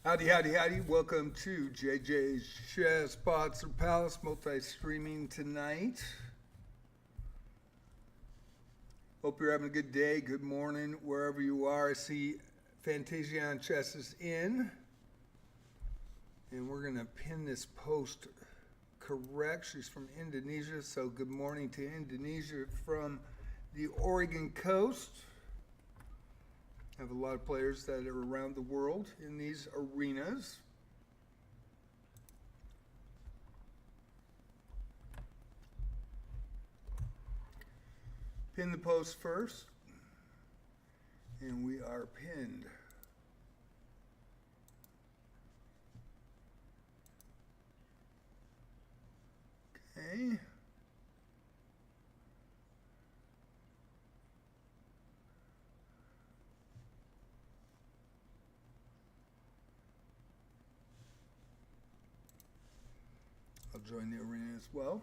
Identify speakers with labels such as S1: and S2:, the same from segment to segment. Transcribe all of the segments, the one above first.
S1: Howdy, howdy, howdy. Welcome to JJ's Chess Bots or Palace multi-streaming tonight. Hope you're having a good day, good morning, wherever you are. I see Fantasia Chess is in. And we're going to pin this post correct. She's from Indonesia, so good morning to Indonesia from the Oregon coast. I have a lot of players that are around the world in these arenas. Pin the post first, and we are pinned. Okay. I'll join the arena as well.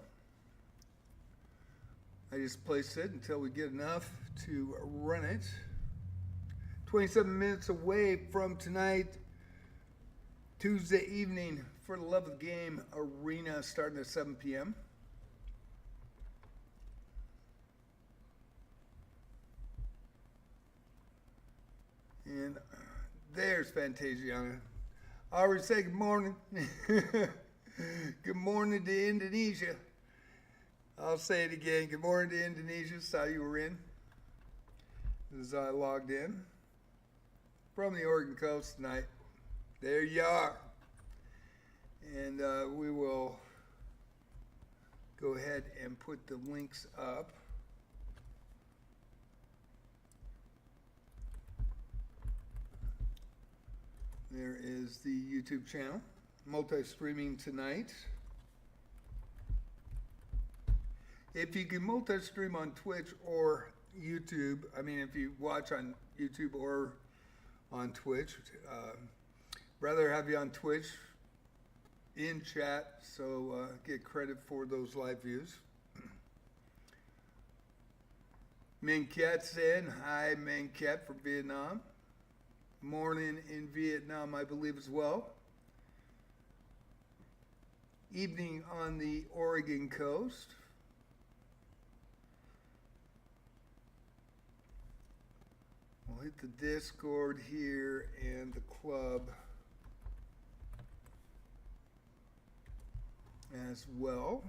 S1: I just placed it until we get enough to run it. 27 minutes away from tonight, Tuesday evening, for the love of the game arena starting at 7 p.m. And there's Fantasiana. I already say good morning. Good morning to Indonesia. I'll say it again. Good morning to Indonesia. Saw you were in. As I logged in from the Oregon coast tonight. There you are. And we will go ahead and put the links up. There is the YouTube channel, multi-streaming tonight. If you can multi-stream on Twitch or YouTube, I mean if you watch on YouTube or on Twitch, rather have you on Twitch in chat, so get credit for those live views. Minquet's in. Hi, Minquet from Vietnam. Morning in Vietnam, I believe, as well. Evening on the Oregon coast. We'll hit the Discord here and the club as well.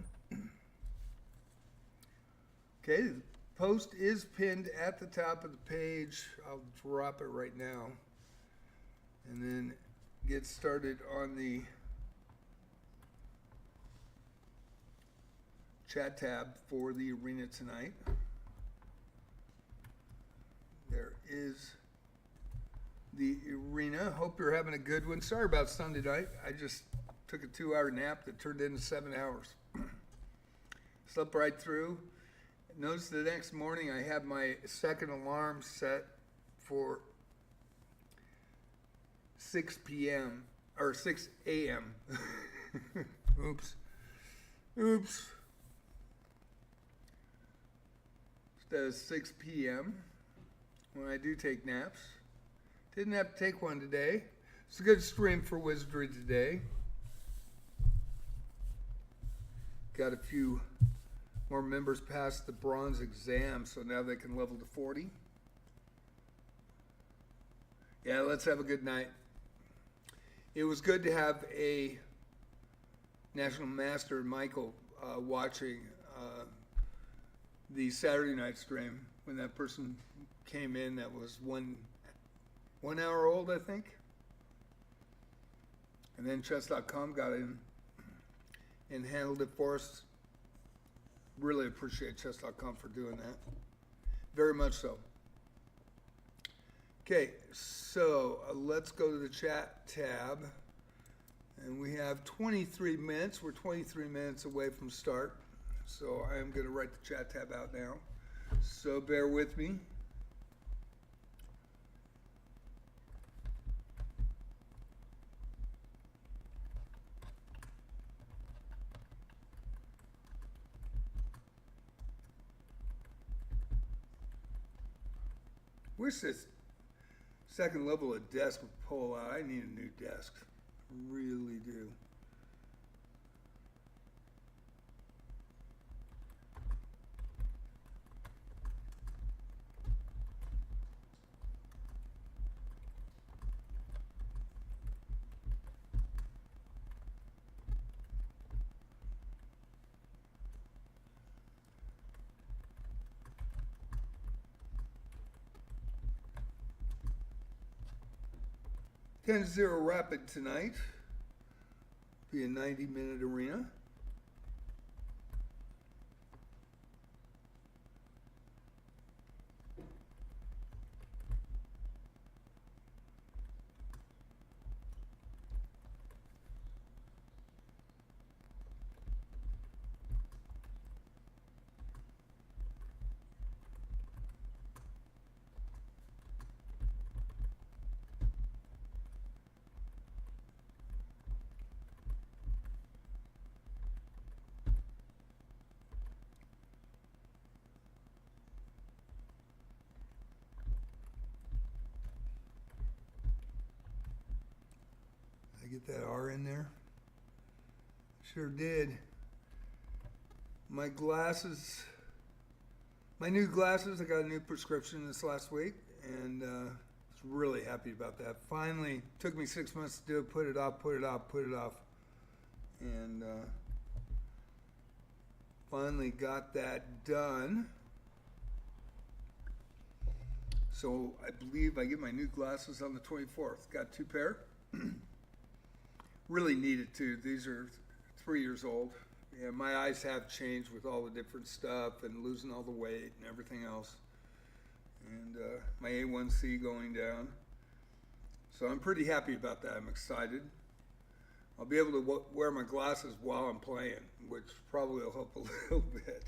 S1: Okay, the post is pinned at the top of the page. I'll drop it right now and then get started on the chat tab for the arena tonight. There is the arena. Hope you're having a good one. Sorry about Sunday night. I just took a 2-hour nap that turned into 7 hours. Slept right through. Notice the next morning I have my second alarm set for 6 p.m. or 6 a.m. Oops. Instead of 6 p.m. when I do take naps. Didn't have to take one today. It's a good stream for Wizardry today. Got a few more members past the bronze exam, so now they can level to 40. Yeah, let's have a good night. It was good to have a National Master, Michael, watching the Saturday night stream when that person came in. That was one hour old, I think. And then chess.com got in and handled it for us. Really appreciate chess.com for doing that. Very much so. Okay, so let's go to the chat tab. And we have 23 minutes. We're 23 minutes away from start. So I am going to write the chat tab out now. So bear with me. Wish this second level of desk would pull out. I need a new desk. I really do. Ten zero Rapid tonight. Be a 90-minute arena. Get that R in there. Sure did. My glasses, my new glasses, I got a new prescription this last week, and was really happy about that. Finally, took me 6 months to do it, put it off, and finally got that done. So I believe I get my new glasses on the 24th. Got 2 pair. Really needed to. These are 3 years old. Yeah, my eyes have changed with all the different stuff and losing all the weight and everything else. And my A1C going down. So I'm pretty happy about that. I'm excited. I'll be able to wear my glasses while I'm playing, which probably will help a little bit.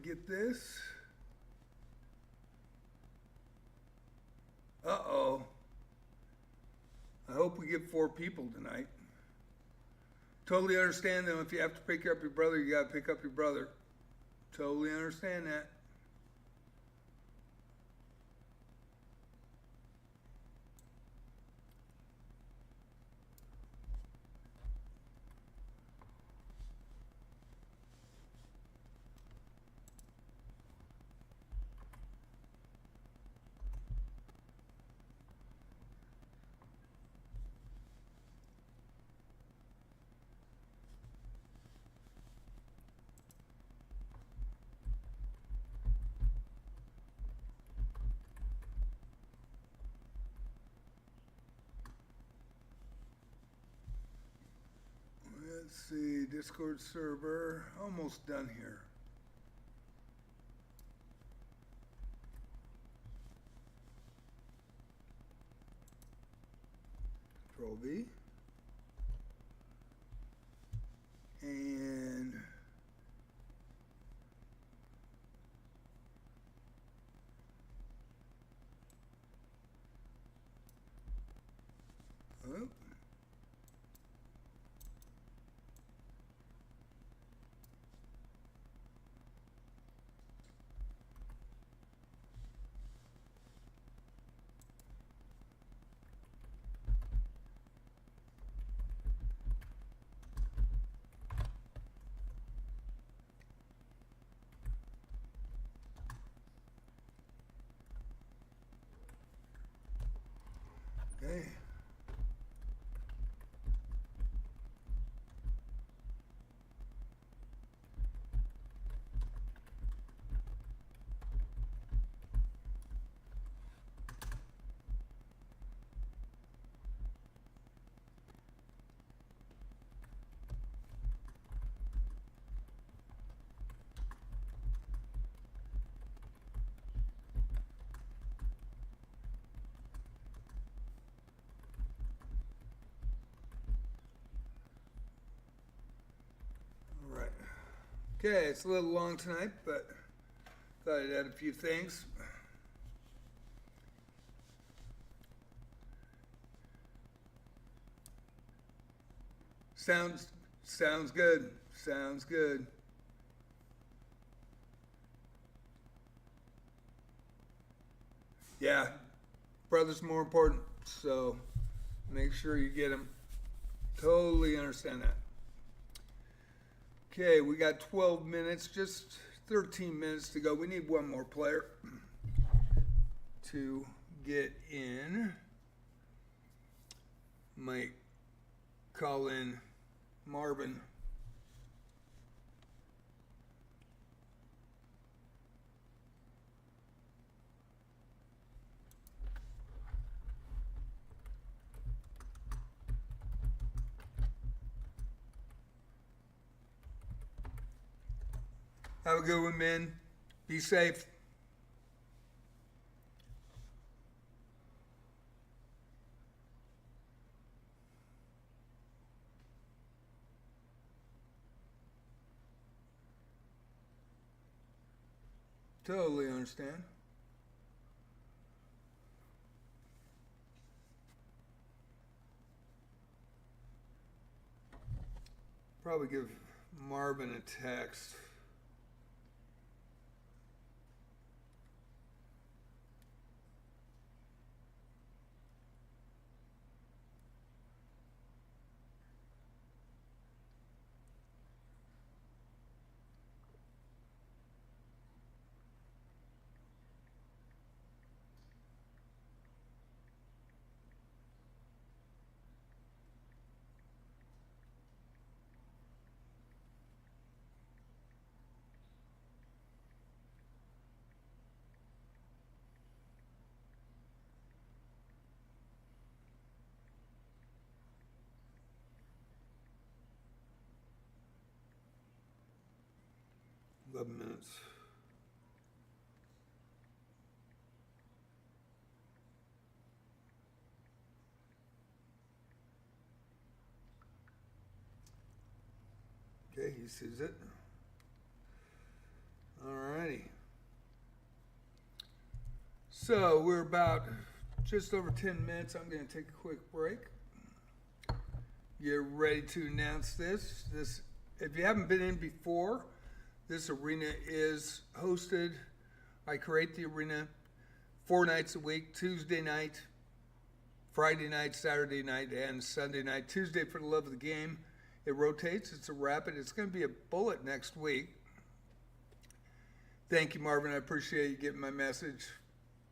S1: get this. Uh-oh. I hope we get 4 people tonight. Totally understand, though, if you have to pick up your brother, you got to pick up your brother. Totally understand that. Let's see, Discord server, almost done here. Control V. And oh. Okay. All right. Okay, it's a little long tonight, but thought I'd add a few things. Sounds good. Sounds good. Yeah, brother's more important, so make sure you get him. Totally understand that. Okay, we got 12 minutes, just 13 minutes to go. We need one more player to get in. Might call in Marvin. Have a good one, man. Be safe. Totally understand. Probably give Marvin a text. Minutes. Okay, he sees it. Alrighty. So we're about just over 10 minutes. I'm going to take a quick break. Get ready to announce this. If you haven't been in before, this arena is hosted. I create the arena 4 nights a week, Tuesday night, Friday night, Saturday night, and Sunday night. Tuesday for the love of the game. It rotates. It's a rapid. It's going to be a bullet next week. Thank you, Marvin. I appreciate you getting my message.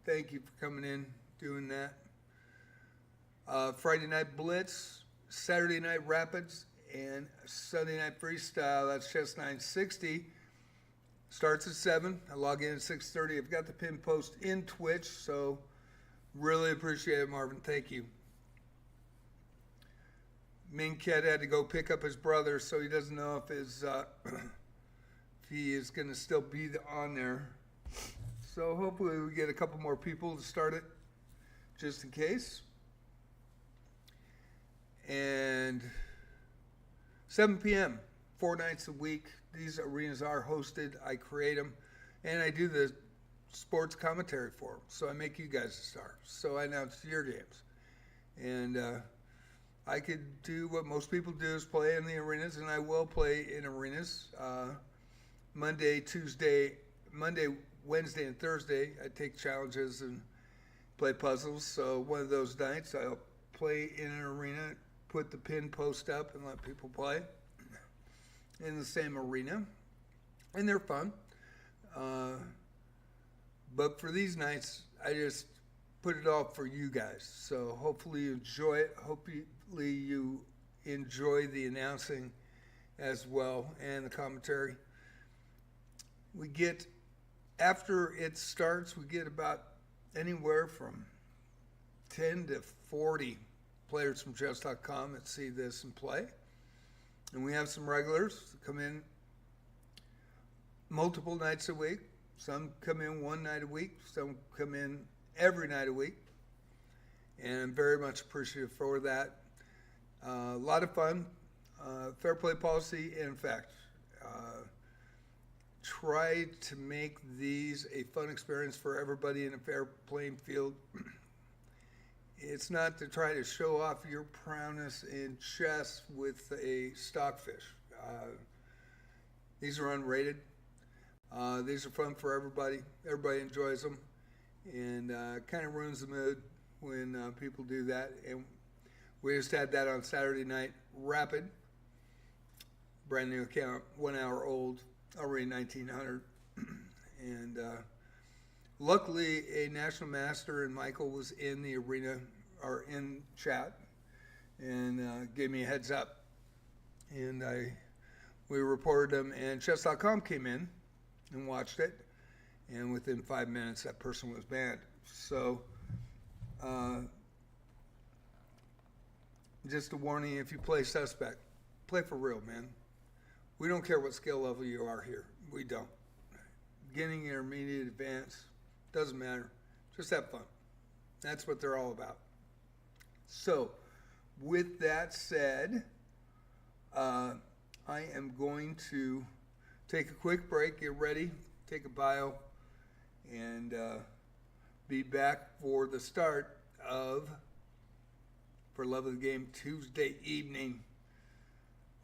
S1: Thank you for coming in, doing that. Friday night blitz, Saturday night rapids, and Sunday night freestyle. That's chess 960. Starts at 7. I log in at 6:30. I've got the pin post in Twitch, so really appreciate it, Marvin. Thank you. Ming Ket had to go pick up his brother, so he doesn't know if if he is going to still be on there. So hopefully we get a couple more people to start it, just in case. And 7 p.m., 4 nights a week. These arenas are hosted. I create them, and I do the sports commentary for them. So I make you guys a star. So I announce your games. And I could do what most people do is play in the arenas, and I will play in arenas. Monday, Wednesday, and Thursday, I take challenges and play puzzles. So one of those nights, I'll play in an arena, put the pin post up, and let people play in the same arena. And they're fun. But for these nights, I just put it all for you guys. So hopefully you enjoy it. Hopefully you enjoy the announcing as well and the commentary. After it starts, we get about anywhere from 10 to 40 players from chess.com that see this and play. And we have some regulars that come in multiple nights a week. Some come in one night a week. Some come in every night a week. And I'm very much appreciative for that. A lot of fun. Fair play policy, in fact. Try to make these a fun experience for everybody in a fair playing field. It's not to try to show off your prowess in chess with a stockfish. These are unrated. These are fun for everybody. Everybody enjoys them. And kind of ruins the mood when people do that. And we just had that on Saturday night. Rapid. Brand new account, 1 hour old. Already 1900. And luckily, a national master and Michael was in the arena or in chat and gave me a heads up. And we reported them, and chess.com came in and watched it. And within 5 minutes, that person was banned. So just a warning, if you play suspect, play for real, man. We don't care what skill level you are here. We don't. Beginning, intermediate, advanced, doesn't matter. Just have fun. That's what they're all about. So, with that said, I am going to take a quick break, get ready, take a bio, and be back for the start of, for love of the game, Tuesday evening.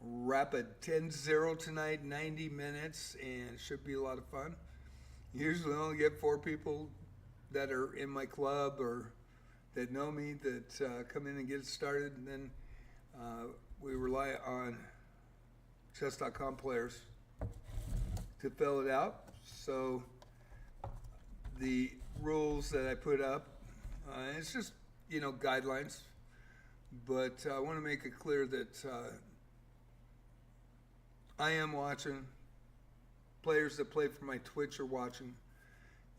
S1: Rapid 10-0 tonight, 90 minutes, and it should be a lot of fun. Usually I only get 4 people that are in my club or that know me that come in and get it started, and then we rely on chess.com players to fill it out. So the rules that I put up, it's just, guidelines, but I want to make it clear that I am watching. Players that play for my Twitch are watching,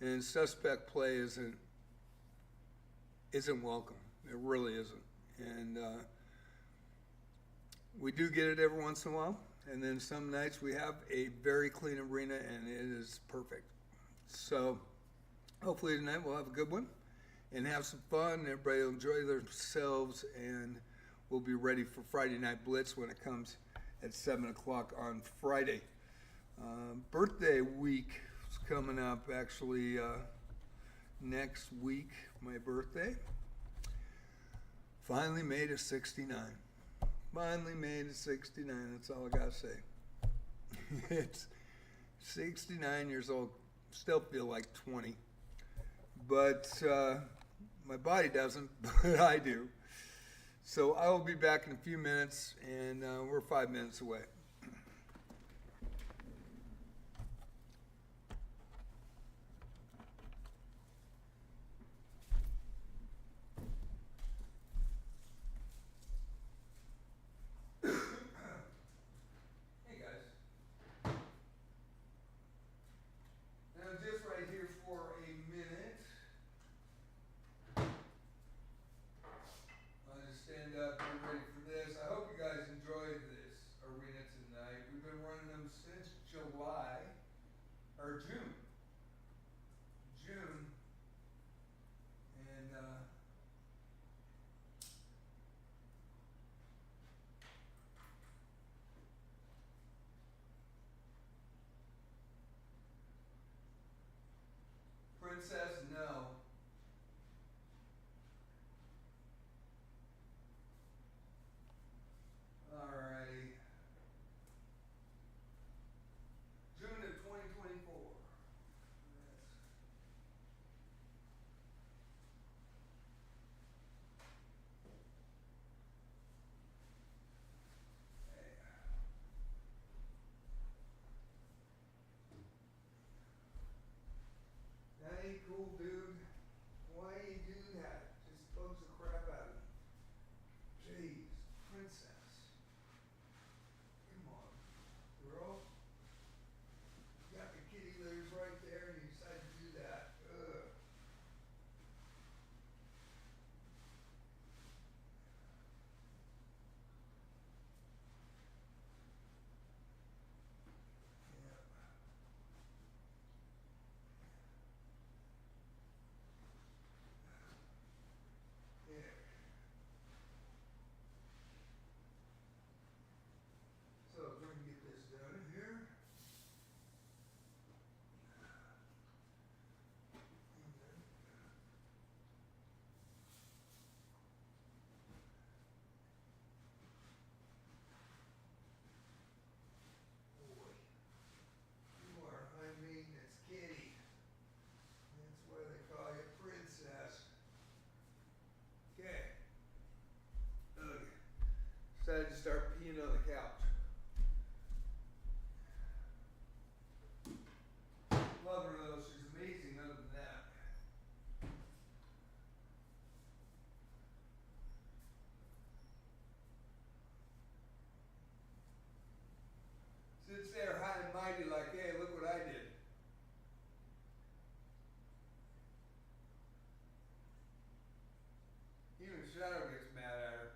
S1: and suspect play isn't welcome. It really isn't. And we do get it every once in a while, and then some nights we have a very clean arena, and it is perfect. So hopefully tonight we'll have a good one and have some fun. Everybody will enjoy themselves, and we'll be ready for Friday Night Blitz when it comes at 7 o'clock on Friday. Birthday week, It's coming up actually next week, my birthday. Finally made it 69. Finally made it 69. That's all I gotta say. It's 69 years old. Still feel like 20. But my body doesn't, but I do. So I will be back in a few minutes, and we're 5 minutes away. Hey guys. Now just right here for a minute. I'll just stand up and ready for this. I hope you guys enjoyed this arena tonight. We've been running them since July, or June. June. And Princess, no. Alrighty. June of 2024. That ain't cool, dude. Why you do that? Just bugs the crap out of me. Jeez, princess. Come on, girl. You got the kitty litters right there and you decide to do that. Ugh. Yeah. Yeah. So we're gonna get this done here. Boy, you are a high maintenance kitty. That's why they call you princess. Okay. Ugh. Decided to start peeing on the couch. Love her though, she's amazing other than that. Sits there high and mighty like, hey, look what I did. Even Shadow gets mad at her.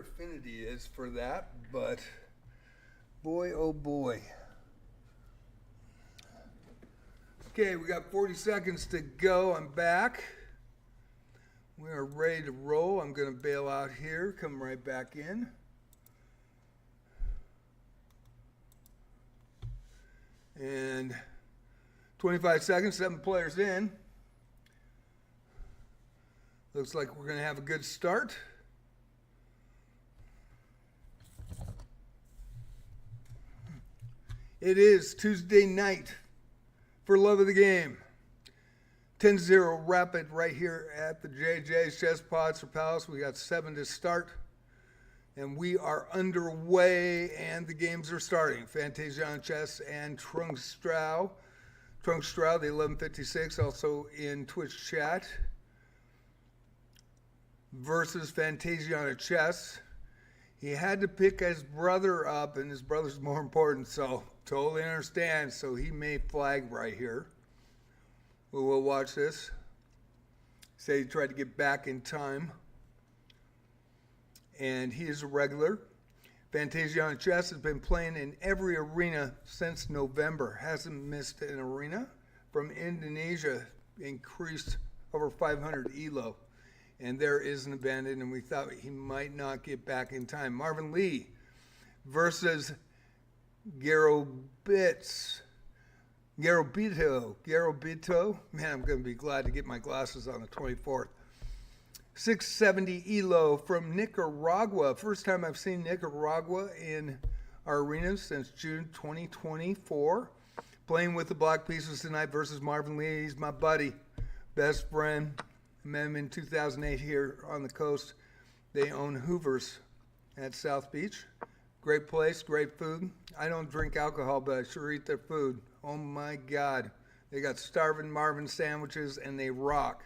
S1: affinity is for that, but boy, oh boy. Okay, we got 40 seconds to go. I'm back. We are ready to roll. I'm going to bail out here, come right back in. And 25 seconds, 7 players in. Looks like we're going to have a good start. It is Tuesday night for Love of the Game. 10-0 rapid right here at the JJ's Chess Pots or Palace. We got 7 to start. And we are underway, and the games are starting. Fantasia on Chess and Trunkstrau. Trunkstrau, the 1156, also in Twitch chat. Versus Fantasia on Chess. He had to pick his brother up, and his brother's more important, so totally understand. So he may flag right here. We will watch this. Say he tried to get back in time. And he is a regular. Fantasia on Chess has been playing in every arena since November. Hasn't missed an arena. From Indonesia, increased over 500 ELO. And there is an abandon, and we thought he might not get back in time. Marvin Lee versus Garobito. Man, I'm going to be glad to get my glasses on the 24th. 670 ELO from Nicaragua. First time I've seen Nicaragua in our arenas since June 2024. Playing with the Black Pieces tonight versus Marvin Lee. He's my buddy, best friend. Met him in 2008 here on the coast. They own Hoover's at South Beach. Great place, great food. I don't drink alcohol, but I sure eat their food. Oh my God. They got Starvin' Marvin sandwiches, and they rock.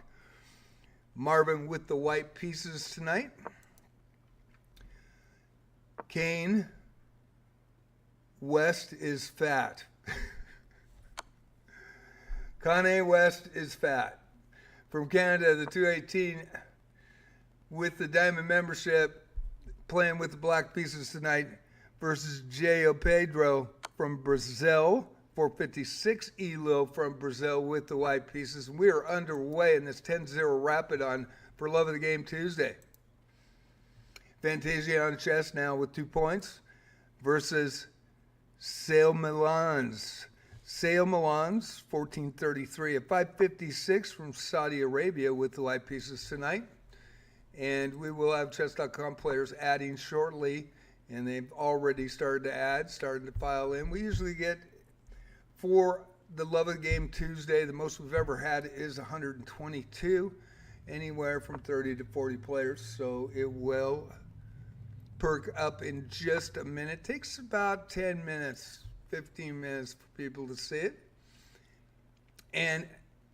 S1: Marvin with the white pieces tonight. Kane West is fat. Kanye West is fat. From Canada, the 218 with the Diamond membership, playing with the Black Pieces tonight versus J.O. Pedro from Brazil. 456 ELO from Brazil with the white pieces. We are underway in this 10-0 rapid on for Love of the Game Tuesday. Fantasia on Chess now with 2 points versus Sale Milans. Sale Milans, 1433 at 556 from Saudi Arabia with the white pieces tonight. And we will have chess.com players adding shortly, and they've already started to add, starting to file in. We usually get, for the Love of the Game Tuesday, the most we've ever had is 122, anywhere from 30 to 40 players. So it will perk up in just a minute. Takes about 10 minutes, 15 minutes for people to see it. And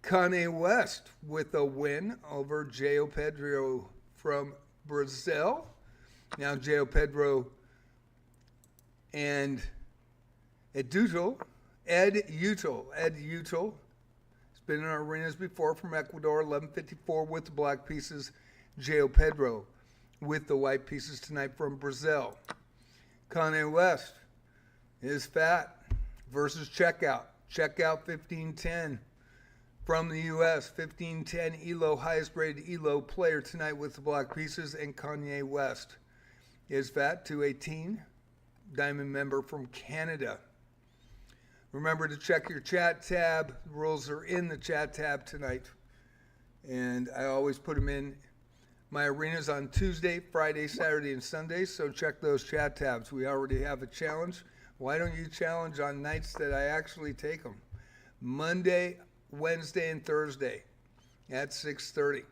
S1: Kanye West with a win over J.O. Pedro from Brazil. Now J.O. Pedro and Ed Utel. He's been in our arenas before from Ecuador, 1154 with the black pieces. J.O. Pedro with the white pieces tonight from Brazil. Kanye West is fat versus Checkout. Checkout 1510 from the U.S. 1510 ELO, highest graded ELO player tonight with the black pieces. And Kanye West is fat, 218, diamond member from Canada. Remember to check your chat tab. The rules are in the chat tab tonight. And I always put them in my arenas on Tuesday, Friday, Saturday, and Sunday. So check those chat tabs. We already have a challenge. Why don't you challenge on nights that I actually take them? Monday, Wednesday, and Thursday at 6:30.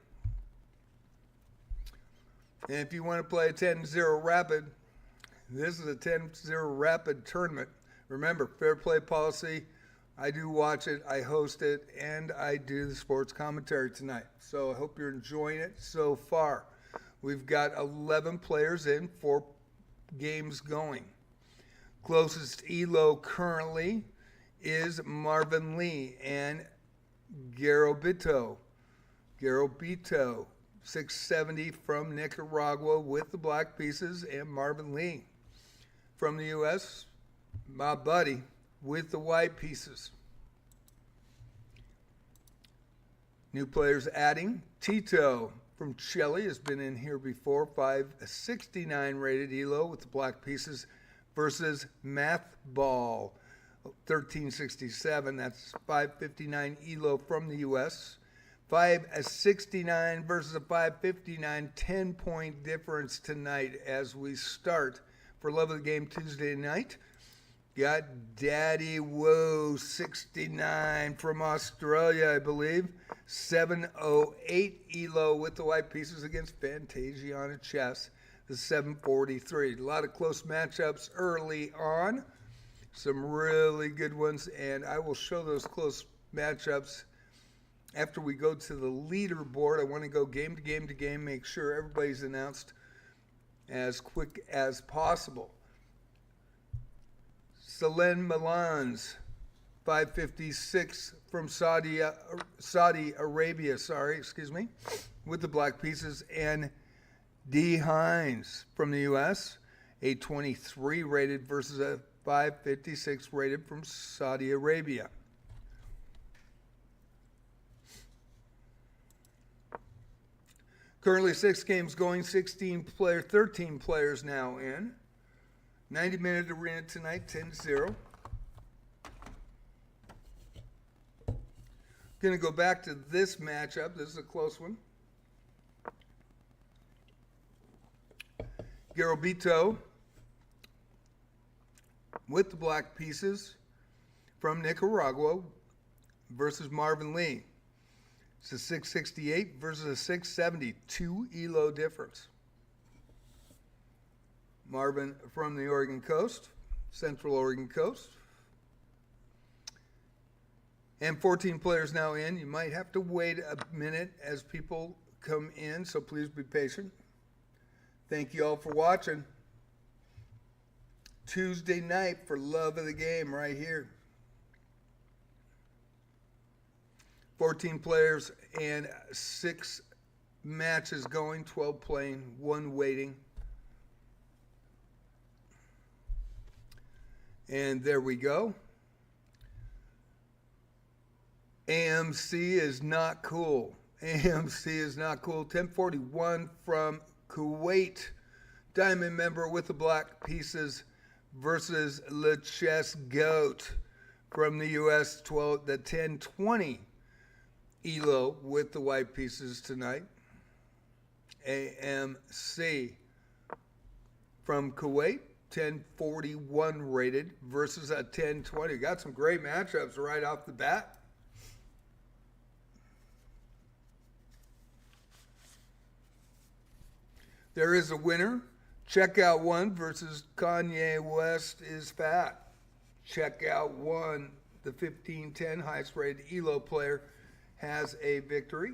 S1: And if you want to play a 10-0 rapid, this is a 10-0 rapid tournament. Remember, fair play policy. I do watch it, I host it, and I do the sports commentary tonight. So I hope you're enjoying it so far. We've got 11 players in, 4 games going. Closest ELO currently is Marvin Lee and Garobito. 670 from Nicaragua with the black pieces, and Marvin Lee from the U.S., my buddy, with the white pieces. New players adding. Tito from Chile has been in here before. 569 rated ELO with the black pieces versus Math Ball. 1367. That's 559 ELO from the U.S. 569 versus a 559. 10-point difference tonight as we start for Love of the Game Tuesday night. Got Daddy Whoa 69 from Australia, I believe. 708 ELO with the white pieces against Fantasiana Chess. The 743. A lot of close matchups early on. Some really good ones, and I will show those close matchups after we go to the leaderboard. I want to go game to game to game, make sure everybody's announced as quick as possible. Selen Milans, 556 from Saudi Arabia, with the black pieces, and D. Hines from the U.S., a 23 rated versus a 556 rated from Saudi Arabia. Currently 6 games going, 13 players now in. 90-minute arena tonight, 10-0. Going to go back to this matchup. This is a close one. Garobito with the black pieces from Nicaragua versus Marvin Lee. It's a 668 versus a 670. 2 ELO difference. Marvin from the Oregon coast, Central Oregon coast. And 14 players now in. You might have to wait a minute as people come in, so please be patient. Thank you all for watching. Tuesday night for Love of the Game right here. 14 players and 6 matches going, 12 playing, 1 waiting. And there we go. AMC is not cool. AMC is not cool. 1041 from Kuwait. Diamond member with the black pieces versus Le Chess Goat from the U.S. The 1020 ELO with the white pieces tonight. AMC from Kuwait. 1041 rated versus a 1020. Got some great matchups right off the bat. There is a winner. Checkout 1 versus Kanye West is fat. Checkout 1, the 1510 highest rated ELO player, has a victory.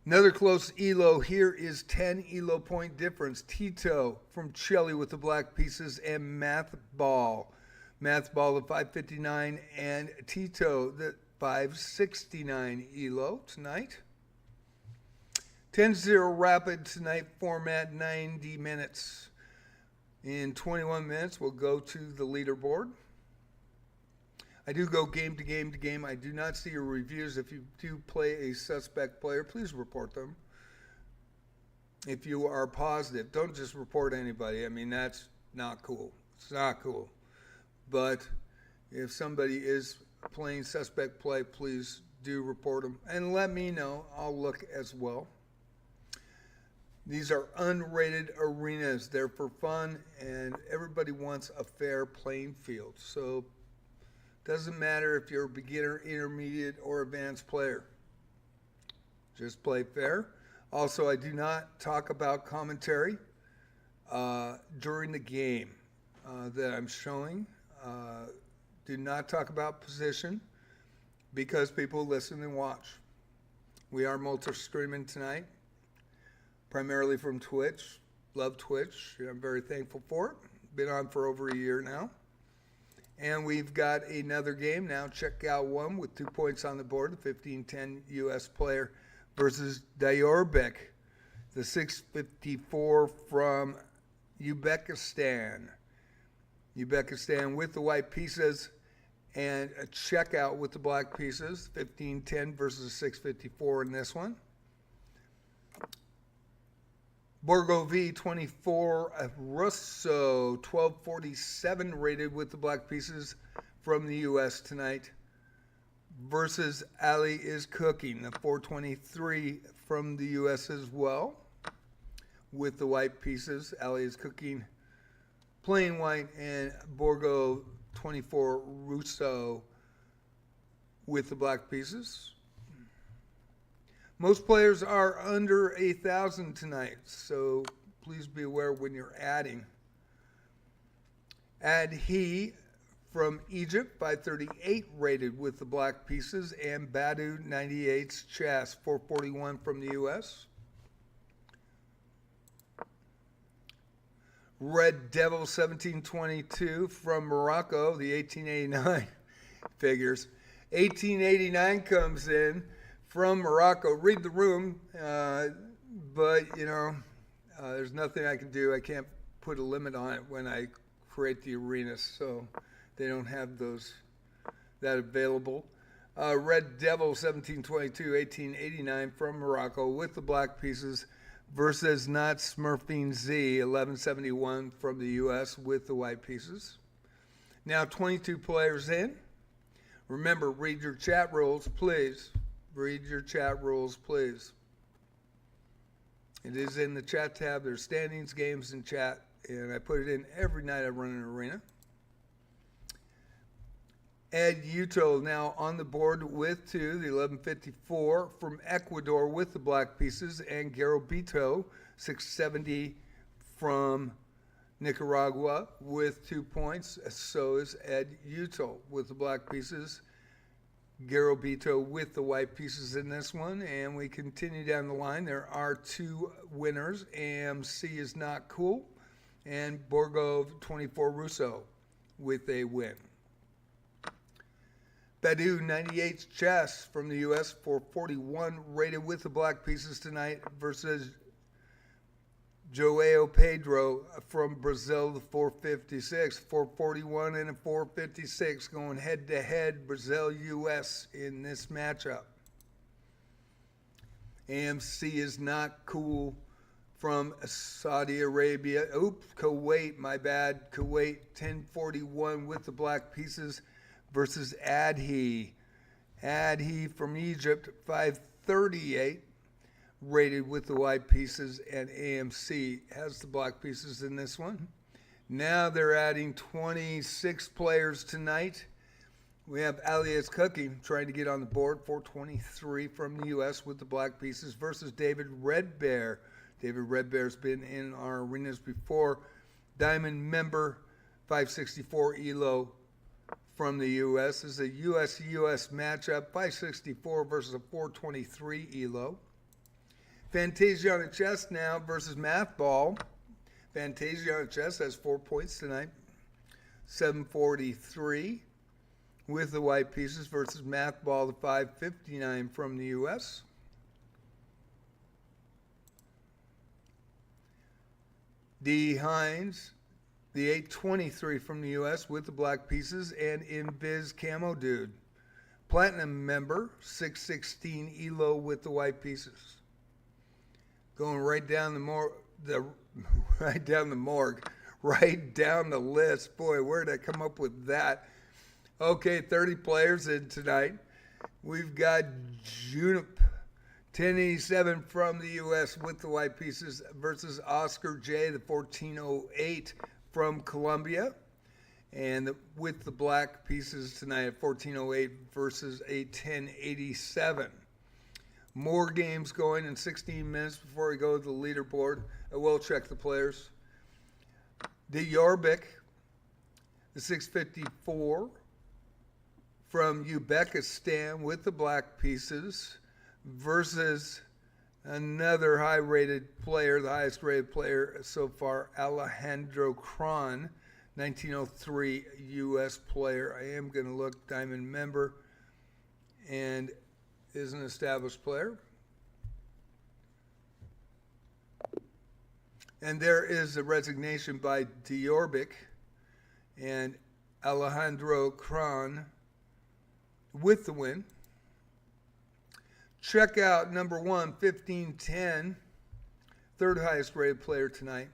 S1: Another close ELO here is 10 ELO point difference. Tito from Chile with the black pieces and Math Ball. Math Ball at 559 and Tito the 569 ELO tonight. 10-0 rapid tonight format, 90 minutes. In 21 minutes, we'll go to the leaderboard. I do go game to game to game. I do not see your reviews. If you do play a suspect player, please report them. If you are positive, don't just report anybody. I mean, that's not cool. It's not cool. But if somebody is playing suspect play, please do report them. And let me know. I'll look as well. These are unrated arenas. They're for fun, and everybody wants a fair playing field. So doesn't matter if you're a beginner, intermediate, or advanced player. Just play fair. Also, I do not talk about commentary during the game that I'm showing. Do not talk about position because people listen and watch. We are multi-streaming tonight, primarily from Twitch. Love Twitch. I'm very thankful for it. Been on for over a year now. And we've got another game now. Check out one with 2 points on the board. The 15-10 U.S. player versus Diorbek, the 654 from Uzbekistan. Uzbekistan with the white pieces and a checkout with the black pieces. 15-10 versus 654 in this one. Borgo V24 Russo 1247 rated with the black pieces from the U.S. tonight versus Ali is Cooking, the 423 from the U.S. as well with the white pieces. Ali is Cooking plain white, and Borgo 24 Russo with the black pieces. Most players are under 1,000 tonight, so please be aware when you're adding. Adhi from Egypt, 538 rated with the black pieces, and Badu 98's chess, 441 from the U.S. Red Devil 1722 from Morocco, the 1889 figures. 1889 comes in from Morocco. Read the room, but there's nothing I can do. I can't put a limit on it when I create the arenas, so they don't have that available. Red Devil 1722, 1889 from Morocco with the black pieces versus Not Smurfing Z 1171 from the U.S. with the white pieces. Now 22 players in. Remember, read your chat rules, please. Read your chat rules, please. It is in the chat tab. There's standings, games, and chat, and I put it in every night I run an arena. Ed Uto now on the board with 2, the 1154 from Ecuador with the black pieces, and Garobito 670 from Nicaragua with 2 points. So is Ed Uto with the black pieces. Garobito with the white pieces in this one, and we continue down the line. There are 2 winners. AMC is Not Cool, and Borgo 24 Russo with a win. Badu 98's chess from the U.S. 441 rated with the black pieces tonight versus Joao Pedro from Brazil, the 456. 441 and a 456 going head-to-head Brazil-U.S. in this matchup. AMC is Not Cool from Saudi Arabia. Kuwait, my bad. Kuwait 1041 with the black pieces versus Adhi. Adhi from Egypt, 538. Rated with the white pieces, and AMC has the black pieces in this one. Now they're adding 26 players tonight. We have Alias Cooking trying to get on the board, 423 from the U.S. with the black pieces versus David Red Bear. David Red Bear's been in our arenas before. Diamond member, 564 ELO from the U.S. This is a U.S. matchup, 564 versus a 423 ELO. Fantasia on a chess now versus Math Ball. Fantasia on a chess has 4 points tonight. 743 with the white pieces versus Math Ball, the 559 from the U.S. D. Hines, the 823 from the U.S. with the black pieces, and Invis Camo Dude. Platinum member, 616 ELO with the white pieces. Going right down the list. Boy, where did I come up with that? Okay, 30 players in tonight. We've got Junip 1087 from the U.S. with the white pieces versus Oscar J, the 1408 from Colombia, and with the black pieces tonight at 1408 versus a 1087. More games going in 16 minutes before we go to the leaderboard. I will check the players. Diorbek, the 654 from Uzbekistan with the black pieces versus another high-rated player, the highest-rated player so far, Alejandro Kron, 1903 U.S. player. I am going to look, diamond member, and is an established player. And there is a resignation by Diorbic and Alejandro Kron with the win. Check out number 1, 1510, third highest rated player tonight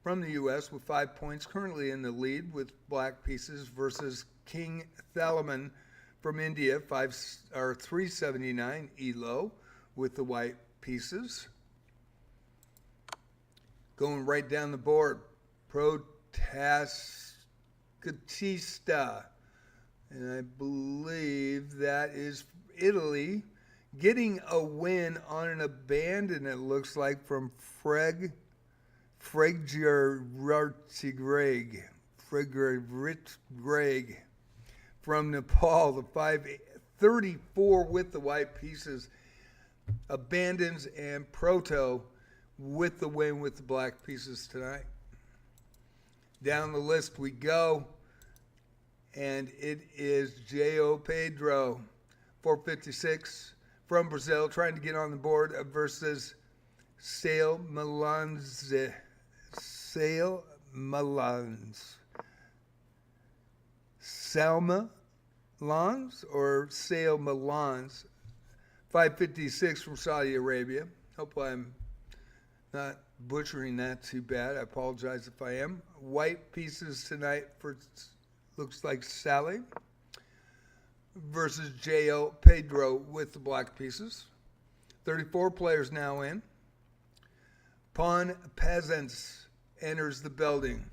S1: from the U.S. with 5 points, currently in the lead with black pieces versus King Thalaman from India, 379 elo with the white pieces. Going right down the board, Protastatista, and I believe that is Italy, getting a win on an abandon, it looks like, from Friggerartigreg from Nepal, the 534 with the white pieces, abandons, and Proto with the win with the black pieces tonight. Down the list we go, and it is J.O. Pedro, 456, from Brazil, trying to get on the board versus Sale Malans. Salma Lans or Sale Malans, 556 from Saudi Arabia. Hope I'm not butchering that too bad. I apologize if I am. White pieces tonight for, looks like Sally, versus J.O. Pedro with the black pieces. 34 players now in. Pawn Peasants enters the building.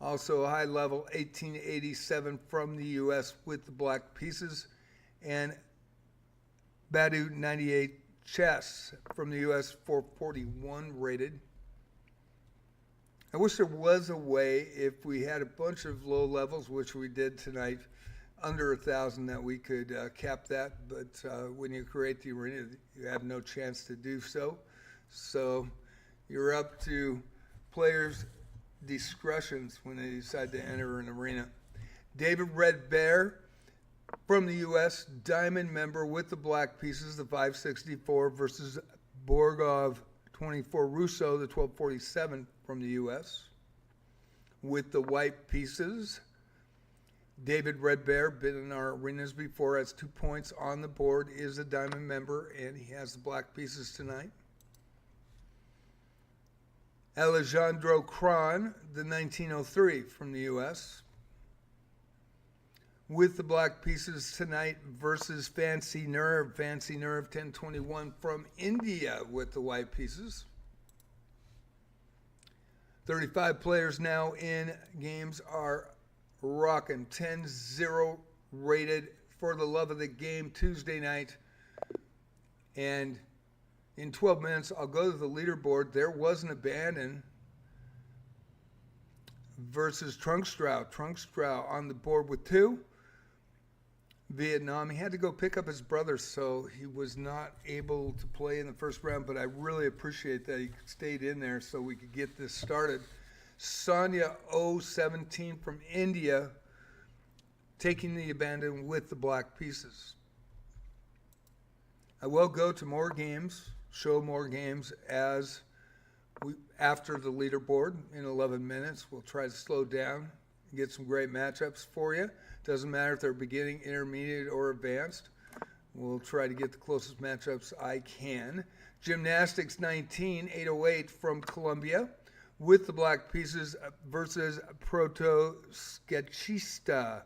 S1: Also a high level 1887 from the U.S. with the black pieces. And Badu 98 Chess from the U.S., 441 rated. I wish there was a way, if we had a bunch of low levels, which we did tonight, under 1,000, that we could cap that. But when you create the arena, you have no chance to do so. So you're up to players' discretions when they decide to enter an arena. David Red Bear from the U.S., diamond member with the black pieces, the 564 versus Borgov 24 Russo, the 1247 from the U.S. with the white pieces. David Red Bear, been in our arenas before, has 2 points on the board, is a diamond member, and he has the black pieces tonight. Alejandro Kron, the 1903 from the U.S. with the black pieces tonight versus Fancy Nerve 1021 from India with the white pieces. 35 players now in. Games are rocking. 10-0 rated for the love of the game Tuesday night. And in 12 minutes, I'll go to the leaderboard. There was an abandon versus Trunkstrow. Trunkstrow on the board with 2. Vietnam. He had to go pick up his brother, so he was not able to play in the first round, but I really appreciate that he stayed in there so we could get this started. Sonia 017 from India taking the abandon with the black pieces. I will go to more games, show more games after the leaderboard in 11 minutes. We'll try to slow down and get some great matchups for you. Doesn't matter if they're beginning, intermediate, or advanced. We'll try to get the closest matchups I can. Gymnastics 19, 808 from Colombia with the black pieces versus Proto Sketchista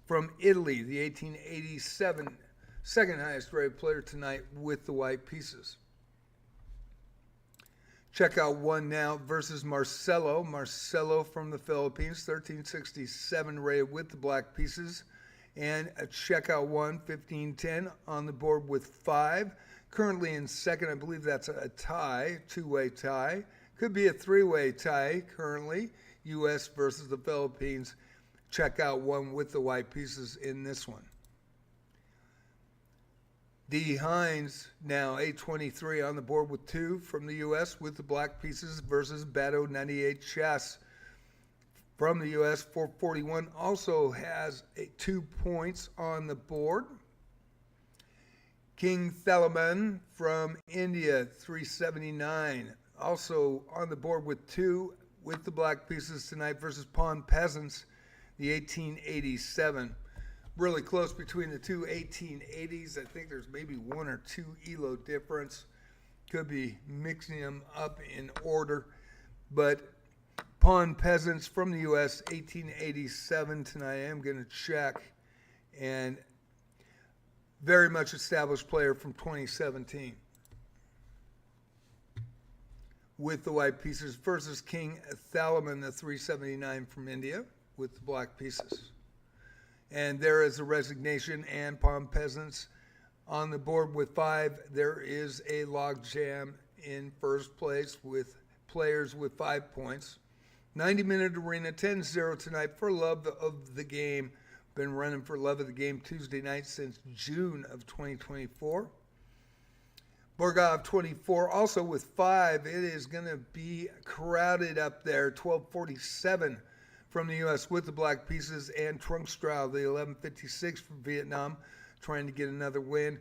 S1: from Italy, the 1887 second highest rated player tonight with the white pieces. Check out one now versus Marcelo. Marcelo from the Philippines, 1367 rated with the black pieces. And check out one, 1510 on the board with 5. Currently in second, I believe that's a tie, two-way tie. Could be a three-way tie currently, U.S. versus the Philippines. Check out one with the white pieces in this one. D. Hines now 823 on the board with 2 from the U.S. with the black pieces versus Bato 98 Chess from the U.S., 441, also has 2 points on the board. King Thalaman from India, 379, also on the board with 2 with the black pieces tonight versus Pawn Peasants, the 1887. Really close between the two 1880s. I think there's maybe 1 or 2 ELO difference. Could be mixing them up in order. But Pawn Peasants from the U.S., 1887 tonight. I am going to check. And very much established player from 2017. With the white pieces versus King Thalaman, the 379 from India, with the black pieces. And there is a resignation, and Pawn Peasants on the board with 5. There is a logjam in first place with players with 5 points. 90-minute arena, 10-0 tonight for love of the game. Been running for love of the game Tuesday night since June of 2024. Borgov 24 also with 5. It is going to be crowded up there. 1247 from the U.S. with the black pieces, and Trunkstrau, the 1156 from Vietnam, trying to get another win.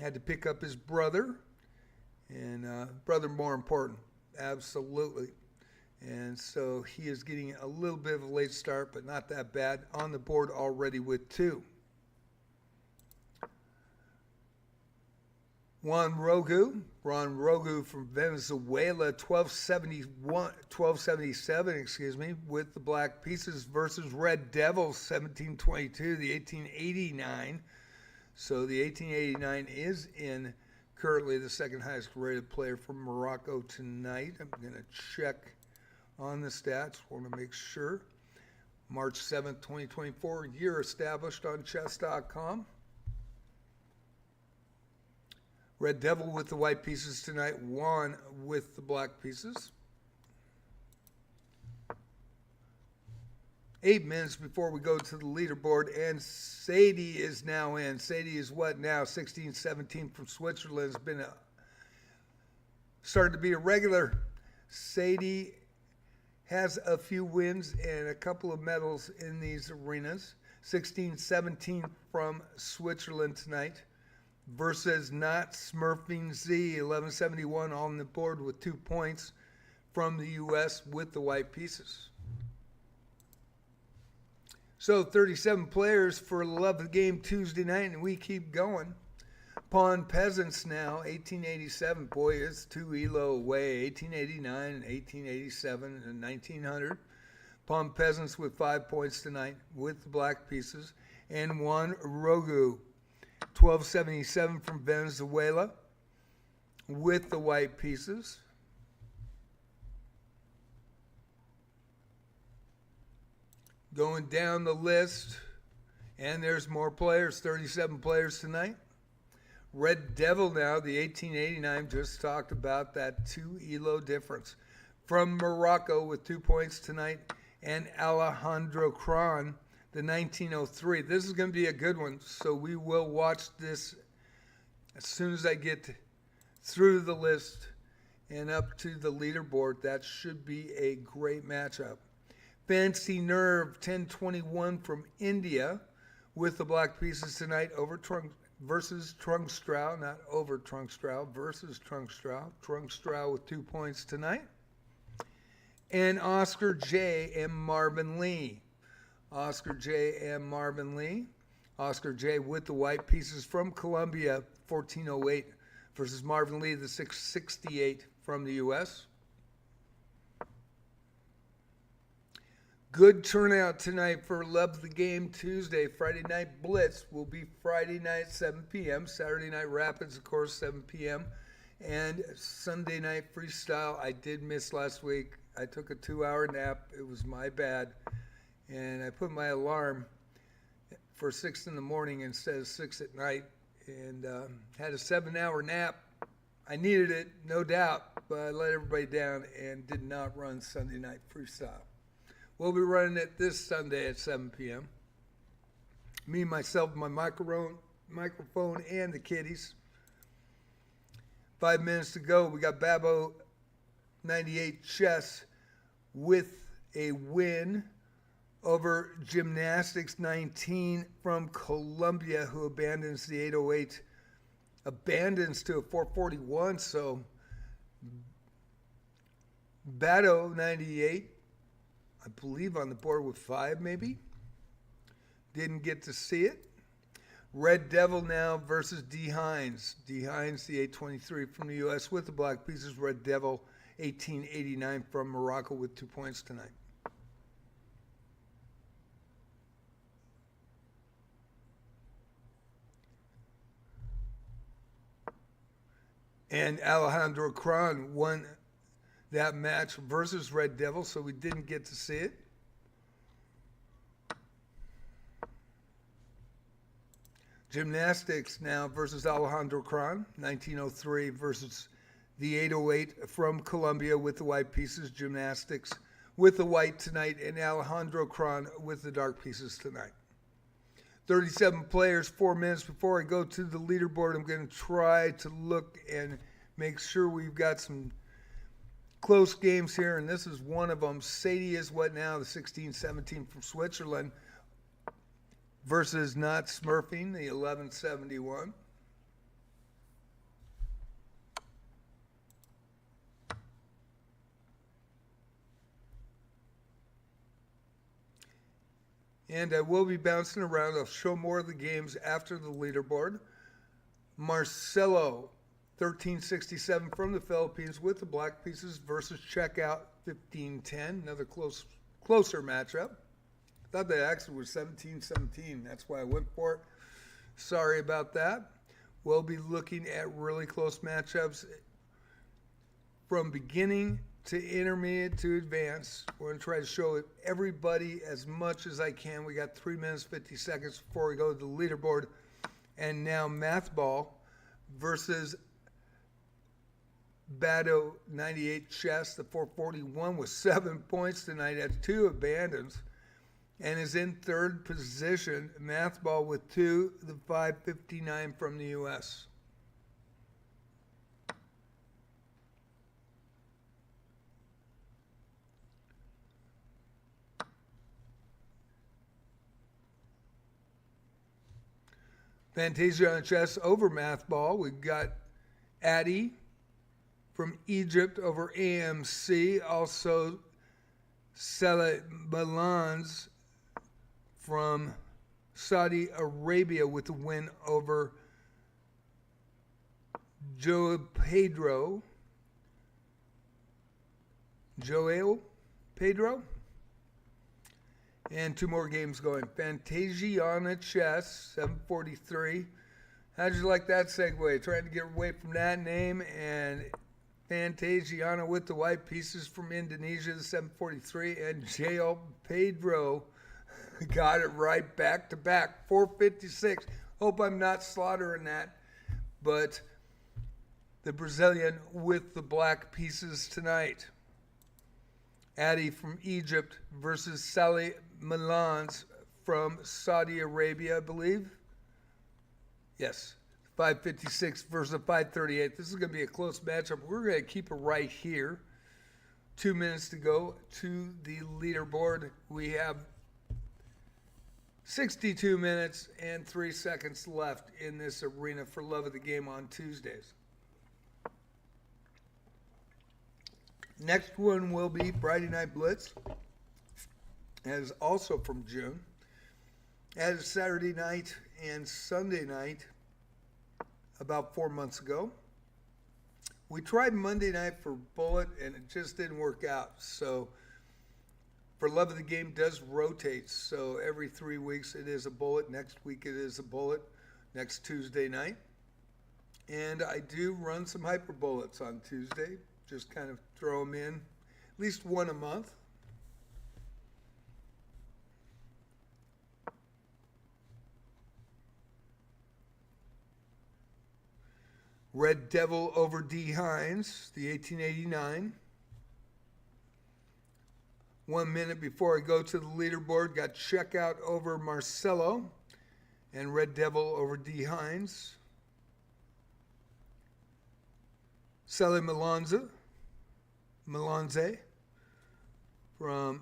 S1: Had to pick up his brother, and brother more important, absolutely. And so he is getting a little bit of a late start, but not that bad. On the board already with 2. Ron Rogu from Venezuela, 1277, with the black pieces versus Red Devils, 1722, the 1889. So the 1889 is in currently the second highest rated player from Morocco tonight. I'm going to check on the stats. Want to make sure. March 7th, 2024, year established on chess.com. Red Devil with the white pieces tonight, Juan with the black pieces. 8 minutes before we go to the leaderboard, and Sadie is now in. Sadie is what now? 16-17 from Switzerland. Has been started to be a regular. Sadie has a few wins and a couple of medals in these arenas. 16-17 from Switzerland tonight versus Not Smurfing Z, 1171 on the board with 2 points from the U.S. with the white pieces. So 37 players for love of the game Tuesday night, and we keep going. Pawn Peasants now, 1887. Boy, it's 2 ELO away, 1889 and 1887 and 1900. Pawn Peasants with 5 points tonight with the black pieces. And Juan Rogu, 1277 from Venezuela with the white pieces. Going down the list, and there's more players, 37 players tonight. Red Devil now, the 1889, just talked about that 2 ELO difference. From Morocco with 2 points tonight, and Alejandro Kron, the 1903. This is going to be a good one, so we will watch this as soon as I get through the list and up to the leaderboard. That should be a great matchup. Fancy Nerve, 1021 from India with the black pieces tonight over versus Trunkstrau, not over Trunkstrau, versus Trunkstrau. Trunkstrau with 2 points tonight. And Oscar J. and Marvin Lee. Oscar J. and Marvin Lee. Oscar J. with the white pieces from Colombia, 1408 versus Marvin Lee, the 668 from the U.S. Good turnout tonight for Love the Game Tuesday. Friday Night Blitz will be Friday night, 7 p.m. Saturday Night Rapids, of course, 7 p.m. And Sunday Night Freestyle, I did miss last week. I took a 2-hour nap. It was my bad. And I put my alarm for 6 in the morning instead of 6 at night. And had a 7-hour nap. I needed it, no doubt, but I let everybody down and did not run Sunday Night Freestyle. We'll be running it this Sunday at 7 p.m. Me, myself, my microphone, and the kiddies. 5 minutes to go. We got Babo 98 Chess with a win over Gymnastics 19 from Colombia, who abandons the 808, abandons to a 441. So Bato 98, I believe, on the board with 5 maybe. Didn't get to see it. Red Devil now versus D. Hines. D. Hines, the 823 from the U.S. with the black pieces. Red Devil, 1889 from Morocco with 2 points tonight. And Alejandro Kron won that match versus Red Devil, so we didn't get to see it. Gymnastics now versus Alejandro Kron, 1903 versus the 808 from Colombia with the white pieces. Gymnastics with the white tonight, and Alejandro Kron with the dark pieces tonight. 37 players, 4 minutes before I go to the leaderboard. I'm going to try to look and make sure we've got some close games here, and this is one of them. Sadie is what now, the 16-17 from Switzerland versus Not Smurfing, the 1171. And I will be bouncing around. I'll show more of the games after the leaderboard. Marcelo, 1367 from the Philippines with the black pieces versus Checkout, 1510. Another closer matchup. I thought that actually was 17-17. That's why I went for it. Sorry about that. We'll be looking at really close matchups from beginning to intermediate to advanced. We're going to try to show everybody as much as I can. We got 3 minutes, 50 seconds before we go to the leaderboard. And now Math Ball versus Bato 98 Chess, the 441 with 7 points tonight, has 2 abandons, and is in third position. Math Ball with 2, the 559 from the U.S. Fantasia on Chess over Math Ball. We've got Addy from Egypt over AMC. Also, Saleh Malans from Saudi Arabia with the win over Joel Pedro. And 2 more games going. Fantasiana Chess, 743. How'd you like that segue? Trying to get away from that name. And Fantasiana with the white pieces from Indonesia, the 743. And Joel Pedro got it right back to back, 456. Hope I'm not slaughtering that. But the Brazilian with the black pieces tonight. Addy from Egypt versus Saleh Malans from Saudi Arabia, I believe. Yes, 556 versus 538. This is going to be a close matchup. We're going to keep it right here. 2 minutes to go to the leaderboard. We have 62 minutes and 3 seconds left in this arena for Love of the Game on Tuesdays. Next one will be Friday Night Blitz, as also from June, as Saturday night and Sunday night about 4 months ago. We tried Monday night for Bullet, and it just didn't work out. So for Love of the Game does rotate. So every 3 weeks it is a Bullet. Next week it is a Bullet. Next Tuesday night. And I do run some Hyper Bullets on Tuesday. Just kind of throw them in, at least one a month. Red Devil over D. Hines, the 1889. 1 minute before I go to the leaderboard, got Checkout over Marcelo and Red Devil over D. Hines. Saleh Melanze from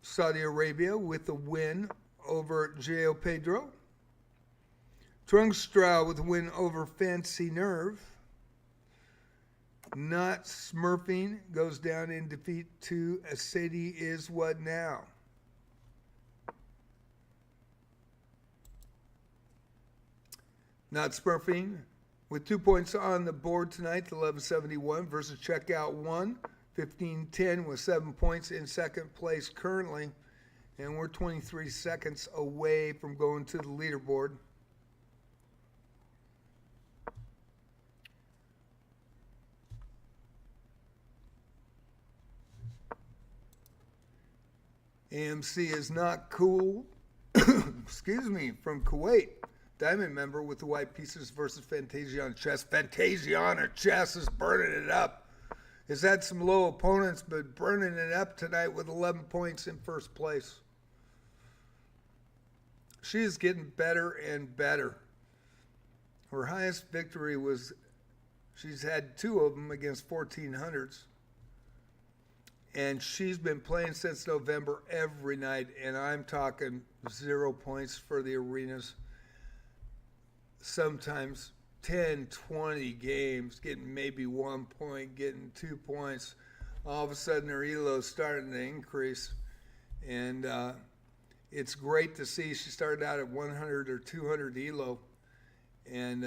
S1: Saudi Arabia with a win over Geo Pedro. Trungstrow with a win over Fancy Nerve. Not Smurfing goes down in defeat to Sadie Is What Now. Not Smurfing with 2 points on the board tonight, 1171 versus Checkout 1, 1510 with 7 points in second place currently. And we're 23 seconds away from going to the leaderboard. AMC is not cool. Excuse me, from Kuwait. Diamond member with the white pieces versus Fantasiana Chess. Fantasiana Chess is burning it up. Has had some low opponents, but burning it up tonight with 11 points in first place. She is getting better and better. Her highest victory was, she's had 2 of them against 1400s. And she's been playing since November every night, and I'm talking 0 points for the arenas. Sometimes 10, 20 games, getting maybe 1 point, getting 2 points. All of a sudden, her ELO's starting to increase. And it's great to see. She started out at 100 or 200 ELO. And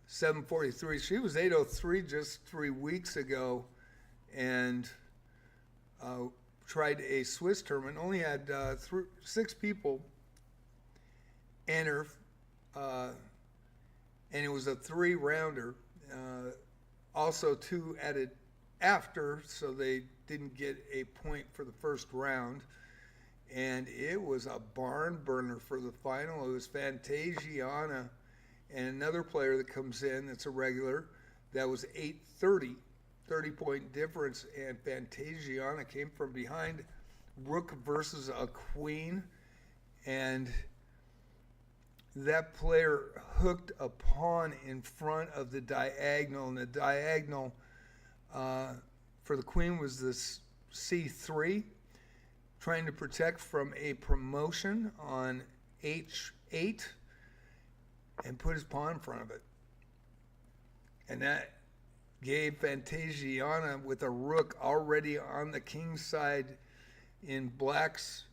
S1: 743. She was 803 just 3 weeks ago. And tried a Swiss tournament. Only had 6 people enter, and it was a 3-rounder. Also 2 added after, so they didn't get a point for the first round. And it was a barn burner for the final. It was Fantasiana and another player that comes in that's a regular. That was 830. 30-point difference, and Fantasiana came from behind. Rook versus a queen, and that player hooked a pawn in front of the diagonal, and the diagonal for the queen was this C3, trying to protect from a promotion on H8, and put his pawn in front of it. And that gave Fantasiana with a rook already on the king's side in black's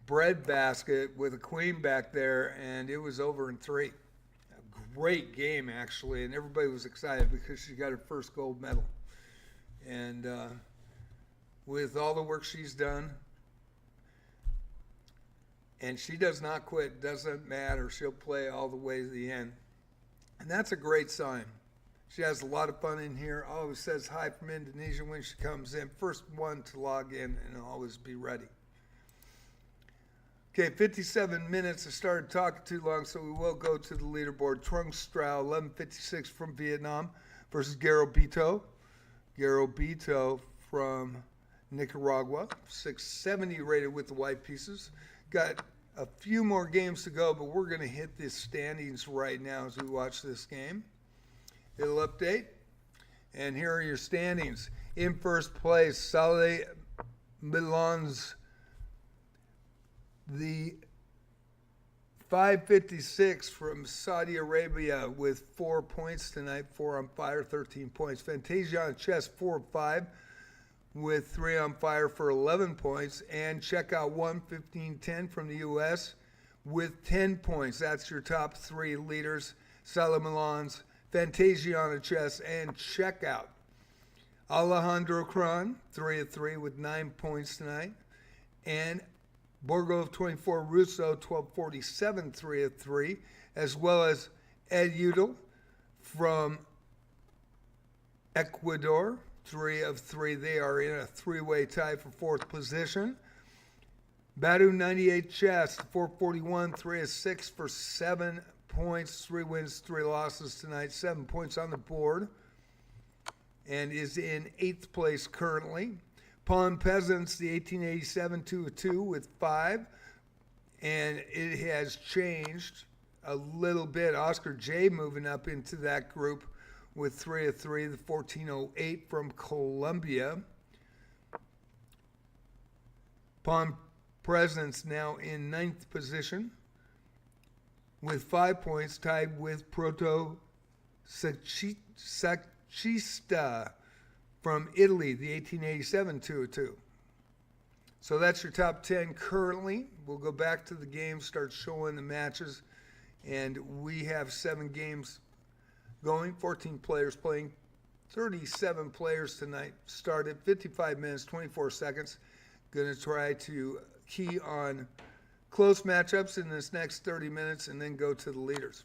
S1: breadbasket with a queen back there, and it was over in 3. A great game, actually, and everybody was excited because she got her first gold medal. And with all the work she's done, and she does not quit, doesn't matter. She'll play all the way to the end. And that's a great sign. She has a lot of fun in here. Always says hi from Indonesia when she comes in. First one to log in and always be ready. Okay, 57 minutes. I started talking too long, so we will go to the leaderboard. Trungstrow, 1156 from Vietnam versus Garobito. Garobito from Nicaragua, 670 rated with the white pieces. Got a few more games to go, but we're going to hit the standings right now as we watch this game. It'll update. And here are your standings. In first place, Saleh Milan's the 556 from Saudi Arabia with 4 points tonight, 4 on fire, 13 points. Fantasiana Chess, 4 of 5 with 3 on fire for 11 points. And Checkout 1, 1510 from the U.S. with 10 points. That's your top 3 leaders. Saleh Milan's, Fantasiana Chess, and Checkout. Alejandro Kron, 3 of 3 with 9 points tonight. And Borgov 24 Russo, 1247, 3 of 3. As well as Ed Udall from Ecuador, 3 of 3. They are in a 3-way tie for 4th position. Badu 98 Chess, 441, 3 of 6 for 7 points, 3 wins, 3 losses tonight, 7 points on the board, and is in 8th place currently. Pawn Peasants, the 1887 2 of 2 with 5, and it has changed a little bit. Oscar J moving up into that group with 3 of 3, the 1408 from Colombia. Palm Presence now in 9th position with 5 points, tied with Proto Sacchista from Italy, the 1887 202. So that's your top 10 currently. We'll go back to the game, start showing the matches, and we have 7 games going, 14 players playing, 37 players tonight. Started 55 minutes, 24 seconds. Going to try to key on close matchups in this next 30 minutes and then go to the leaders.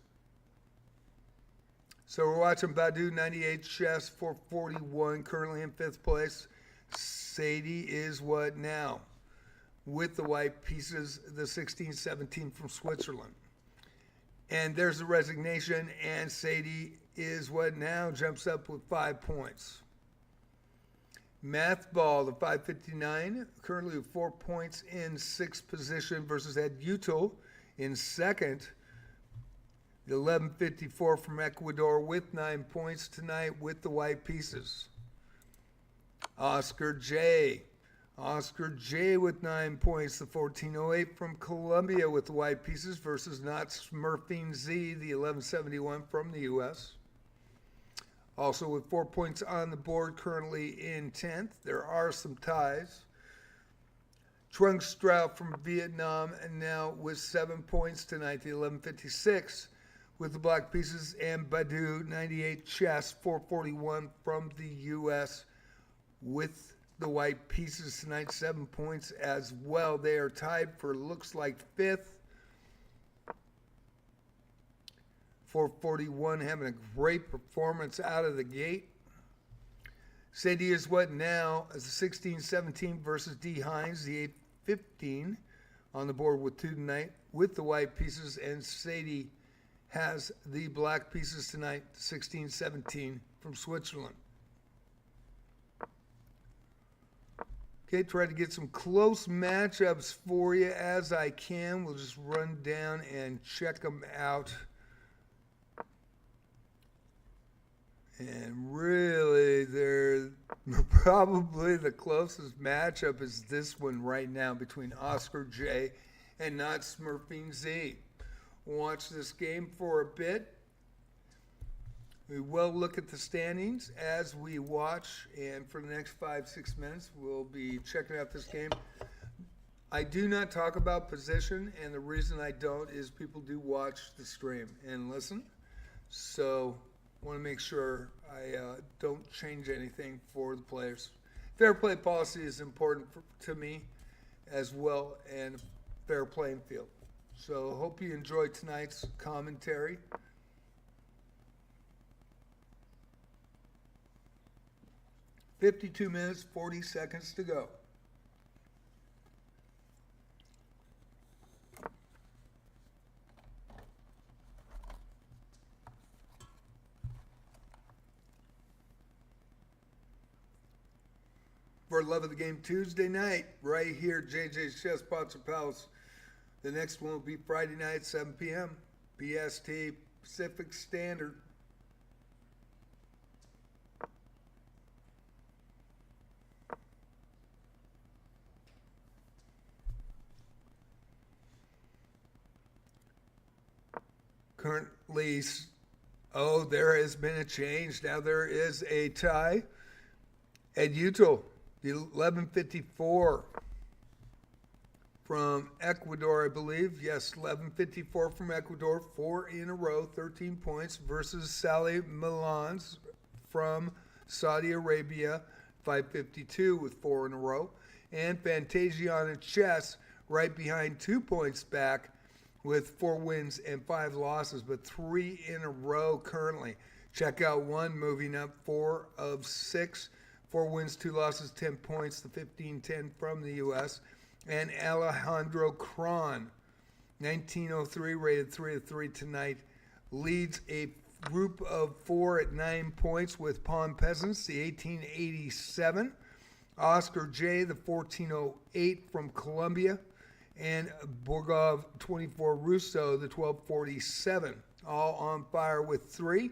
S1: So we're watching Badu 98 chess 441, currently in 5th place. Sadie is what now? With the white pieces, the 16-17 from Switzerland. And there's the resignation, and Sadie is what now? Jumps up with 5 points. Math Ball, the 559, currently with 4 points in 6th position versus Ed Util in 2nd. The 1154 from Ecuador with 9 points tonight with the white pieces. Oscar J with 9 points. The 1408 from Colombia with the white pieces versus Not Smurfing Z, the 1171 from the U.S. Also with 4 points on the board, currently in 10th. There are some ties. Trung Strout from Vietnam, and now with 7 points tonight, the 1156 with the black pieces, and Badu 98 chess 441 from the U.S. with the white pieces tonight, 7 points as well. They are tied for looks like 5th. 441 having a great performance out of the gate. Sadie is what now? As a 16-17 versus D. Hines, the 815 on the board with 2 tonight with the white pieces, and Sadie has the black pieces tonight, 16-17 from Switzerland. Okay, try to get some close matchups for you as I can. We'll just run down and check them out. And really, they're probably the closest matchup is this one right now between Oscar J and Not Smurfing Z. Watch this game for a bit. We will look at the standings as we watch, and for the next 5-6 minutes, we'll be checking out this game. I do not talk about position, and the reason I don't is people do watch the stream and listen. So I want to make sure I don't change anything for the players. Fair play policy is important to me as well, and a fair playing field. So hope you enjoyed tonight's commentary. "52 minutes, 40 seconds to go." For Love of the Game Tuesday night, right here, JJ's Chess Pots and Palace. The next one will be Friday night, 7 p.m. PST, Pacific Standard. Currently, there has been a change. Now there is a tie at Util, the 1154 from Ecuador, I believe. Yes, 1154 from Ecuador, 4 in a row, 13 points versus Sally Milans from Saudi Arabia, 552 with 4 in a row. And Fantasiana Chess right behind, 2 points back with 4 wins and 5 losses, but 3 in a row currently. Check out one moving up, 4 of 6, 4 wins, 2 losses, 10 points, the 15-10 from the U.S. And Alejandro Cron, 1903, rated 3 of 3 tonight, leads a group of 4 at 9 points with Pawn Peasants, the 1887. Oscar J, the 1408 from Colombia, and Borgov 24 Russo, the 1247, all on fire with 3.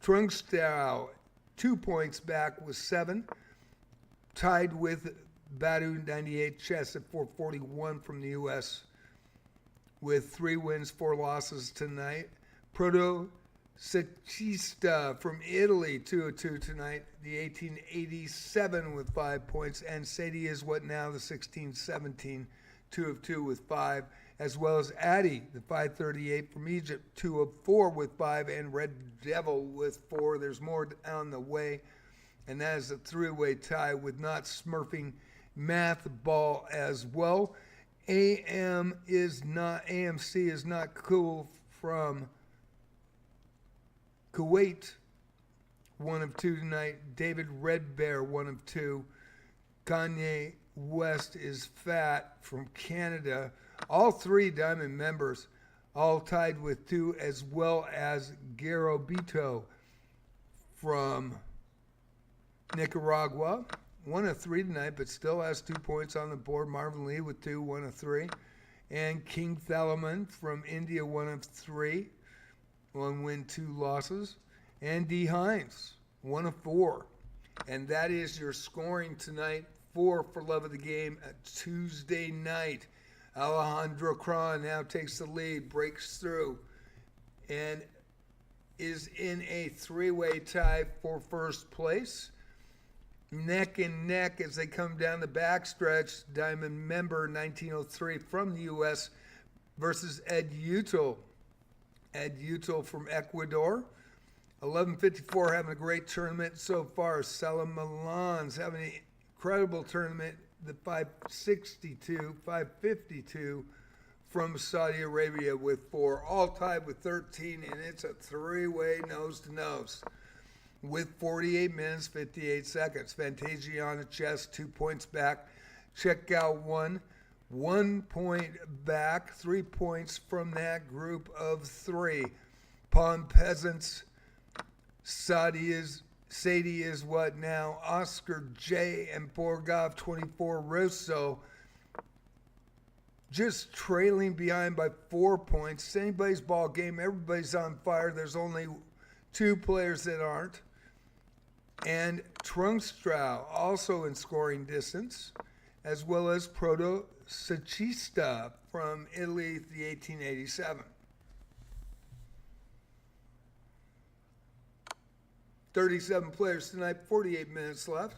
S1: Trungstau, 2 points back with 7, tied with Badu 98 chess at 441 from the U.S. with 3 wins, 4 losses tonight. Proto Secchista from Italy, 202 tonight. The 1887 with 5 points. And Sadie is what now, the 1617, 2 of 2 with 5. As well as Addy, the 538 from Egypt, 2 of 4 with 5. And Red Devil with 4. There's more on the way. And that is a 3-way tie with not smurfing math ball as well. AMC is not cool from Kuwait, 1 of 2 tonight. David Red Bear, 1 of 2. Kanye West is fat from Canada. All 3 Diamond members, all tied with 2, as well as Garobito from Nicaragua, 1 of 3 tonight, but still has 2 points on the board. Marvin Lee with 2, 1 of 3. And King Thalaman from India, 1 of 3. 1 win, 2 losses. And D. Hines, 1 of 4. And that is your scoring tonight for Love of the Game Tuesday night. Alejandro Cron now takes the lead, breaks through, and is in a 3-way tie for first place. Neck and neck as they come down the backstretch. Diamond member 1903 from the U.S. versus Ed Util. Ed Util from Ecuador. 1154 having a great tournament so far. Salam Milan's having an incredible tournament. The 562, 552 from Saudi Arabia with 4. All tied with 13, and it's a 3-way nose-to-nose with 48 minutes, 58 seconds. Fantasiana Chess, 2 points back. Check out 1 point back, 3 points from that group of 3. Pawn Peasants, Sadie is what now? Oscar J. and Borgov 24 Russo just trailing behind by 4 points. It's anybody's ball game. Everybody's on fire. There's only 2 players that aren't. And Trunkstrow also in scoring distance, as well as Proto Secchista from Italy, the 1887. 37 players tonight, 48 minutes left.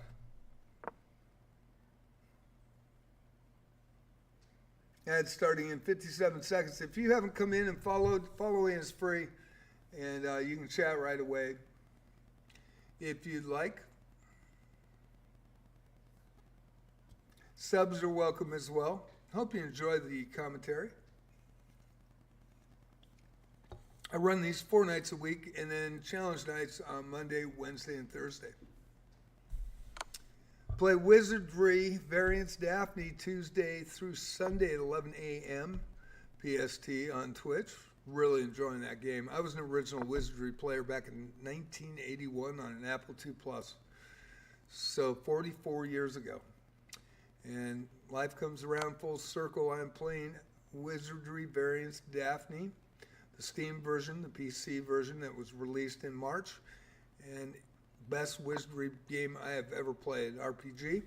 S1: And starting in 57 seconds. If you haven't come in and followed, following is free, and you can chat right away if you'd like. Subs are welcome as well. Hope you enjoy the commentary. I run these 4 nights a week, and then challenge nights on Monday, Wednesday, and Thursday. Play Wizardry Variants Daphne Tuesday through Sunday at 11 a.m. PST on Twitch. Really enjoying that game. I was an original Wizardry player back in 1981 on an Apple II Plus. So 44 years ago. And life comes around full circle. I'm playing Wizardry Variants Daphne, the Steam version, the PC version that was released in March, and best Wizardry game I have ever played, RPG.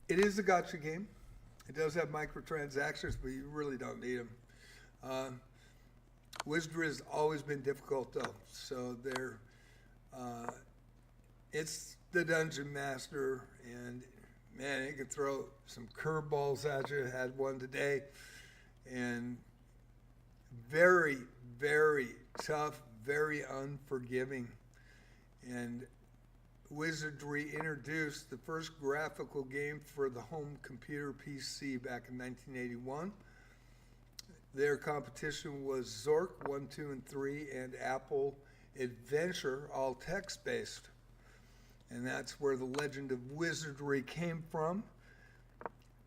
S1: It is a gacha game. It does have microtransactions, but you really don't need them. Wizardry has always been difficult, though. So it's the Dungeon Master, and man, it can throw some curveballs at you. Had one today, and very, very tough, very unforgiving. And Wizardry introduced the first graphical game for the home computer PC back in 1981. Their competition was Zork 1, 2, and 3, and Apple Adventure, all text-based. And that's where the legend of Wizardry came from,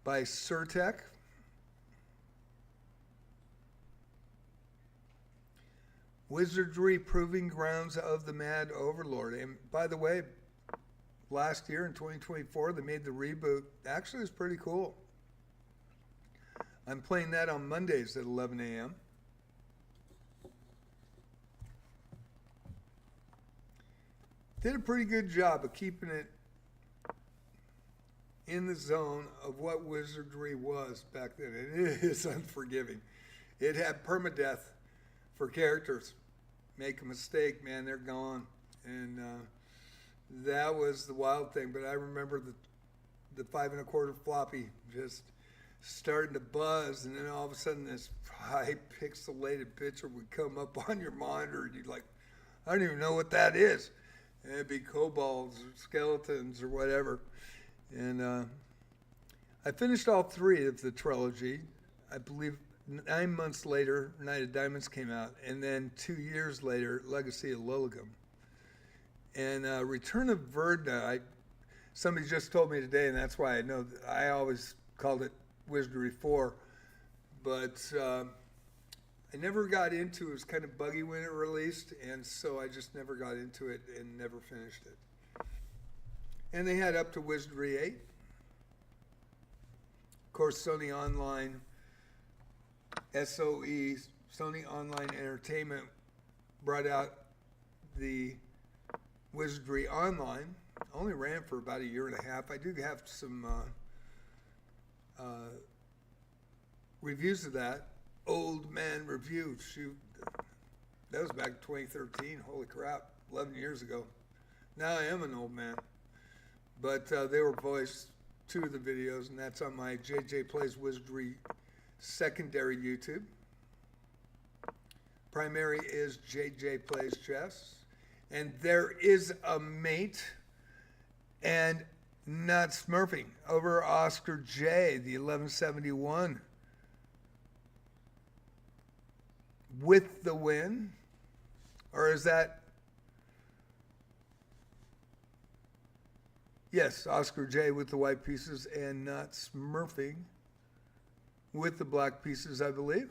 S1: by Surtec. Wizardry Proving Grounds of the Mad Overlord. And by the way, last year in 2024, they made the reboot. Actually, it's pretty cool. I'm playing that on Mondays at 11 a.m. Did a pretty good job of keeping it in the zone of what wizardry was back then. And it is unforgiving. It had permadeath for characters. Make a mistake, man, they're gone. And that was the wild thing. But I remember the 5 1/4 floppy just starting to buzz, and then all of a sudden this high pixelated picture would come up on your monitor, and you'd like, I don't even know what that is. And it'd be kobolds or skeletons or whatever. And I finished all 3 of the trilogy. I believe 9 months later, Night of Diamonds came out, and then 2 years later, Legacy of Lilligam. And Return of Verdna, somebody just told me today, and that's why I know that I always called it Wizardry 4, but I never got into it. It was kind of buggy when it released, and so I just never got into it and never finished it. And they had up to Wizardry 8. Of course, Sony Online, SOE, Sony Online Entertainment, brought out the Wizardry Online. Only ran for about 1.5 years. I do have some reviews of that. Old man review. Shoot, that was back in 2013. Holy crap, 11 years ago. Now I am an old man. But they were voiced 2 of the videos, and that's on my JJ Plays Wizardry secondary YouTube. Primary is JJ Plays Chess. And there is a mate and not smurfing over Oscar J, the 1171. With the win? Or is that... Yes, Oscar J with the white pieces and not smurfing with the black pieces, I believe.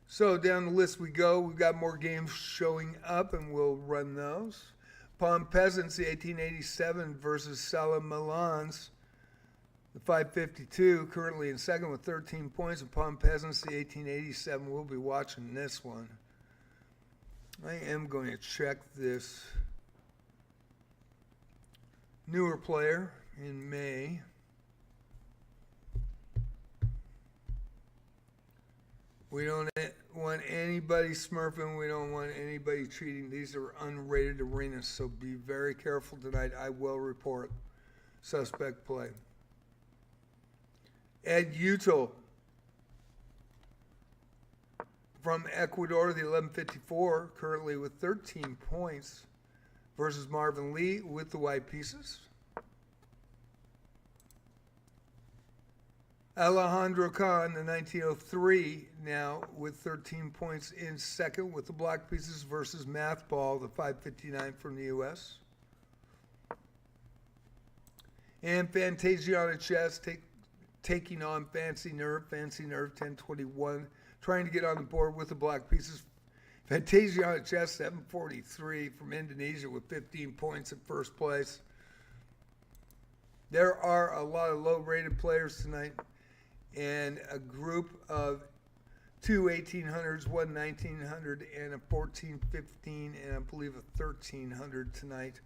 S1: So down the list we go. We've got more games showing up, and we'll run those. Palm Peasants, the 1887 versus Salam Milans, the 552, currently in second with 13 points. And Palm Peasants, the 1887, we'll be watching this one. I am going to check this newer player in May. We don't want anybody smurfing. We don't want anybody cheating. These are unrated arenas, so be very careful tonight. I will report suspect play. Ed Util from Ecuador, the 1154, currently with 13 points, versus Marvin Lee with the white pieces. Alejandro Khan, the 1903, now with 13 points in second with the black pieces versus Math Ball, the 559 from the U.S. And Fantasiana Chess taking on Fancy Nerve 1021, trying to get on the board with the black pieces. Fantasiana Chess, 743 from Indonesia with 15 points in first place. There are a lot of low-rated players tonight, and a group of 2 1800s, one 1900, and a 1415, and I believe a 1300 tonight.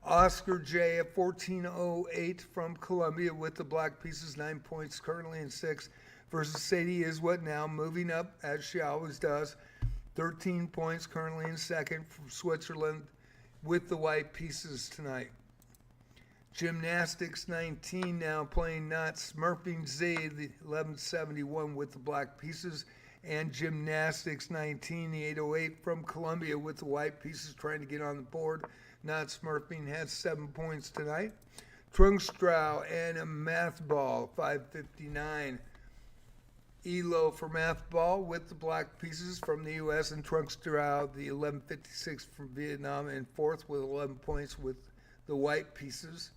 S1: Oscar J, a 1408 from Colombia with the black pieces, 9 points, currently in sixth, versus Sadie Is What Now, moving up as she always does, 13 points, currently in second, from Switzerland with the white pieces tonight. Gymnastics 19 now playing not Smurfing Z, the 1171 with the black pieces, and Gymnastics 19, the 808 from Colombia with the white pieces, trying to get on the board. Not Smurfing has 7 points tonight. Trungstrow and a Math Ball, 559. Elo for Math Ball with the black pieces from the U.S. and Trungstrow, the 1156 from Vietnam, in fourth with 11 points with the white pieces.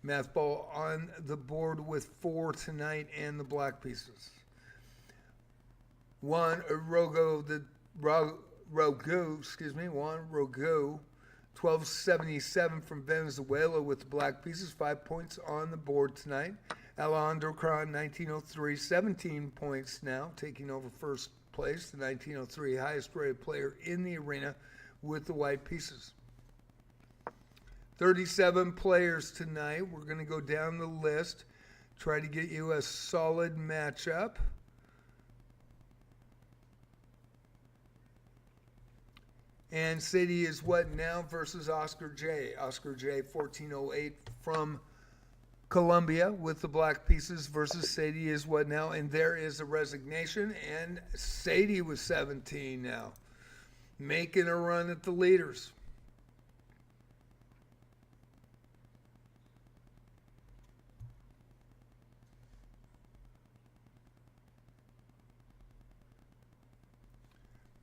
S1: Math Ball on the board with 4 tonight and the black pieces. Juan Rogo, Juan Rogo, 1277 from Venezuela with the black pieces, 5 points on the board tonight. Alejandro Kron, 1903, 17 points now, taking over first place, the 1903 highest rated player in the arena with the white pieces. 37 players tonight. We're going to go down the list, try to get you a solid matchup. And Sadie is what now versus Oscar J. Oscar J, 1408 from Colombia with the black pieces versus Sadie is what now. And there is a resignation. And Sadie was 17 now, making a run at the leaders.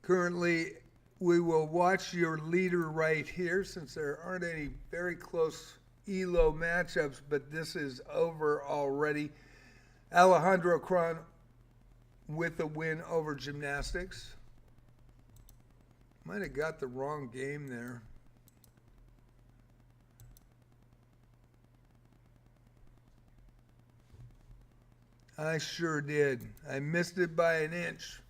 S1: Currently, we will watch your leader right here since there aren't any very close ELO matchups, but this is over already. Alejandro Cron with a win over Gymnastics. Might have got the wrong game there. I sure did. I missed it by an inch.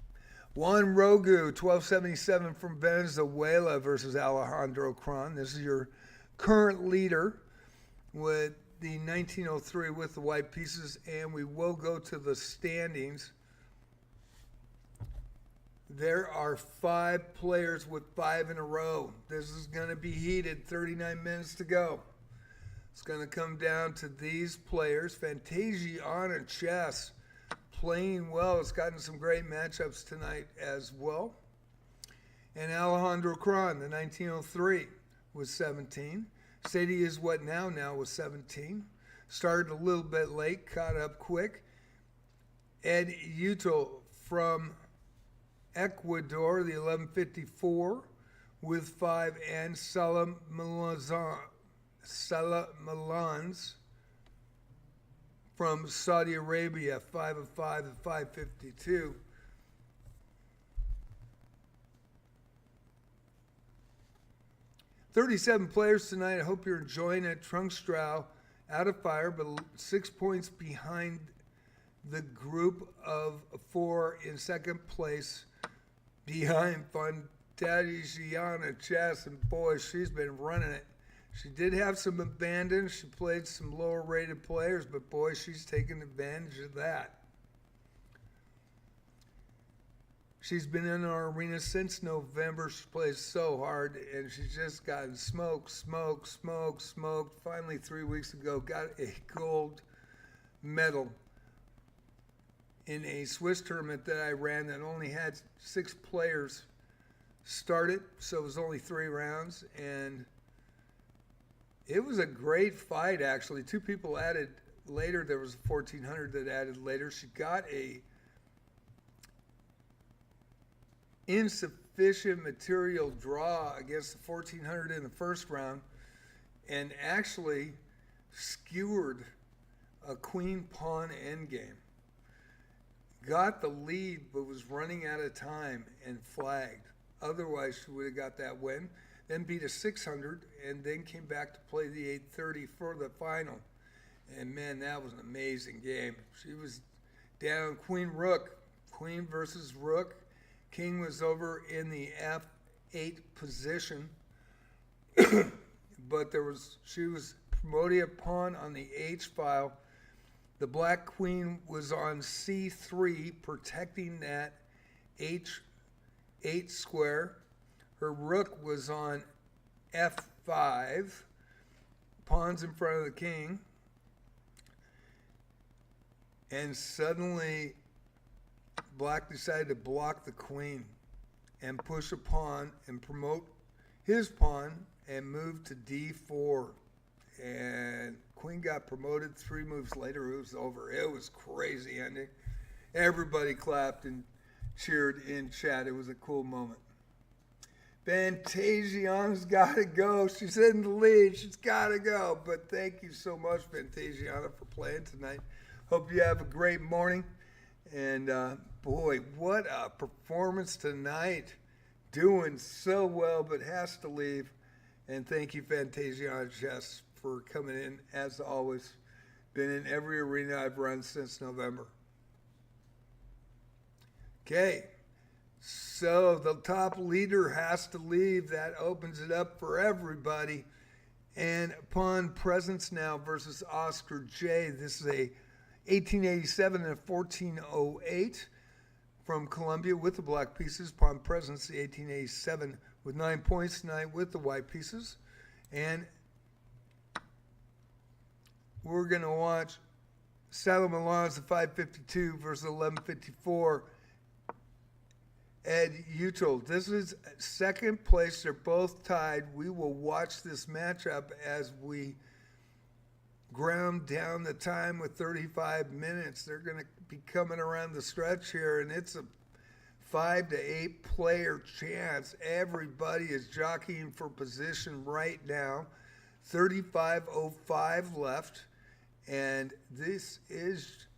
S1: Juan Rogu, 1277 from Venezuela versus Alejandro Cron. This is your current leader with the 1903 with the white pieces, and we will go to the standings. There are 5 players with 5 in a row. This is going to be heated. 39 minutes to go. It's going to come down to these players. Fantasiana Chess playing well. It's gotten some great matchups tonight as well. And Alejandro Cron, the 1903, was 17. Sadie is what now was 17. Started a little bit late, caught up quick. Ed Uto from Ecuador, the 1154, with 5. And Salah Malans from Saudi Arabia, 5 of 5 at 552. "37 players tonight. I hope you're enjoying it. Trunkstrow out of fire, but 6 points behind the group of 4 in second place, behind Fantasiana Chess, and boy, she's been running it. She did have some abandon. She played some lower rated players, but boy, she's taken advantage of that. She's been in our arena since November. She plays so hard, and she's just gotten smoked. Finally, 3 weeks ago, got a gold medal in a Swiss tournament that I ran that only had 6 players started, so it was only 3 rounds, and it was a great fight, actually. 2 people added later. There was 1,400 that added later. She got a insufficient material draw against the 1,400 in the first round and actually skewered a queen-pawn endgame. Got the lead, but was running out of time and flagged. Otherwise, she would have got that win. Then beat a 600, and then came back to play the 830 for the final. And man, that was an amazing game. She was down Queen Rook, Queen versus Rook. King was over in the F8 position, but she was promoting a pawn on the H file. The black queen was on C3, protecting that H8 square. Her rook was on F5, pawns in front of the king. And suddenly, black decided to block the queen and push a pawn and promote his pawn and move to D4. And queen got promoted. 3 moves later, it was over. It was crazy ending. Everybody clapped and cheered in chat. It was a cool moment. Fantasiana's got to go. She's in the lead. She's got to go. But thank you so much, Fantasiana, for playing tonight. Hope you have a great morning. And boy, what a performance tonight. Doing so well, but has to leave. And thank you, Fantasiana Chess, for coming in, as always. Been in every arena I've run since November. Okay. So the top leader has to leave. That opens it up for everybody. And Pawn Presence now versus Oscar J. This is a 1887 and a 1408 from Columbia with the black pieces. Pawn Presence, the 1887 with 9 points tonight with the white pieces. And we're going to watch Saddle Milan's the 552 versus 1154. Ed Util. This is second place. They're both tied. We will watch this matchup as we ground down the time with 35 minutes. They're going to be coming around the stretch here, and it's a 5 to 8 player chance. Everybody is jockeying for position right now. 35:05 left, and this is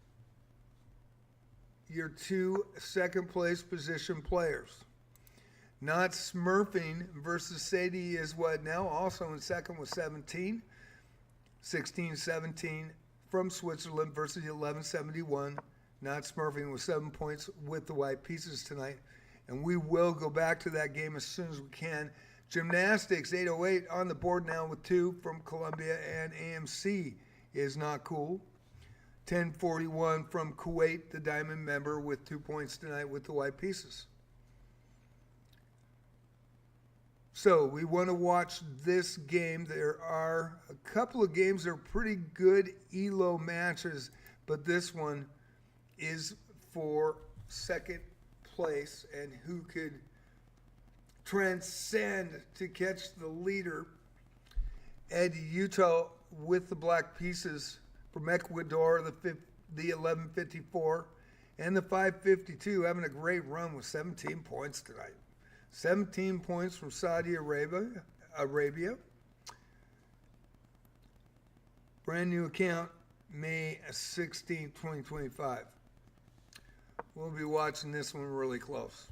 S1: your two second place position players. Not Smurfing versus Sadie is what now, also in second with 17. 16-17 from Switzerland versus 1171. Not Smurfing with 7 points with the white pieces tonight. And we will go back to that game as soon as we can. Gymnastics 808 on the board now with 2 from Columbia, and AMC is not cool. 1041 from Kuwait, the diamond member, with 2 points tonight with the white pieces. So we want to watch this game. There are a couple of games that are pretty good ELO matches, but this one is for second place and who could transcend to catch the leader. Ed Uto with the black pieces from Ecuador, the 1154, and the 552, having a great run with 17 points tonight. 17 points from Saudi Arabia. Brand new account, May 16, 2025. We'll be watching this one really close.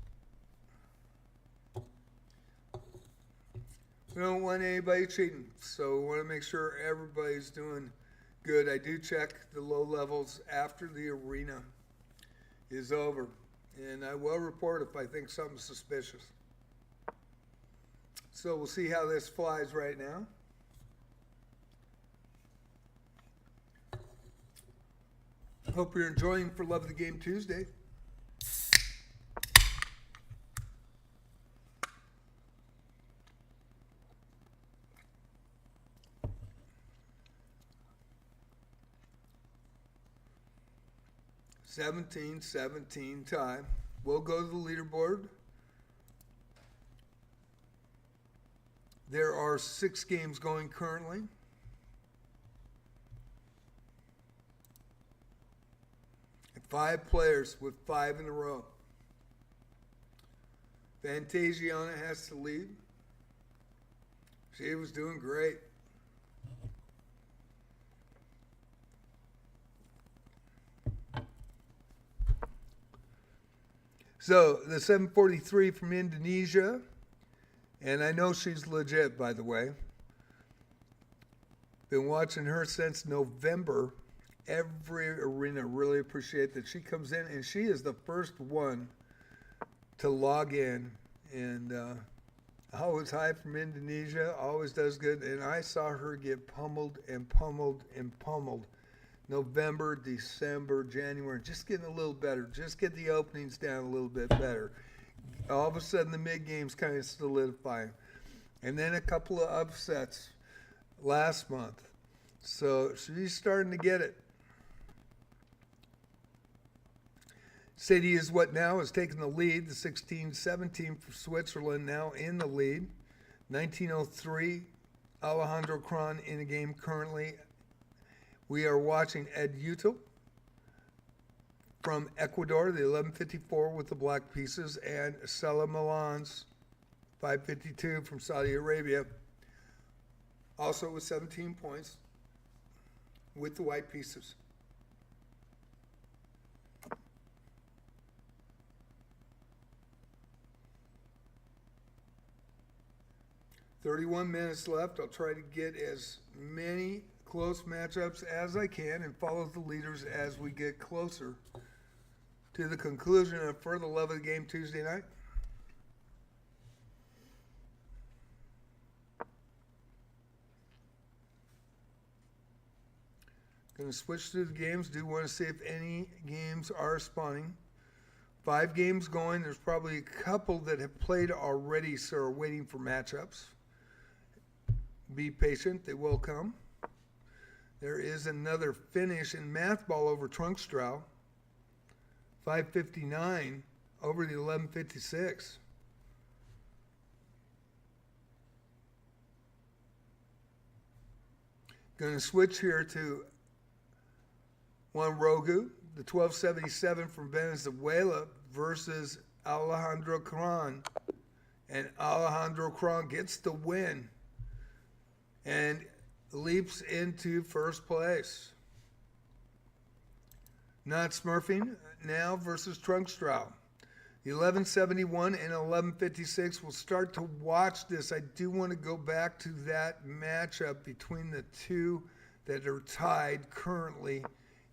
S1: We don't want anybody cheating, so we want to make sure everybody's doing good. I do check the low levels after the arena is over, and I will report if I think something's suspicious. So we'll see how this flies right now. Hope you're enjoying For Love of the Game Tuesday. (17-17) tie. We'll go to the leaderboard. There are 6 games going currently. And 5 players with 5 in a row. Fantasiana has to lead. She was doing great. So the 743 from Indonesia, and I know she's legit, by the way. Been watching her since November. Every arena, really appreciate that she comes in, and she is the first one to log in. And always high from Indonesia, always does good. And I saw her get pummeled and pummeled and pummeled. November, December, January, just getting a little better. Just get the openings down a little bit better. All of a sudden, the mid-game's kind of solidifying. And then a couple of upsets last month. So she's starting to get it. Sadie is what now is taking the lead. The 16-17 for Switzerland now in the lead. 1903, Alejandro Kron in the game currently. We are watching Ed Util from Ecuador, the 1154 with the black pieces, and Salah Milan's 552 from Saudi Arabia, also with 17 points with the white pieces. "31 minutes left. I'll try to get as many close matchups as I can and follow the leaders as we get closer to the conclusion of further love of the game Tuesday night. Going to switch through the games. Do want to see if any games are spawning. 5 games going. There's probably a couple that have played already, so are waiting for matchups. Be patient. They will come. There is another finish in Math Ball over Trunkstrow. 5:59 over the 11:56. Going to switch here to Juan Rogu, the 1277 from Venezuela versus Alejandro Cron. And Alejandro Cron gets the win and leaps into first place. Not Smurfing now versus Trunkstrow. The 1171 and 1156. We'll start to watch this. I do want to go back to that matchup between the two that are tied currently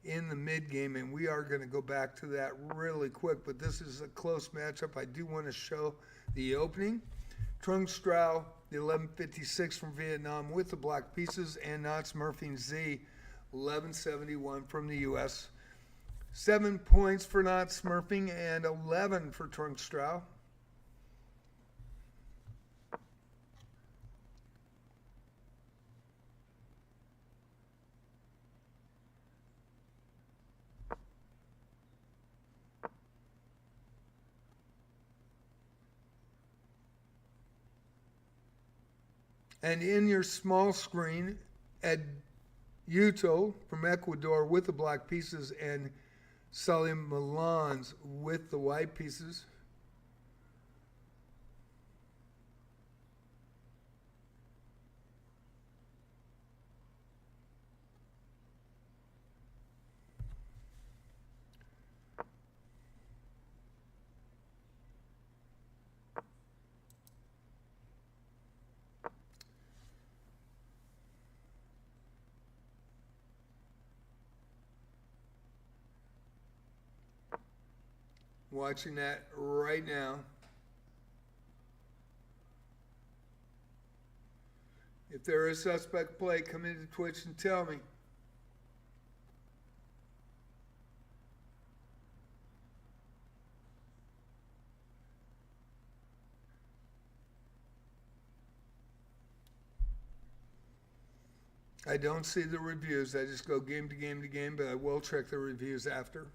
S1: in the mid game, and we are going to go back to that really quick, but this is a close matchup. I do want to show the opening. Trunkstrow, the 1156 from Vietnam with the black pieces, and Not Smurfing Z, 1171 from the U.S. 7 points for Not Smurfing and 11 for Trunkstrow. And in your small screen, Ed Uto from Ecuador with the black pieces and Salim Milans with the white pieces. Watching that right now. If there is suspect play, come into Twitch and tell me. I don't see the reviews. I just go game to game to game, but I will check the reviews after.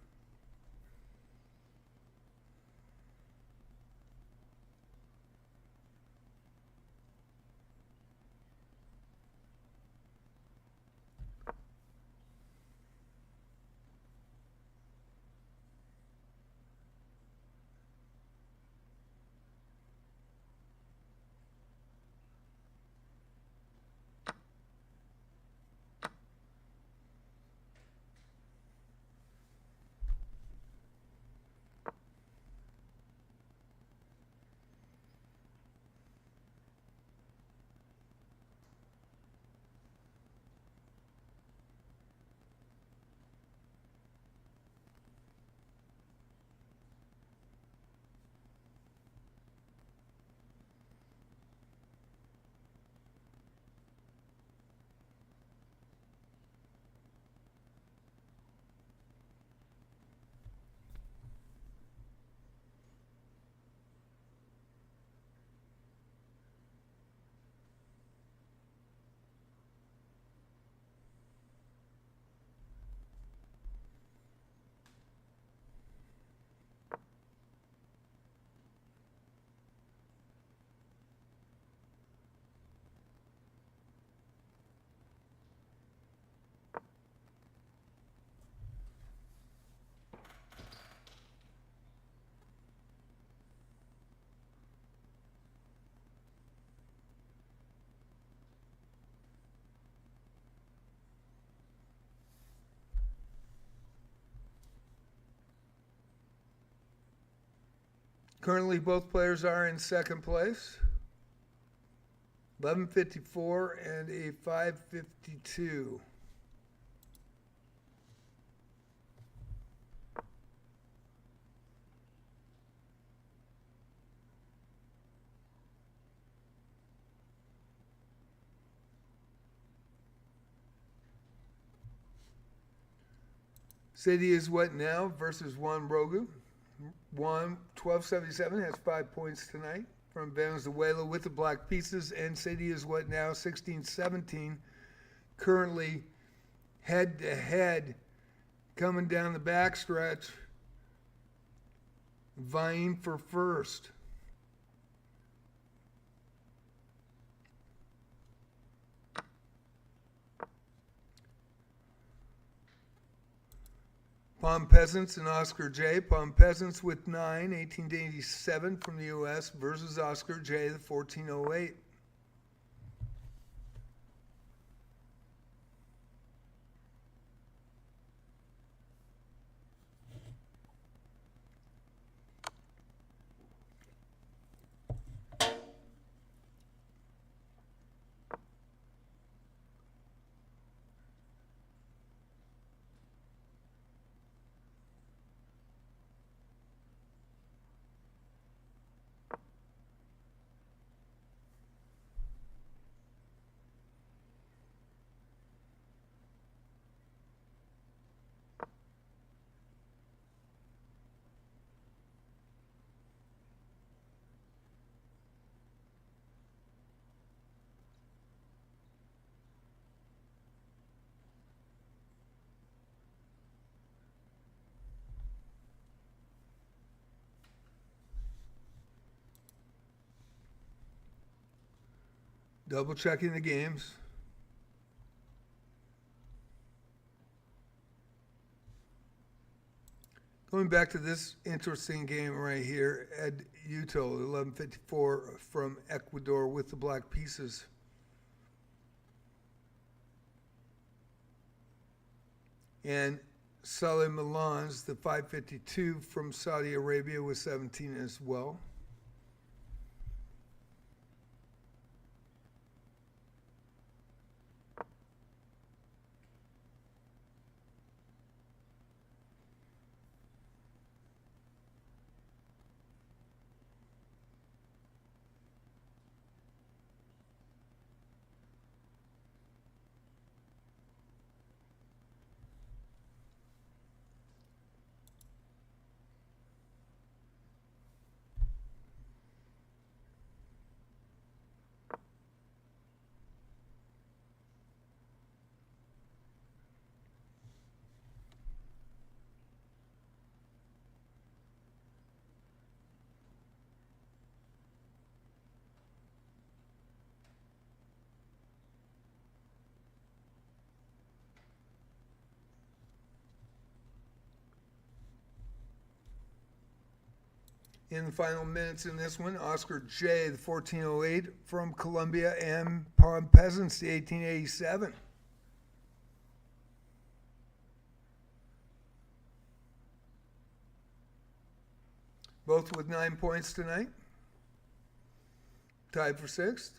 S1: Currently, both players are in second place. 11:54 and a 5:52. City is what now versus Juan Brogu. Juan 1277 has 5 points tonight from Venezuela with the black pieces, and City is what now 16-17, currently head to head, coming down the backstretch, vying for first. Palm Peasants and Oscar J. Palm Peasants with 9, 1887 from the U.S. versus Oscar J, the 1408. Double checking the games. Going back to this interesting game right here, Ed Uto, 1154 from Ecuador with the black pieces. And Saleh Milan's, the 552 from Saudi Arabia with 17 as well. In the final minutes in this one, Oscar J, the 1408 from Colombia, and Palm Peasants, the 1887. Both with 9 points tonight. Tied for sixth.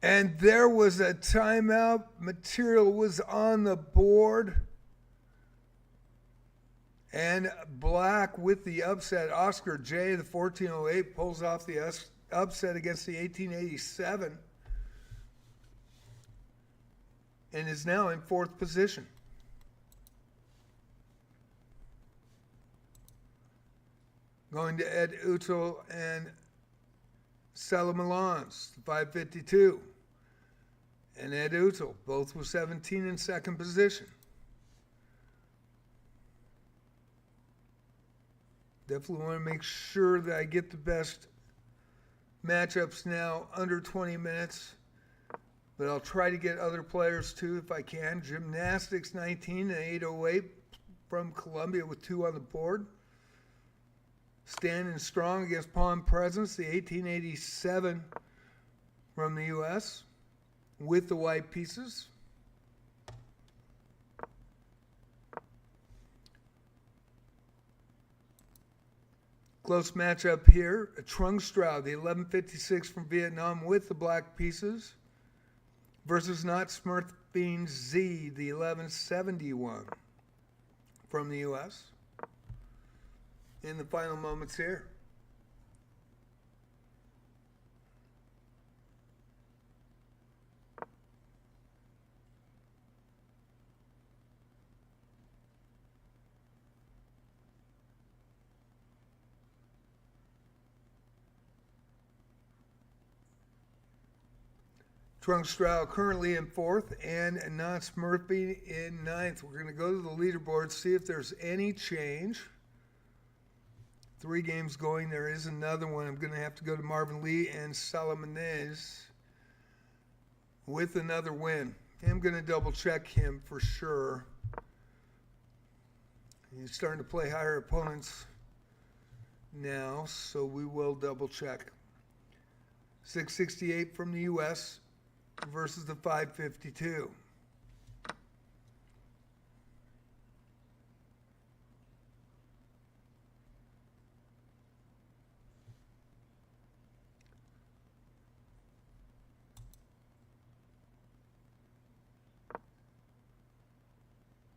S1: And there was a timeout. Material was on the board. And black with the upset. Oscar J, the 1408, pulls off the upset against the 1887 and is now in 4th position. Going to Ed Utel and Stella Milans, 552. And Ed Utel, both with 17 in 2nd position. Definitely want to make sure that I get the best matchups now under 20 minutes. But I'll try to get other players too if I can. Gymnastics 19 and 808 from Columbia with 2 on the board. Standing strong against Palm Presence, the 1887 from the U.S. with the white pieces. Close matchup here. Trung Strau, the 1156 from Vietnam with the black pieces versus Not Smurfing Z, the 1171 from the U.S. in the final moments here. Trung Strau currently in 4th and Not Smurfing in 9th. We're going to go to the leaderboard, see if there's any change. 3 games going. There is another one. I'm going to have to go to Marvin Lee and Salamanez with another win. I'm going to double check him for sure. He's starting to play higher opponents now, so we will double check. 668 from the U.S. versus the 552.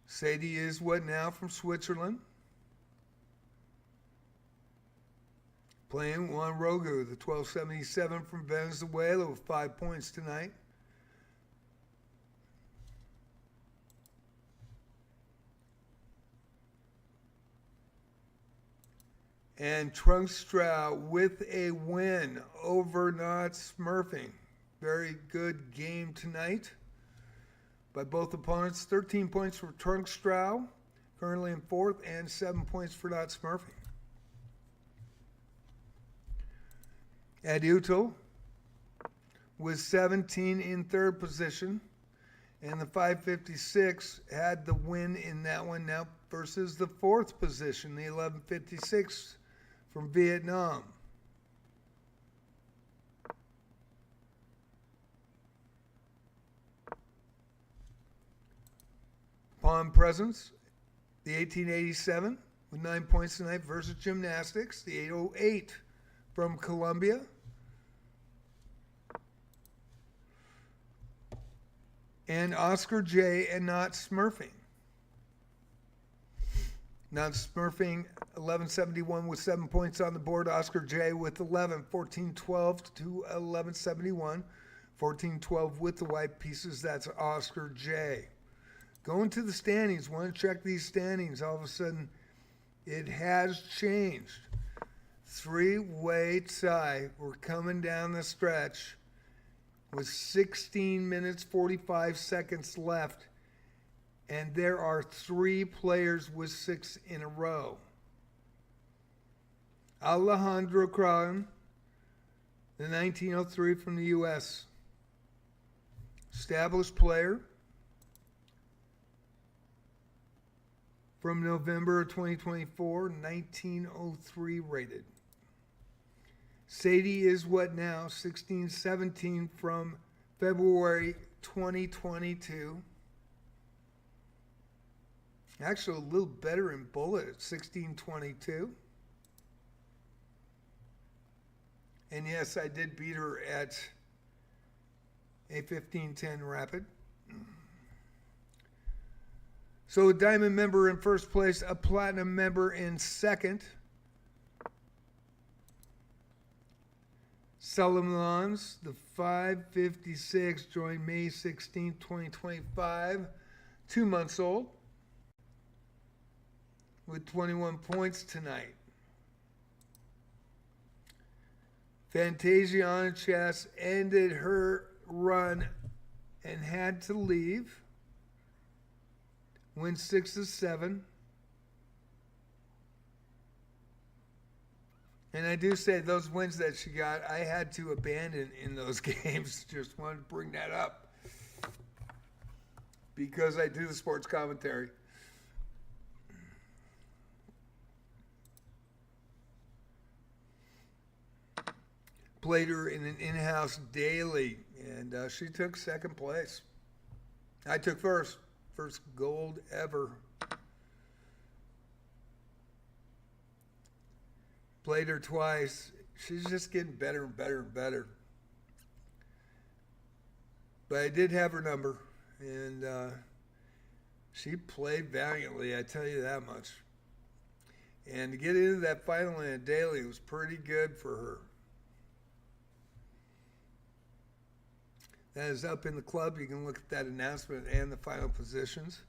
S1: Sadie is what now from Switzerland. Playing Juan Rogu, the 1277 from Venezuela with 5 points tonight. And Trung Strau with a win over Not Smurfing. Very good game tonight by both opponents. 13 points for Trung Strau, currently in 4th, and 7 points for Not Smurfing. Ed Utel with 17 in 3rd position, and the 556 had the win in that one now versus the 4th position, the 1156 from Vietnam. Palm Presence, the 1887 with 9 points tonight versus Gymnastics, the 808 from Columbia. And Oscar J and Not Smurfing. Not Smurfing, 1171 with 7 points on the board. Oscar J with 11, 1412 to 1171. 1412 with the white pieces. That's Oscar J. Going to the standings. Want to check these standings. All of a sudden, it has changed. 3-way tie. We're coming down the stretch with 16 minutes, 45 seconds left. And there are 3 players with 6 in a row. Alejandro Cron, the 1903 from the U.S. Established player from November of 2024, 1903 rated. Sadie is what now? 1617 from February 2022. Actually, a little better in bullet at 1622. And yes, I did beat her at a 1510 rapid. So a diamond member in 1st place, a platinum member in 2nd. Solomon's, the 556, joined May 16, 2025, 2 months old, with 21 points tonight. Fantasia on chess ended her run and had to leave. Win 6 of 7. And I do say those wins that she got, I had to abandon in those games. Just wanted to bring that up because I do the sports commentary. Played her in an in-house daily, and she took second place. I took first gold ever. Played her twice. She's just getting better and better and better. But I did have her number, and she played valiantly, I tell you that much. And to get into that final in a daily was pretty good for her. That is up in the club. You can look at that announcement and the final positions.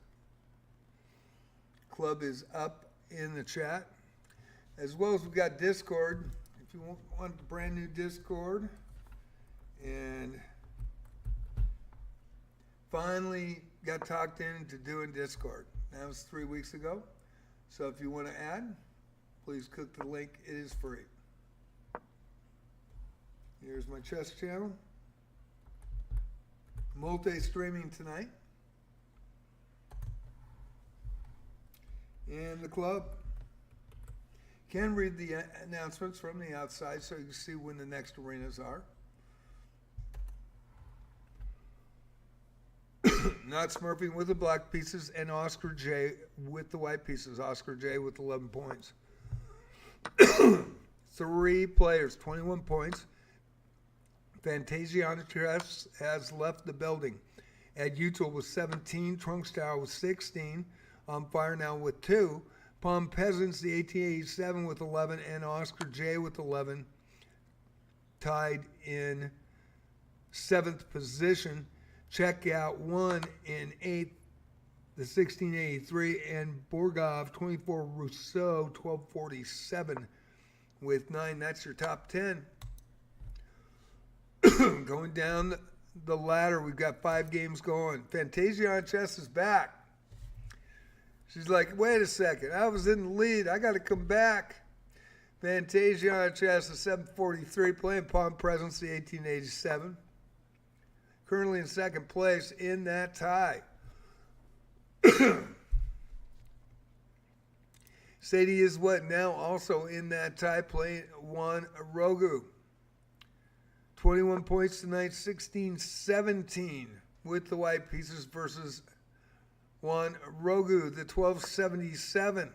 S1: Club is up in the chat. As well as we've got Discord. If you want the brand new Discord. And finally got talked into doing Discord. That was 3 weeks ago. So if you want to add, please click the link. It is free. Here's my chess channel. Multi-streaming tonight. And the club. Can read the announcements from the outside so you can see when the next arenas are. Not Smurfing with the black pieces, and Oscar J with the white pieces. Oscar J with 11 points. 3 players, 21 points. Fantasia on chess has left the building. Ed Util with 17, Trunks Tower with 16, on fire now with 2. Palm Peasants, the 1887 with 11, and Oscar J with 11, tied in 7th position. Check out 1 in 8th, the 1683, and Borgov 24, Rousseau 1247 with 9. That's your top 10. Going down the ladder, we've got 5 games going. Fantasia on chess is back. She's like, wait a second, I was in the lead. I got to come back. Fantasia on chess is 743, playing Palm Presence, the 1887. Currently in second place in that tie. Sadie is what now also in that tie, playing Juan Rogu. 21 points tonight, 16-17 with the white pieces versus Juan Rogu, the 1277.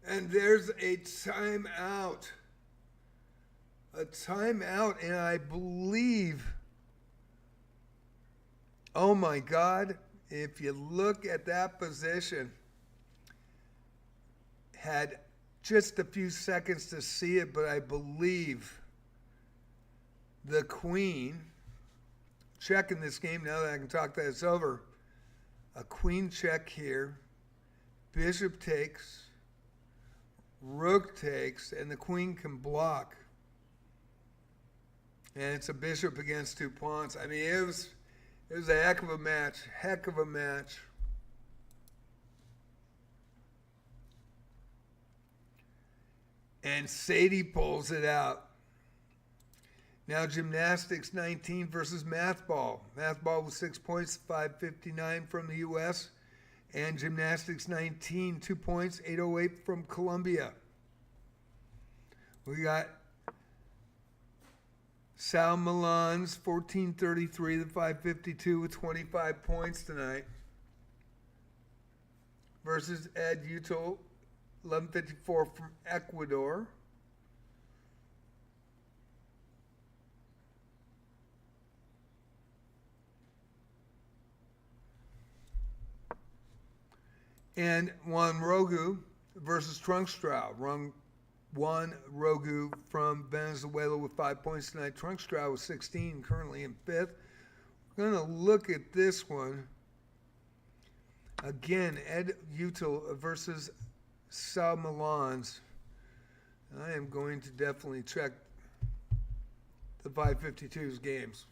S1: And there's a timeout. A timeout, and I believe, oh my God, if you look at that position, had just a few seconds to see it, but I believe the queen, checking this game now that I can talk that it's over, a queen check here, bishop takes, rook takes, and the queen can block. And it's a bishop against 2 pawns. I mean, it was a heck of a match. Heck of a match. And Sadie pulls it out. Now gymnastics 19 versus math ball. Math ball with 6 points, 559 from the U.S. And gymnastics 19, 2 points, 808 from Colombia. We got Sal Milan's 1433, the 552 with 25 points tonight. Versus Ed Util, 1154 from Ecuador. And Juan Rogu versus Trunkstraw. Juan Rogu from Venezuela with 5 points tonight. Trunkstraw with 16, currently in fifth. We're going to look at this one. Again, Ed Util versus Sal Milans. I am going to definitely check the 552's games.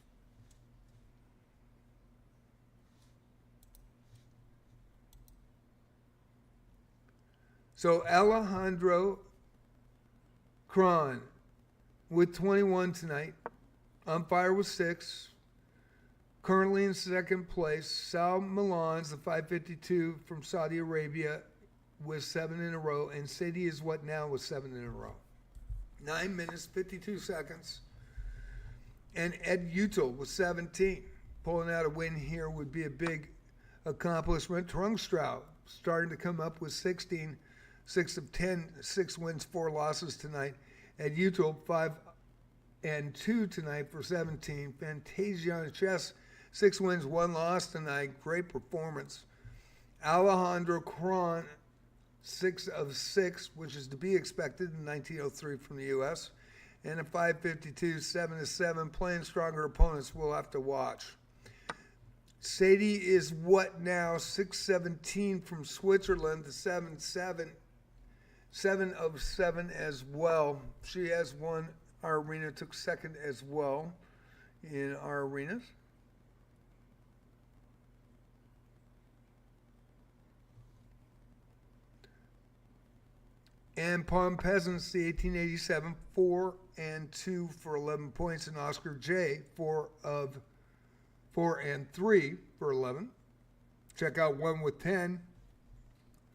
S1: So Alejandro Cron with 21 tonight, on fire with 6, currently in second place. Sal Milans, the 552 from Saudi Arabia, with 7 in a row, and Sadie is what now with 7 in a row. 9 minutes, 52 seconds. And Ed Util with 17. Pulling out a win here would be a big accomplishment. Trunkstraw starting to come up with 16, 6 of 10, 6 wins, 4 losses tonight. Ed Util 5 and 2 tonight for 17. Fantasia on chess, 6 wins, 1 loss tonight. Great performance. Alejandro Cron, 6 of 6, which is to be expected in 1903 from the U.S. And a 552, 7 of 7. Playing stronger opponents, we'll have to watch. Sadie is what now? 617 from Switzerland, the 7-7. 7 of 7 as well. She has won our arena, took second as well in our arenas. And Palm Peasants, the 1887, 4 and 2 for 11 points. And Oscar J, 4 and 3 for 11. Check out 1 with 10.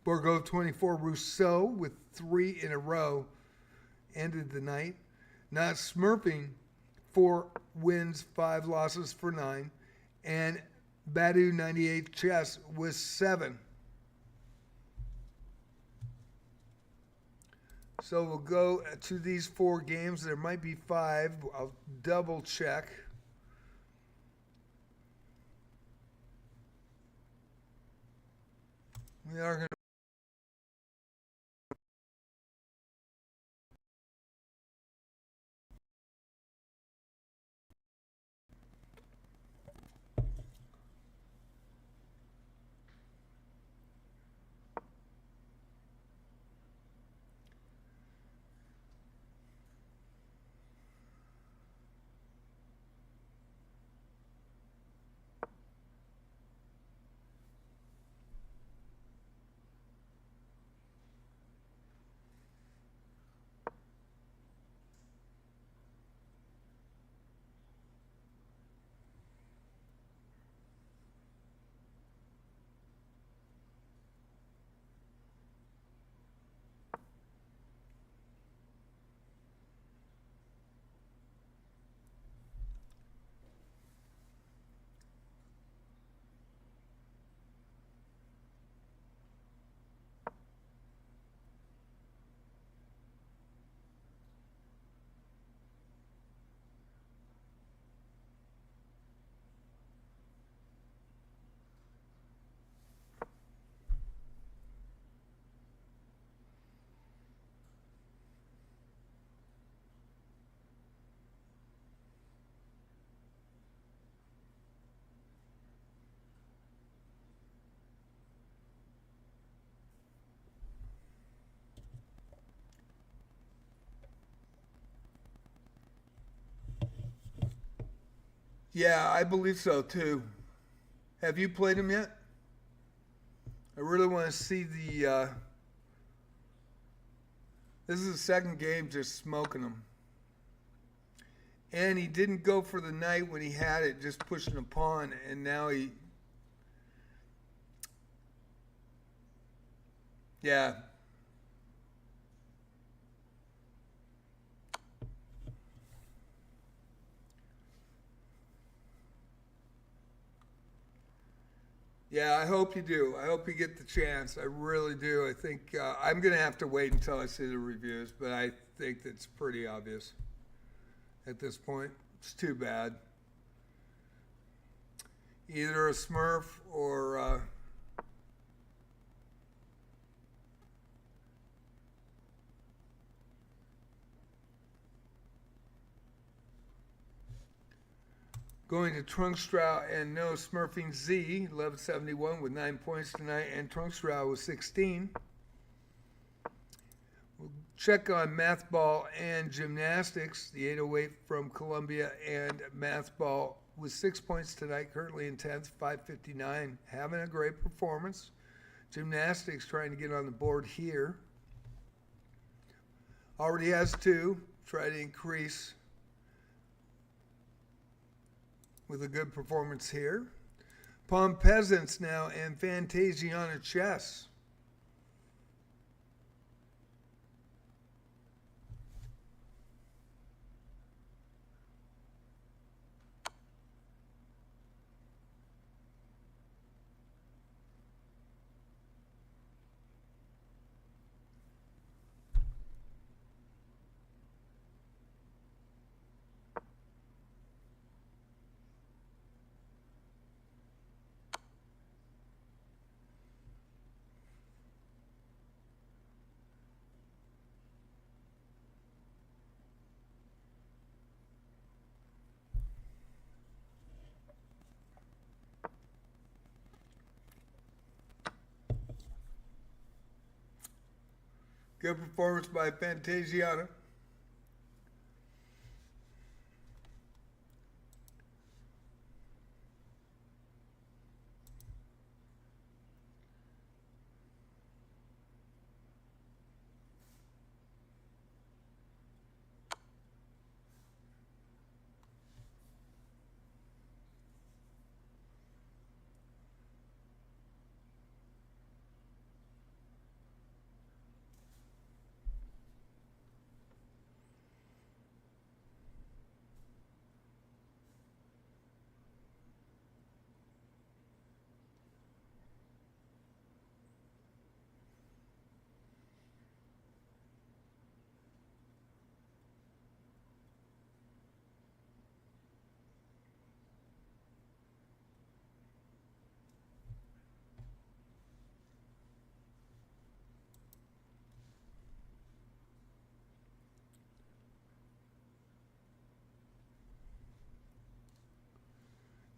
S1: Borgo 24, Rousseau with 3 in a row ended the night. Not Smurfing, 4 wins, 5 losses for 9. And Badu 98 Chess with 7. So we'll go to these 4 games. There might be 5. I'll double check. We are going to Yeah, I believe so too. Have you played him yet? I really want to see the. This is the second game just smoking him. And he didn't go for the knight when he had it, just pushing a pawn, and now he. Yeah. Yeah, I hope you do. I hope you get the chance. I really do. I think I'm going to have to wait until I see the reviews, but I think it's pretty obvious at this point. It's too bad. Either a Smurf or Going to Trunkstrow and no Smurfing Z, 1171 with 9 points tonight, and Trunkstrow with 16. We'll check on math ball and gymnastics. The 808 from Columbia and math ball with 6 points tonight, currently in 10th, 559. Having a great performance. Gymnastics trying to get on the board here. Already has 2. Try to increase with a good performance here. Palm Peasants now and Fantasiana Chess. Good performance by Fantasiana.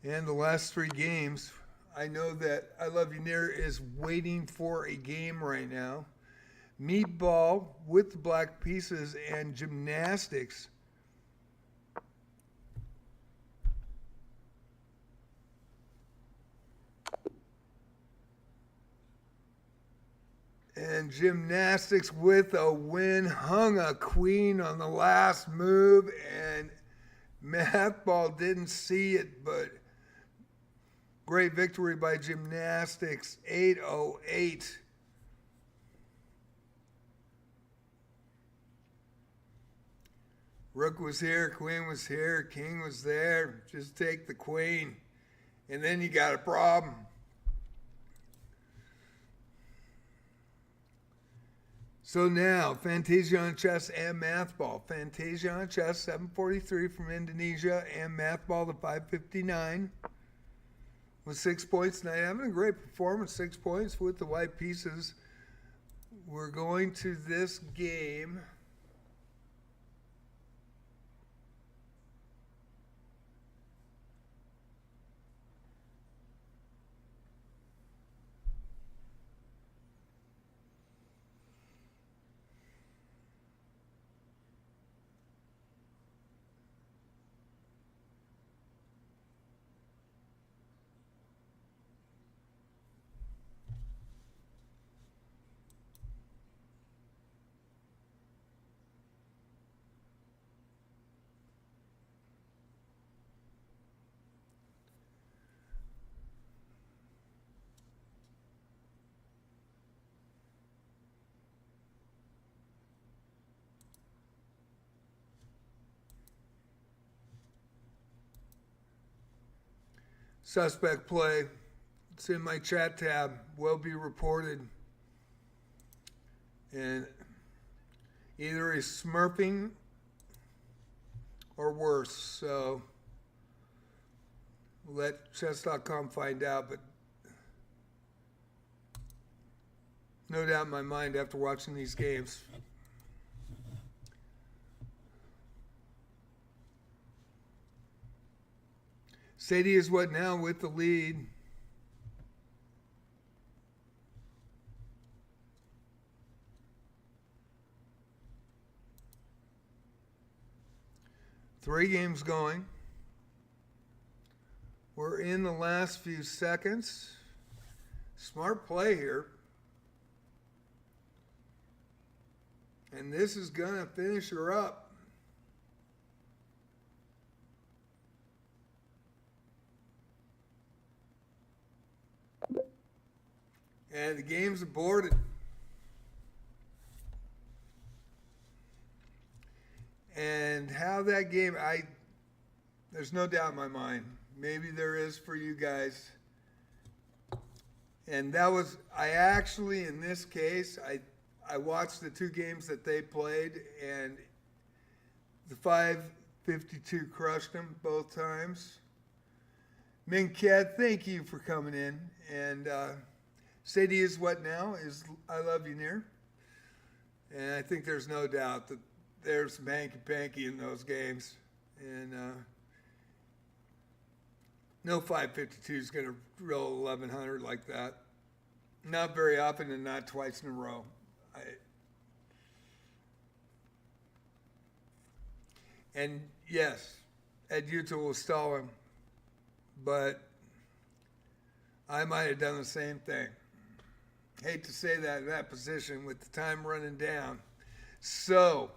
S1: And the last 3 games, I know that I Love You Near is waiting for a game right now. Meatball with the black pieces and gymnastics. And gymnastics with a win, hung a queen on the last move, and math ball didn't see it, but great victory by gymnastics, 808. Rook was here, queen was here, king was there. Just take the queen, and then you got a problem. So now, Fantasia on Chess and Math Ball. Fantasia on Chess, 743 from Indonesia, and Math Ball, the 559. With 6 points tonight. Having a great performance, 6 points with the white pieces. We're going to this game. Suspect play. It's in my chat tab. Will be reported. And either he's smurfing or worse. So we'll let chess.com find out. But no doubt in my mind after watching these games. Sadie is what now with the lead. Three games going. We're in the last few seconds. Smart play here. And this is going to finish her up. And the game's aborted. And how that game, there's no doubt in my mind. Maybe there is for you guys. And that was, I actually, in this case, I watched the two games that they played, and the 552 crushed them both times. Minket, thank you for coming in. And Sadie is what now? Is I Love You Near. And I think there's no doubt that there's some hanky-panky in those games. And no 552 is going to roll 1,100 like that. Not very often and not twice in a row. And yes, Ed Utah will stall him, but I might have done the same thing. Hate to say that in that position with the time running down. So,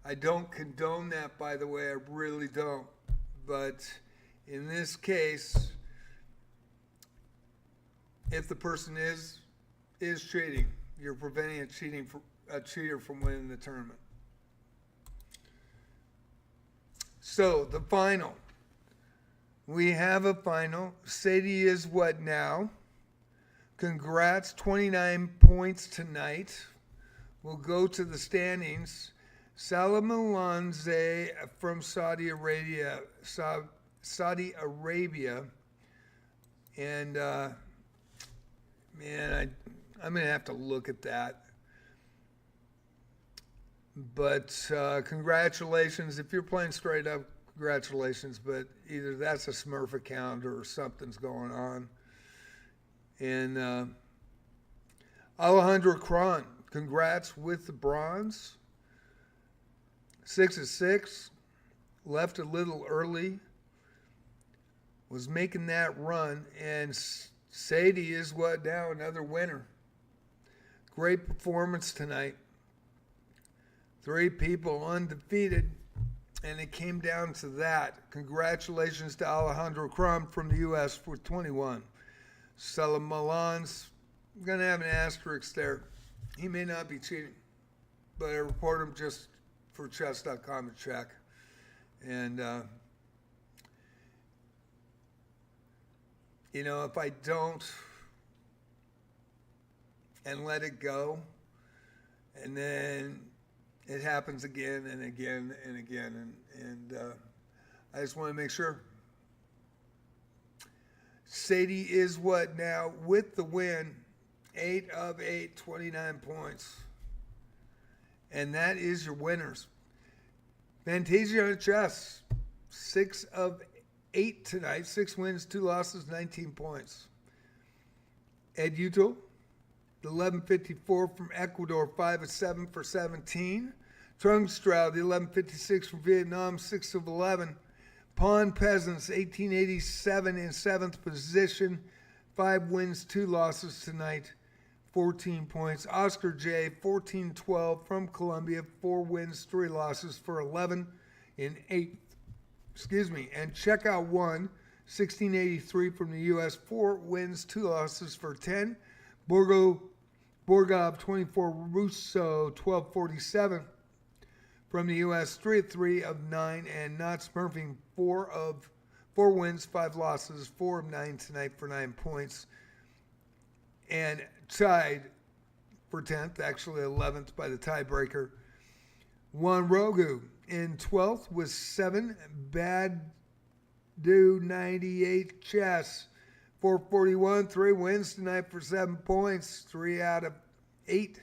S1: I don't condone that, by the way. I really don't. But in this case, if the person is cheating, you're preventing a cheater from winning the tournament. So, the final. We have a final. Sadie is what now? Congrats, 29 points tonight. We'll go to the standings. Salam Alonze from Saudi Arabia. And, man, I'm going to have to look at that. But congratulations. If you're playing straight up, congratulations. But either that's a Smurf account or something's going on. And Alejandro Cron, congrats with the bronze. 6-6, left a little early, was making that run, and Sadie is what now? Another winner. Great performance tonight. 3 people undefeated, and it came down to that. Congratulations to Alejandro Cron from the U.S. for 21. Salam Milan's going to have an asterisk there. He may not be cheating, but I report him just for chess.com to check. And, if I don't and let it go, and then it happens again and again and again, and I just want to make sure. Sadie is what now with the win, 8 of 8, 29 points. And that is your winners. Fantasia on chess, 6 of 8 tonight. 6 wins, 2 losses, 19 points. Ed Utah, the 1154 from Ecuador, 5 of 7 for 17. Trung Stroud, the 1156 from Vietnam, 6 of 11. Pawn Peasants, 1887 in 7th position. 5 wins, 2 losses tonight, 14 points. Oscar J, 1412 from Colombia, 4 wins, 3 losses for 11 in 8th. And Checkout 1, 1683 from the U.S., 4 wins, 2 losses for 10. Borgov 24, Russo 1247 from the U.S., 3 of 3 of 9, and Not Smurfing 4 wins, 5 losses, 4 of 9 tonight for 9 points. And tied for 10th, actually 11th by the tiebreaker. Juan Rogu in 12th with 7. Bad Do 98 Chess, 441, 3 wins tonight for 7 points, 3 out of 8.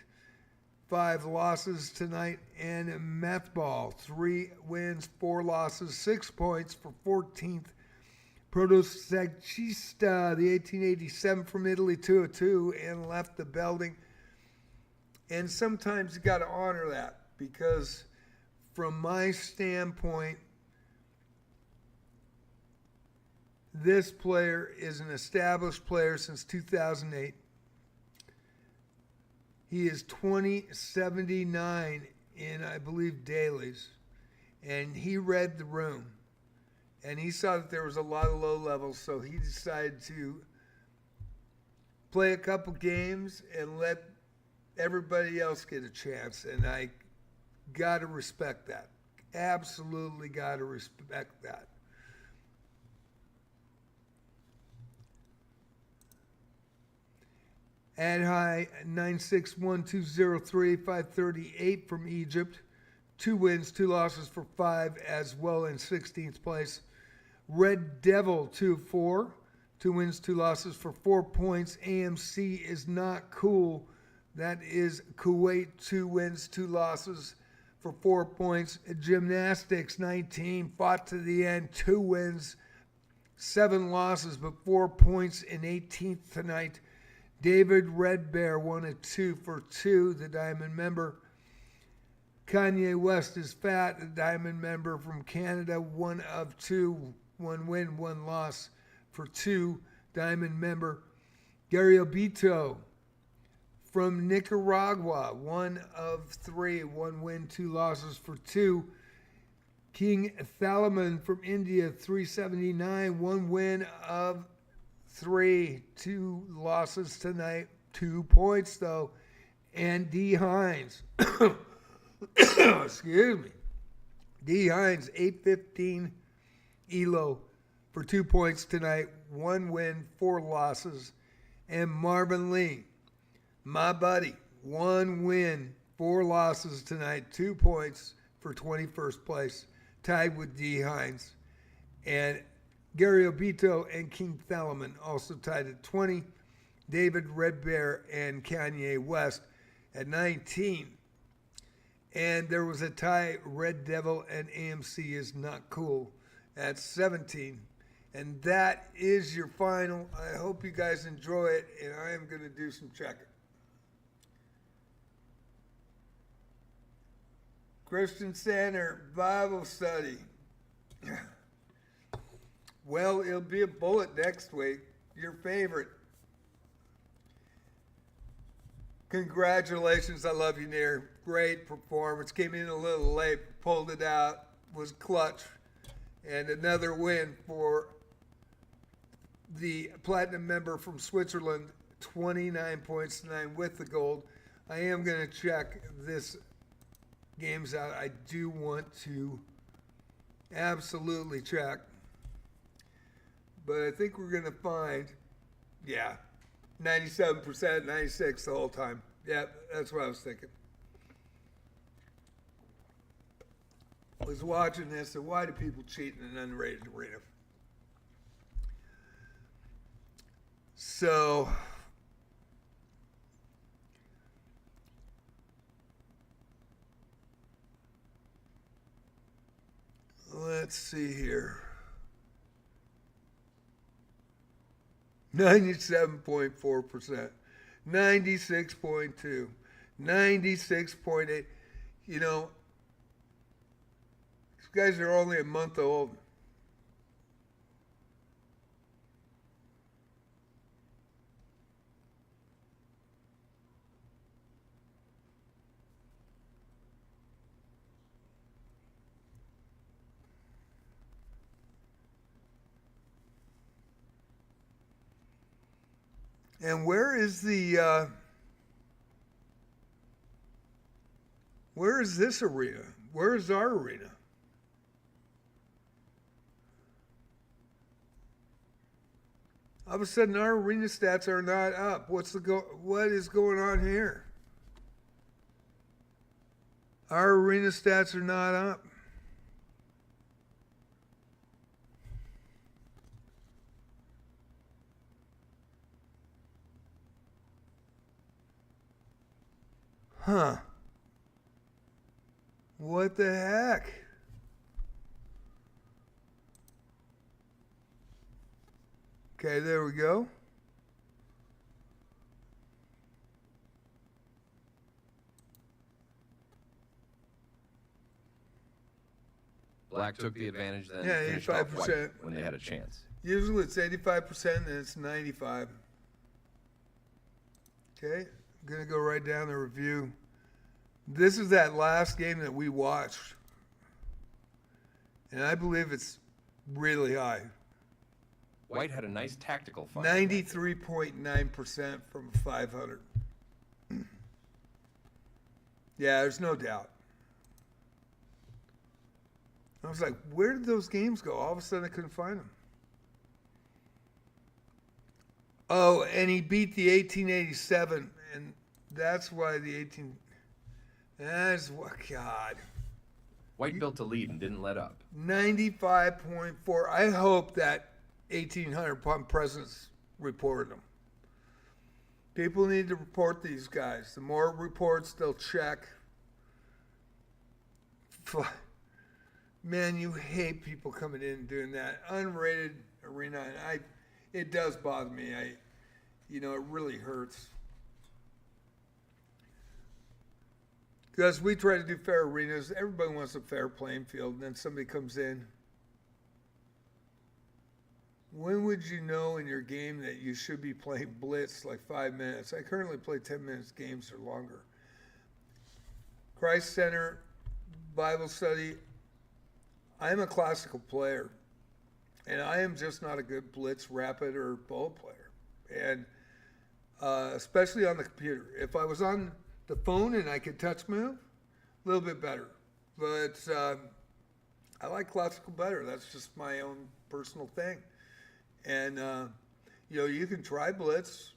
S1: 5 losses tonight. And Meth Ball, 3 wins, 4 losses, 6 points for 14th Protosegista, the 1887 from Italy, 202, and left the building. And sometimes you got to honor that because, from my standpoint, this player is an established player since 2008. He is 2079 in, I believe, dailies. And he read the room. And he saw that there was a lot of low levels, so he decided to play a couple games and let everybody else get a chance. And I got to respect that. Absolutely got to respect that. Ad high 961203, 538 from Egypt. 2 wins, 2 losses for 5 as well in 16th place. Red Devil 2-4. 2 wins, 2 losses for 4 points. AMC is not cool. That is Kuwait. 2 wins, 2 losses for 4 points. Gymnastics 19. Fought to the end. 2 wins, 7 losses, but 4 points in 18th tonight. David Red Bear 1 of 2 for 2, the Diamond member. Kanye West is fat, the Diamond member from Canada, 1 of 2, 1 win, 1 loss for 2, Diamond member. Gary Obito from Nicaragua, 1 of 3, 1 win, 2 losses for 2. King Thalaman from India, 379, 1 win of 3, 2 losses tonight, 2 points though. And D. Hines, excuse me, D. Hines, 815 ELO for 2 points tonight, 1 win, 4 losses. And Marvin Lee, my buddy, 1 win, 4 losses tonight, 2 points for 21st place, tied with D. Hines. And Gary Obito and King Thalaman also tied at 20. David Red Bear and Kanye West at 19. And there was a tie, Red Devil and AMC is not cool at 17. And that is your final. I hope you guys enjoy it, and I am going to do some checking. Christian Center Bible study. Well, it'll be a bullet next week. Your favorite. Congratulations. I love you, Near. Great performance. Came in a little late, pulled it out, was clutch. And another win for the platinum member from Switzerland, 29 points tonight with the gold. I am going to check this games out. I do want to absolutely check. But I think we're going to find, 97%, 96 the whole time. Yeah, that's what I was thinking. I was watching this, and why do people cheat in an unrated arena? So, let's see here. 97.4%, 96.2, 96.8. You know, these guys are only a month old. And where is this arena? Where is our arena? All of a sudden, our arena stats are not up. What is going on here? Our arena stats are not up. Huh. What the heck? Okay, there we go.
S2: Black took the advantage, then
S1: Yeah,
S2: finished off White
S1: 85%.
S2: when they had a chance.
S1: Usually it's 85% and it's 95. Okay, I'm going to go right down the review. This is that last game that we watched. And I believe it's really high.
S2: White had a nice tactical find.
S1: 93.9% from 500. Yeah, there's no doubt. I was like, where did those games go? All of a sudden, I couldn't find them. Oh, and he beat the 1887, and that's why the 18. That's what, God.
S2: White built a lead and didn't let up.
S1: 95.4. I hope that 1800 pump presence reported them. People need to report these guys. The more reports, they'll check. Man, you hate people coming in and doing that. Unrated Arena, and it does bother me. It really hurts. Because we try to do fair arenas. Everybody wants a fair playing field, and then somebody comes in. When would you know in your game that you should be playing blitz like 5 minutes? I currently play 10 minutes games or longer. Christ Center, Bible study. I'm a classical player, and I am just not a good blitz, rapid, or bullet player. And especially on the computer. If I was on the phone and I could touch move, a little bit better. But I like classical better. That's just my own personal thing. And, you can try blitz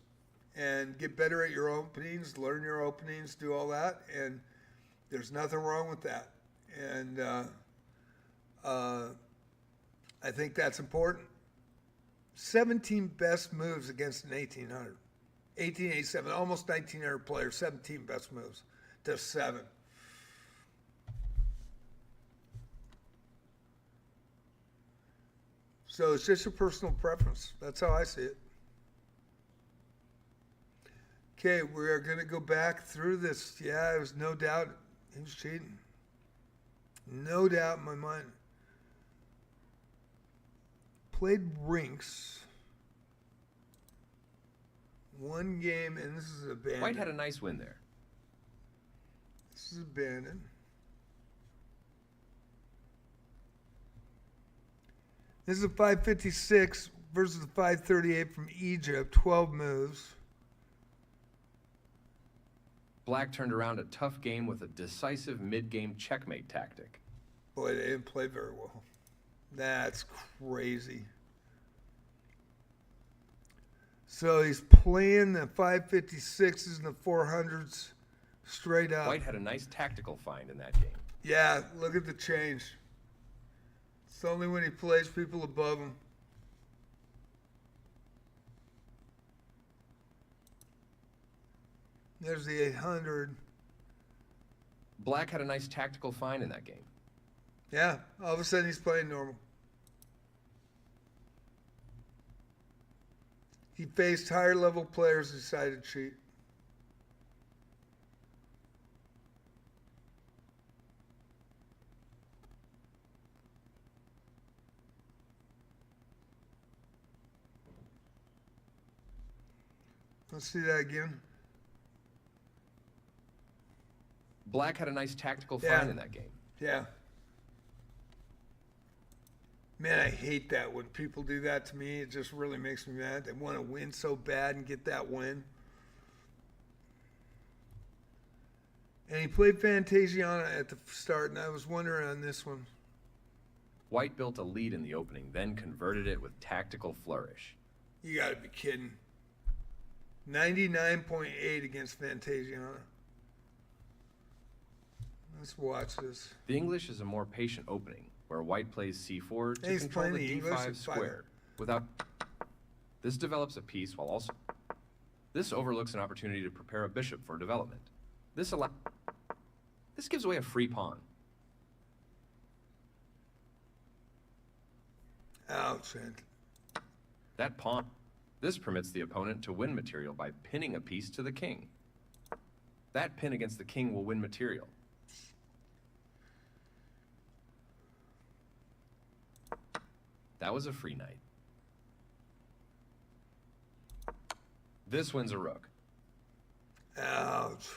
S1: and get better at your openings, learn your openings, do all that. And there's nothing wrong with that. And I think that's important. 17 best moves against an 1800. 1887, almost 1900 players, 17 best moves to 7. So it's just a personal preference. That's how I see it. Okay, we are going to go back through this. Yeah, there's no doubt he was cheating. No doubt in my mind. Played rinks. One game, and this is abandoned.
S2: White had a nice win there.
S1: This is abandoned. This is a 556 versus a 538 from Egypt, 12 moves.
S2: Black turned around a tough game with a decisive mid-game checkmate tactic.
S1: Boy, they didn't play very well. That's crazy. So he's playing the 556s and the 400s straight up.
S2: White had a nice tactical find in that game.
S1: Yeah, look at the change. It's only when he plays people above him. There's the 800.
S2: Black had a nice tactical find in that game.
S1: Yeah, all of a sudden he's playing normal. He faced higher level players who decided to cheat. Let's see that again.
S2: Black had a nice tactical find in that game.
S1: Yeah. Man, I hate that when people do that to me. It just really makes me mad. They want to win so bad and get that win. And he played Fantasiana at the start, and I was wondering on this one.
S2: White built a lead in the opening, then converted it with tactical flourish.
S1: You got to be kidding. 99.8 against Fantasiana. Let's watch this.
S2: The English is a more patient opening, where White plays c4 to
S1: He's
S2: control
S1: playing
S2: the
S1: the English
S2: d5
S1: at
S2: square. Without this develops a piece while also this overlooks an opportunity to prepare a bishop for development. This gives away a free pawn.
S1: Ouch.
S2: That pawn. This permits the opponent to win material by pinning a piece to the king. That pin against the king will win material. That was a free knight. This wins a rook.
S1: Ouch.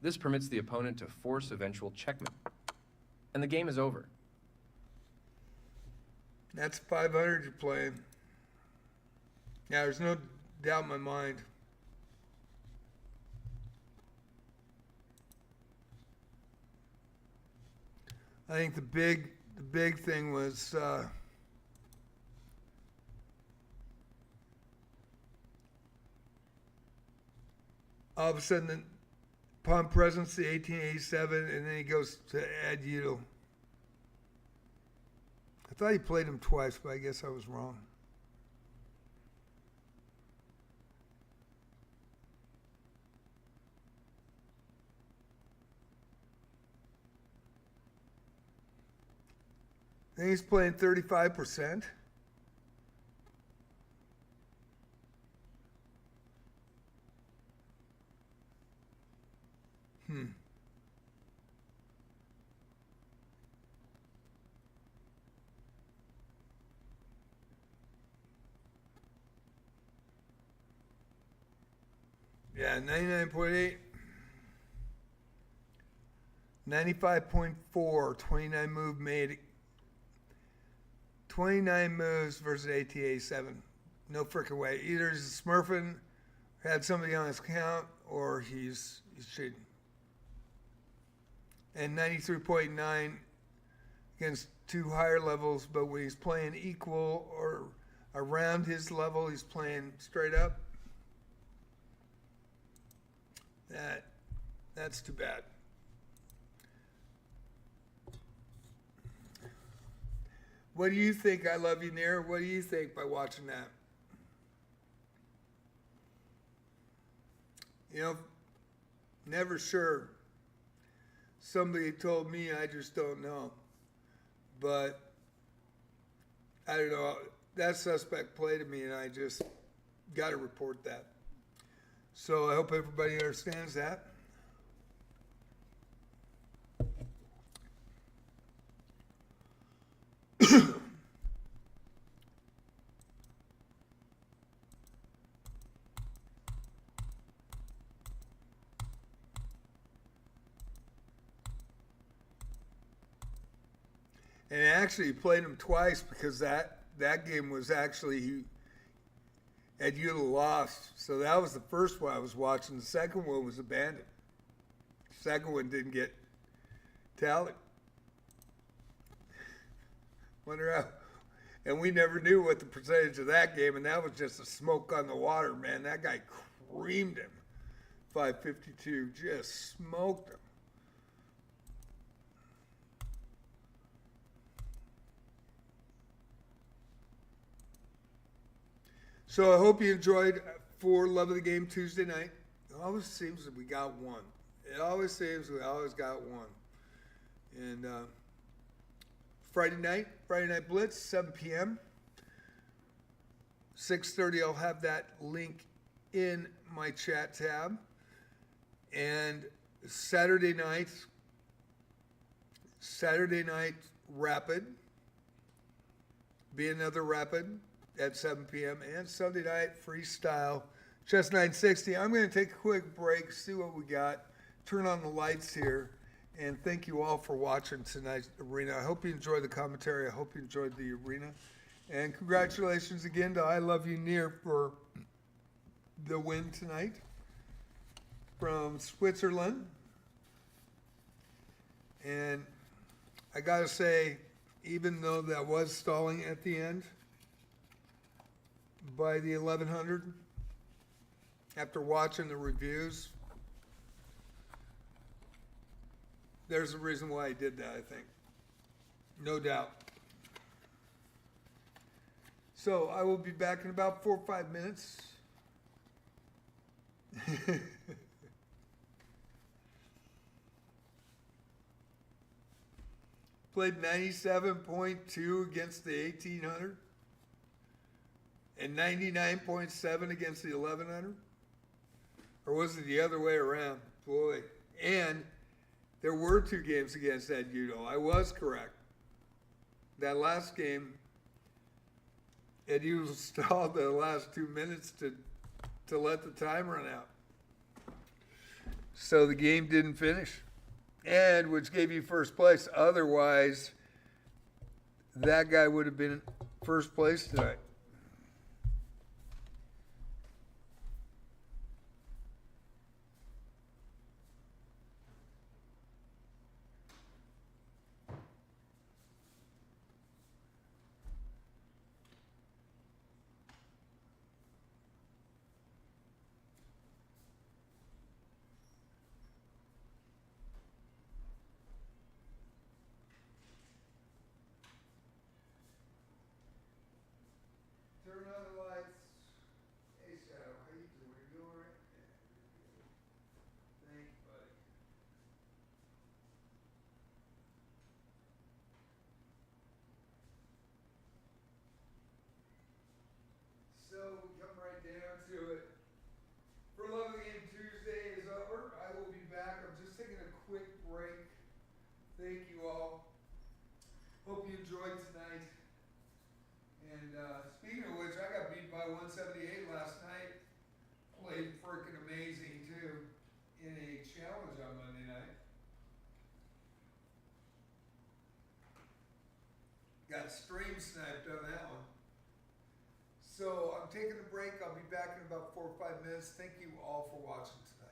S2: This permits the opponent to force eventual checkmate. And the game is over.
S1: That's 500 you're playing. Yeah, there's no doubt in my mind. I think the big thing was all of a sudden the pawn presence to 1887, and then he goes to add Udall. I thought he played him twice, but I guess I was wrong. I think he's playing 35%. Yeah, 99.8. 95.4, 29 move made. 29 moves versus ATA 7. No freaking way. Either he's smurfing, had somebody on his count, or he's cheating. And 93.9 against two higher levels, but when he's playing equal or around his level, he's playing straight up. That's too bad. What do you think? I love you, Near. What do you think by watching that? You know, never sure. Somebody told me, I just don't know. But I don't know. That suspect played to me, and I just got to report that. So I hope everybody understands that. And actually, he played him twice because that game was actually he had Udall lost. So that was the first one I was watching. The second one was abandoned. The second one didn't get tallied. Wonder how. And we never knew what the percentage of that game, and that was just a smoke on the water, man. That guy creamed him. 552, just smoked him. So I hope you enjoyed for Love of the Game Tuesday night. It always seems that we got one. It always seems we always got one. And Friday night Blitz, 7 p.m. 6:30, I'll have that link in my chat tab. And Saturday night Rapid. Be another Rapid at 7 p.m. And Sunday night freestyle, Chess 960. I'm going to take a quick break, see what we got, turn on the lights here, and thank you all for watching tonight's arena. I hope you enjoyed the commentary. I hope you enjoyed the arena. And congratulations again to I Love You Near for the win tonight from Switzerland. And I got to say, even though that was stalling at the end, by the 1100, after watching the reviews, there's a reason why I did that, I think. No doubt. So I will be back in about 4 or 5 minutes. Played 97.2 against the 1800. and 99.7 against the 1100? Or was it the other way around? Boy. And there were 2 games against Ed Udo. I was correct. That last game, Ed Udo stalled the last 2 minutes to let the time run out. So the game didn't finish. And which gave you first place. Otherwise, that guy would have been first place tonight. Turn on the lights. Hey, Shadow, how you doing? You all right? Thank you, buddy. So we come right down to it. For Love of the Game Tuesday is over. I will be back. I'm just taking a quick break. Thank you all. Hope you enjoyed tonight. And speaking of which, I got beat by 178 last night. Played freaking amazing too in a challenge on Monday night. Got stream sniped on that one. So I'm taking a break. I'll be back in about 4 or 5 minutes. Thank you all for watching tonight.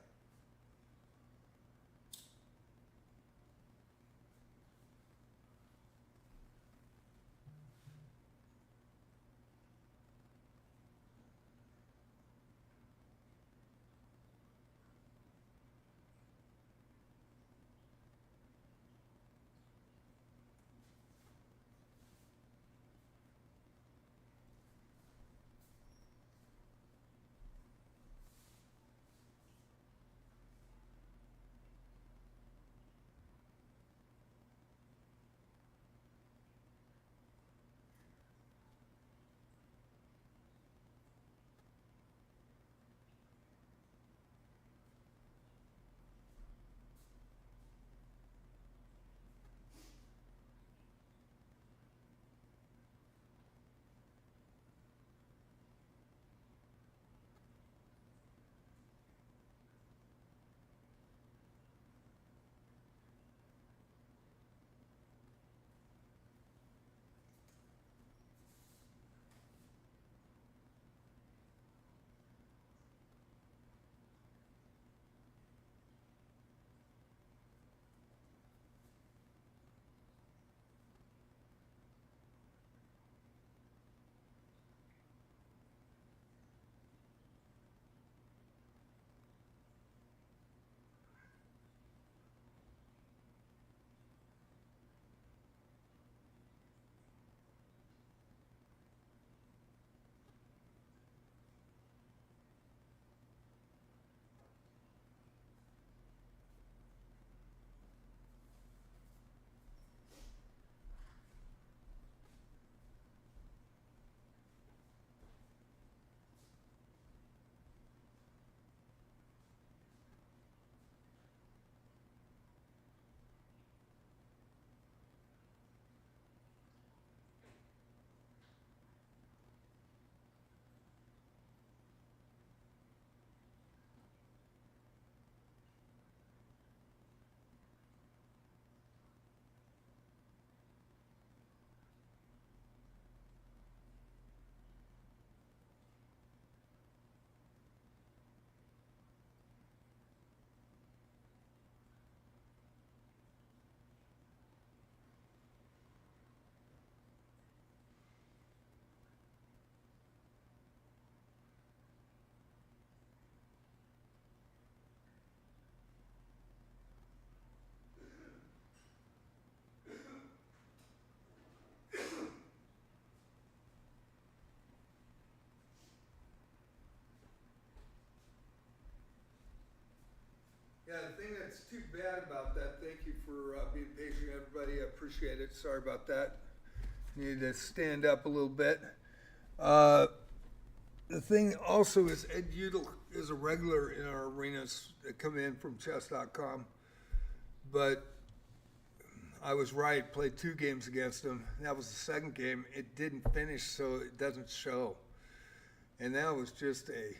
S1: Yeah, the thing that's too bad about that, thank you for being patient, everybody. I appreciate it. Sorry about that. Needed to stand up a little bit. The thing also is Ed Udall is a regular in our arenas that come in from chess.com, but I was right, played 2 games against him. That was the second game. It didn't finish, so it doesn't show. And that was just a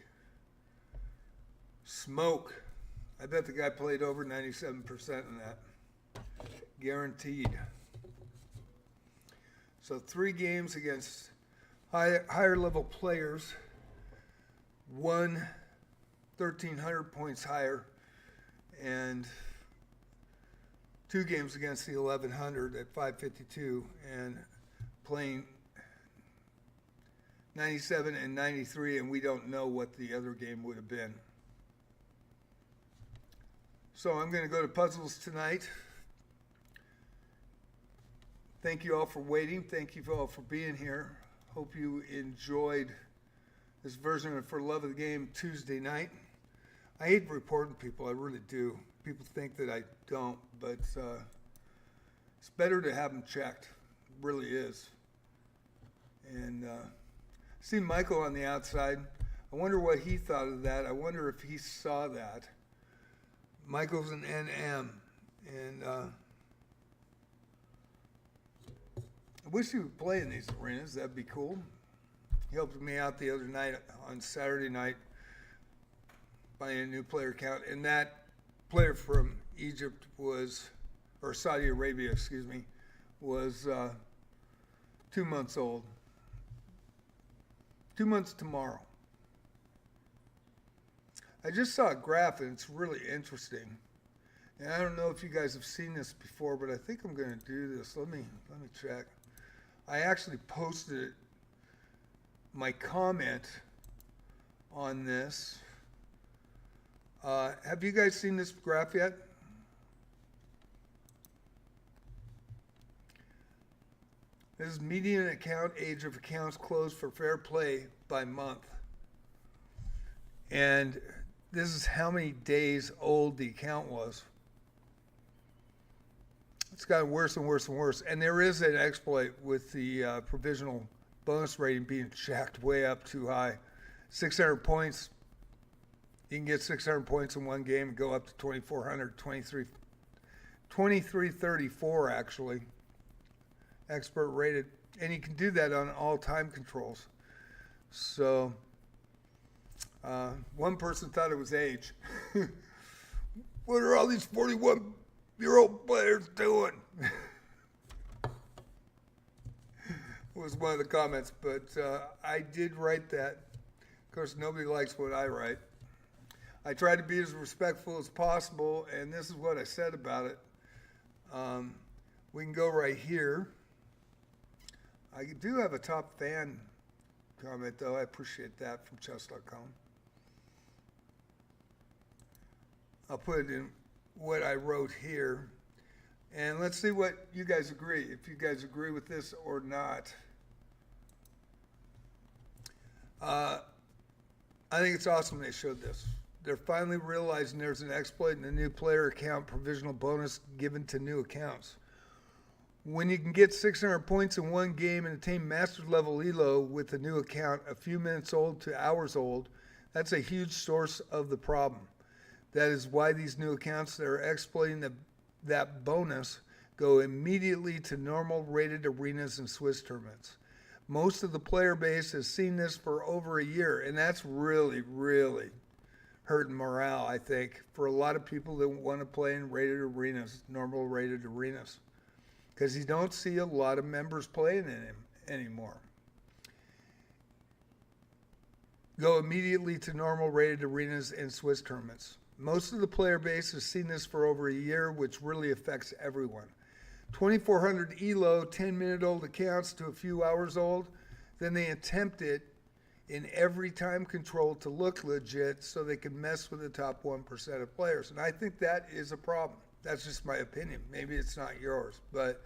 S1: smoke. I bet the guy played over 97% in that. Guaranteed. So 3 games against higher level players. 1,300 points higher, and 2 games against the 1,100 at 552, and playing 97 and 93, and we don't know what the other game would have been. So I'm going to go to puzzles tonight. Thank you all for waiting. Thank you all for being here. Hope you enjoyed this version of For Love of the Game Tuesday night. I hate reporting people, I really do. People think that I don't, but it's better to have them checked. It really is. And see Michael on the outside. I wonder what he thought of that. I wonder if he saw that. Michael's an NM, and I wish he would play in these arenas. That'd be cool. He helped me out the other night on Saturday night buying a new player account, and that player from Egypt was, or Saudi Arabia, excuse me, was 2 months old. 2 months tomorrow. I just saw a graph and it's really interesting. And I don't know if you guys have seen this before, but I think I'm going to do this. Let me check. I actually posted my comment on this. Have you guys seen this graph yet? This is median account age of accounts closed for fair play by month. And this is how many days old the account was. It's gotten worse and worse and worse. And there is an exploit with the provisional bonus rating being jacked way up too high. 600 points. You can get 600 points in one game and go up to 2,400, 2334 actually. Expert rated. And you can do that on all time controls. So one person thought it was age. What are all these 41-year-old players doing? Was one of the comments, but I did write that. Of course, nobody likes what I write. I try to be as respectful as possible, and this is what I said about it. We can go right here. I do have a top fan comment, though. I appreciate that from chess.com. I'll put it in what I wrote here. And let's see what you guys agree, if you guys agree with this or not. I think it's awesome they showed this. They're finally realizing there's an exploit in the new player account provisional bonus given to new accounts. When you can get 600 points in one game and attain master level ELO with a new account a few minutes old to hours old, that's a huge source of the problem. That is why these new accounts that are exploiting that bonus go immediately to normal rated arenas and Swiss tournaments. Most of the player base has seen this for over a year, and that's really, really hurting morale, I think, for a lot of people that want to play in rated arenas, normal rated arenas, because you don't see a lot of members playing in him anymore. Go immediately to normal rated arenas and Swiss tournaments. Most of the player base has seen this for over a year, which really affects everyone. 2,400 ELO, 10-minute-old accounts to a few hours old, then they attempt it in every time control to look legit so they can mess with the top 1% of players. And I think that is a problem. That's just my opinion. Maybe it's not yours, but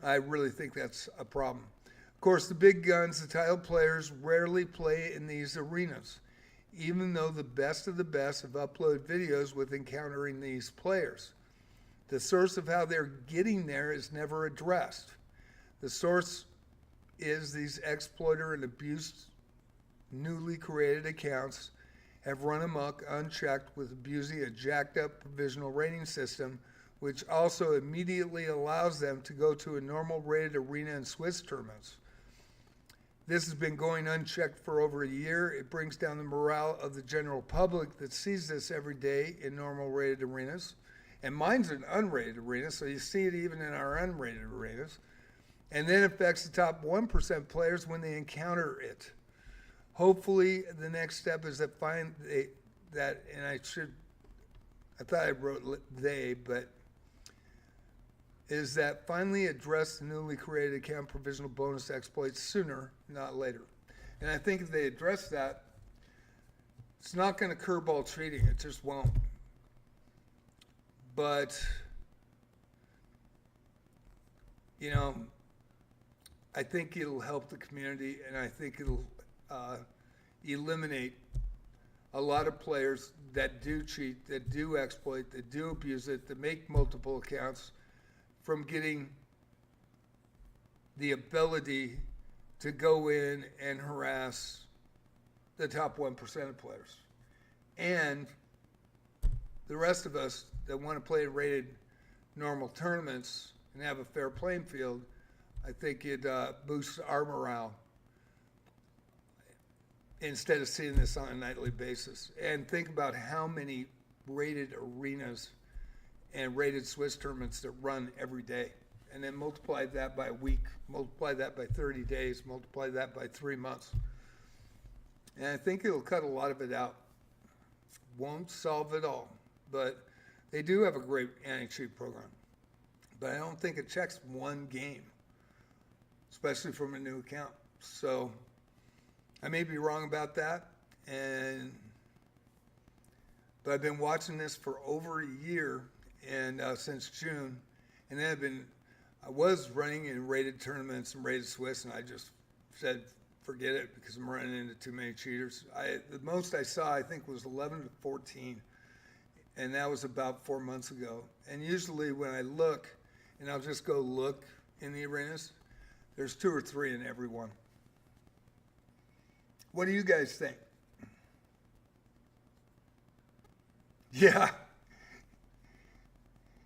S1: I really think that's a problem. Of course, the big guns, the title players, rarely play in these arenas, even though the best of the best have uploaded videos with encountering these players. The source of how they're getting there is never addressed. The source is these exploiter and abuse newly created accounts have run amok unchecked with abusing a jacked up provisional rating system, which also immediately allows them to go to a normal rated arena and Swiss tournaments. This has been going unchecked for over a year. It brings down the morale of the general public that sees this every day in normal rated arenas. And mine's an unrated arena, so you see it even in our unrated arenas. And then affects the top 1% players when they encounter it. Hopefully, the next step is that and I thought I wrote they, but is that finally address the newly created account provisional bonus exploits sooner, not later. And I think if they address that, it's not going to curveball cheating. It just won't. But, you know, I think it'll help the community, and I think it'll eliminate a lot of players that do cheat, that do exploit, that do abuse it, that make multiple accounts, from getting the ability to go in and harass the top 1% of players. And the rest of us that want to play rated normal tournaments and have a fair playing field, I think it boosts our morale instead of seeing this on a nightly basis. And think about how many rated arenas and rated Swiss tournaments that run every day. And then multiply that by a week, multiply that by 30 days, multiply that by 3 months. And I think it'll cut a lot of it out. Won't solve it all, but they do have a great anti-cheat program. But I don't think it checks one game, especially from a new account. So I may be wrong about that, but I've been watching this for over a year, and since June, and then I was running in rated tournaments and rated Swiss, and I just said forget it because I'm running into too many cheaters. The most I saw, I think, was 11 to 14, and that was about 4 months ago. And usually when I look, and I'll just go look in the arenas, there's 2 or 3 in every one. What do you guys think? Yeah.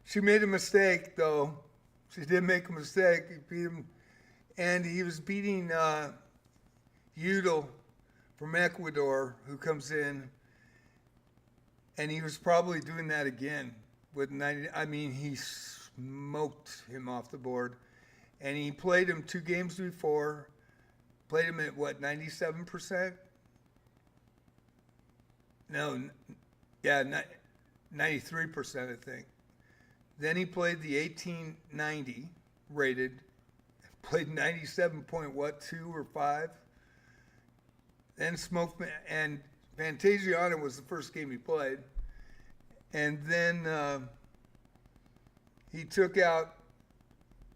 S1: She made a mistake, though. She did make a mistake. He beat him, and he was beating Udall from Ecuador, who comes in, and he was probably doing that again with 90. I mean, he smoked him off the board, and he played him 2 games before. Played him at what, 97%? No, yeah, 93%, I think. Then he played the 1890 rated, played 97.2 or 5. Then smoked, and Fantasiana was the first game he played. And then he took out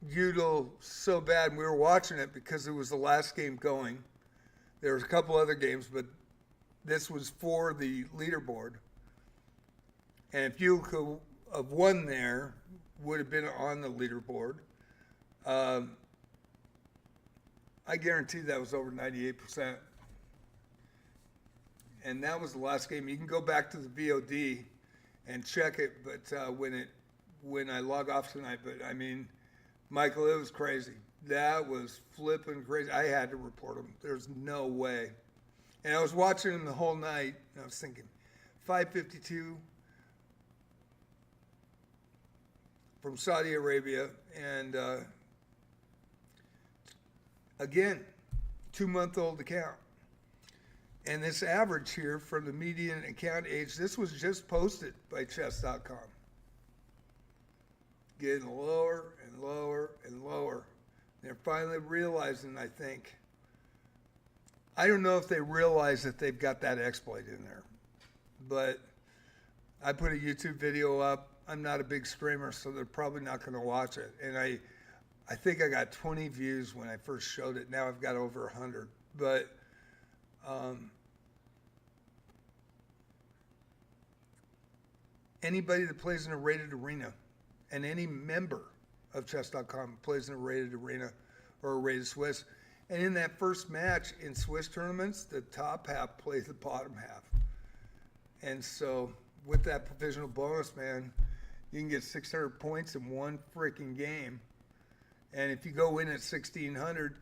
S1: Udall so bad, and we were watching it because it was the last game going. There was a couple other games, but this was for the leaderboard. And if you could have won there, would have been on the leaderboard. I guarantee that was over 98%. And that was the last game. You can go back to the VOD and check it, but when I log off tonight, but I mean, Michael, it was crazy. That was flipping crazy. I had to report him. There's no way. And I was watching him the whole night, and I was thinking, 552 from Saudi Arabia, and again, 2-month-old account. And this average here from the median account age, this was just posted by chess.com. Getting lower and lower and lower. They're finally realizing, I think. I don't know if they realize that they've got that exploit in there. But I put a YouTube video up. I'm not a big streamer, so they're probably not going to watch it. And I think I got 20 views when I first showed it. Now I've got over 100. But anybody that plays in a rated arena, and any member of chess.com plays in a rated arena or a rated Swiss, And in that first match in Swiss tournaments, the top half plays the bottom half. And so with that provisional bonus, man, you can get 600 points in one freaking game. And if you go in at 1,600,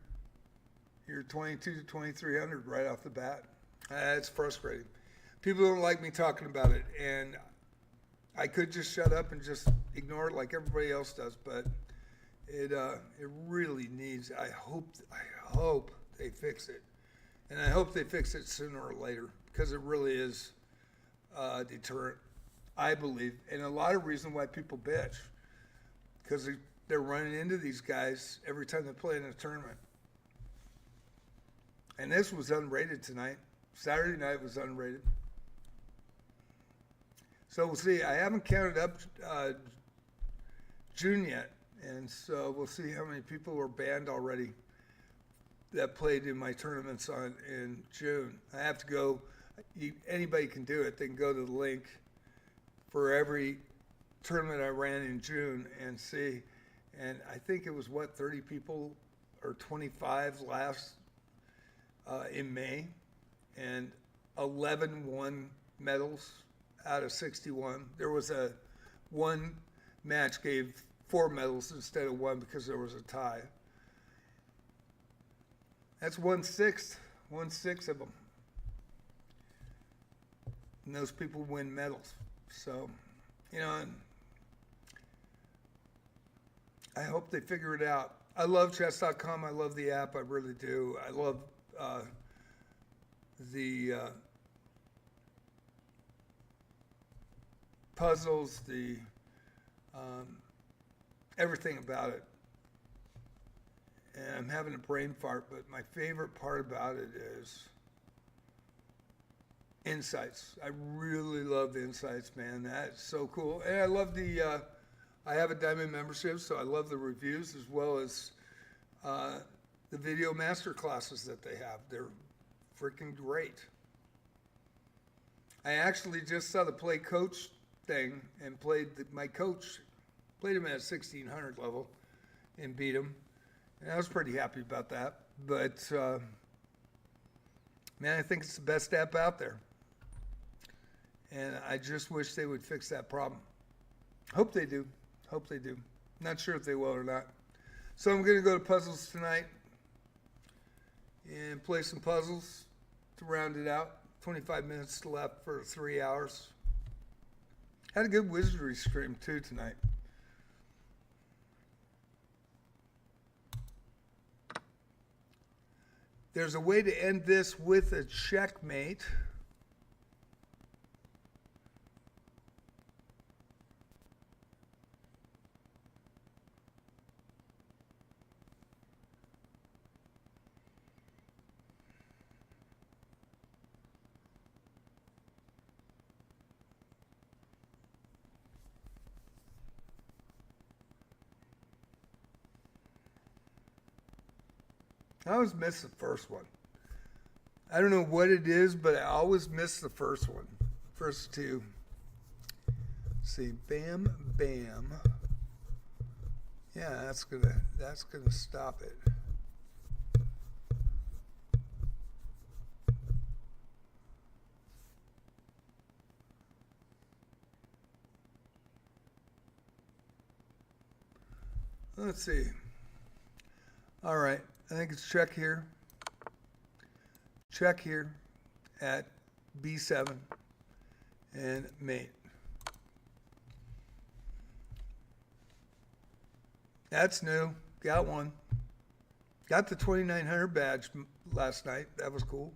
S1: you're 22 to 2,300 right off the bat. It's frustrating. People don't like me talking about it, and I could just shut up and just ignore it like everybody else does, but it really needs. I hope they fix it, and I hope they fix it sooner or later, because it really is a deterrent, I believe, and a lot of reason why people bitch, because they're running into these guys every time they play in a tournament. And this was unrated tonight. Saturday night was unrated. So we'll see. I haven't counted up June yet, and so we'll see how many people were banned already that played in my tournaments in June. I have to go. Anybody can do it. They can go to the link for every tournament I ran in June and see. And I think it was 30 people or 25 last in May, and 11 won medals out of 61. There was one match gave 4 medals instead of 1 because there was a tie. That's 1/6 of them. And those people win medals. So, I hope they figure it out. I love chess.com. I love the app. I really do. I love the puzzles, the everything about it. And I'm having a brain fart, but my favorite part about it is insights. I really love the insights, man. That's so cool. And I love I have a Diamond membership, so I love the reviews as well as the video master classes that they have. They're freaking great. I actually just saw the play coach thing and played my coach, played him at 1,600 level and beat him. And I was pretty happy about that. But, man, I think it's the best app out there. And I just wish they would fix that problem. Hope they do. Hope they do. Not sure if they will or not. So I'm going to go to puzzles tonight and play some puzzles to round it out. 25 minutes left for 3 hours. Had a good wizardry stream too tonight. There's a way to end this with a checkmate. I always miss the first one. I don't know what it is, but I always miss the first one. First two. Let's see, bam, bam. Yeah, that's gonna stop it. Let's see. All right. I think it's check here at B7 and mate. That's new. Got one. Got the 2900 badge last night. That was cool.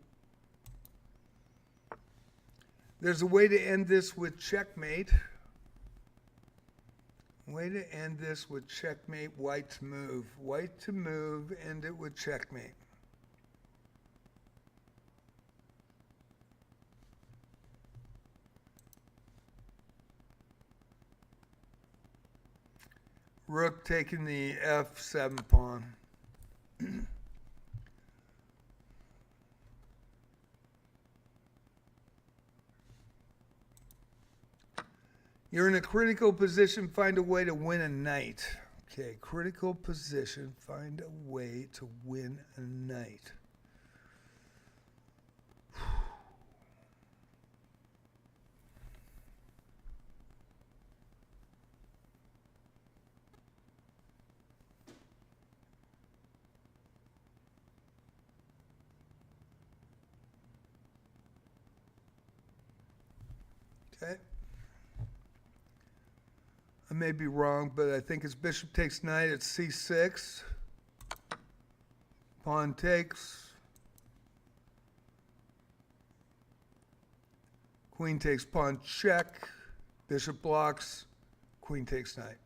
S1: There's a way to end this with checkmate. Way to end this with checkmate, white to move. White to move, end it with checkmate. Rook taking the F7 pawn. You're in a critical position. Find a way to win a knight. Okay, critical position. Find a way to win a knight. Okay. I may be wrong, but I think it's bishop takes knight at c6. Pawn takes. Queen takes pawn check. Bishop blocks. Queen takes knight.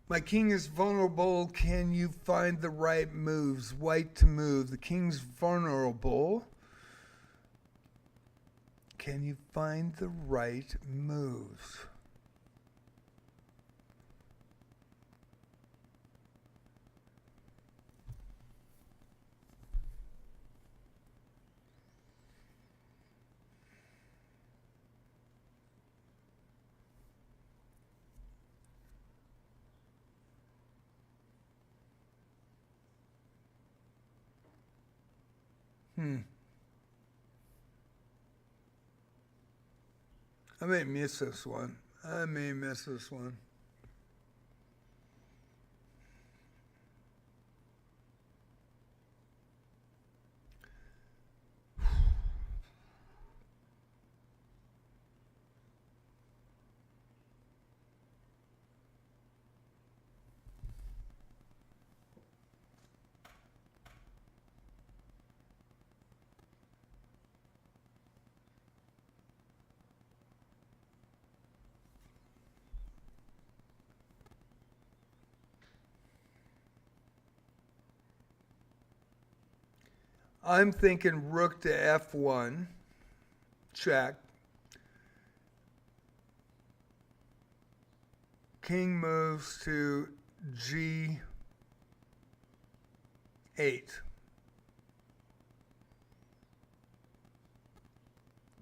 S1: My king is vulnerable. Can you find the right moves? White to move. The king's vulnerable. Can you find the right moves? I may miss this one. I'm thinking rook to f1, check. King moves to g8.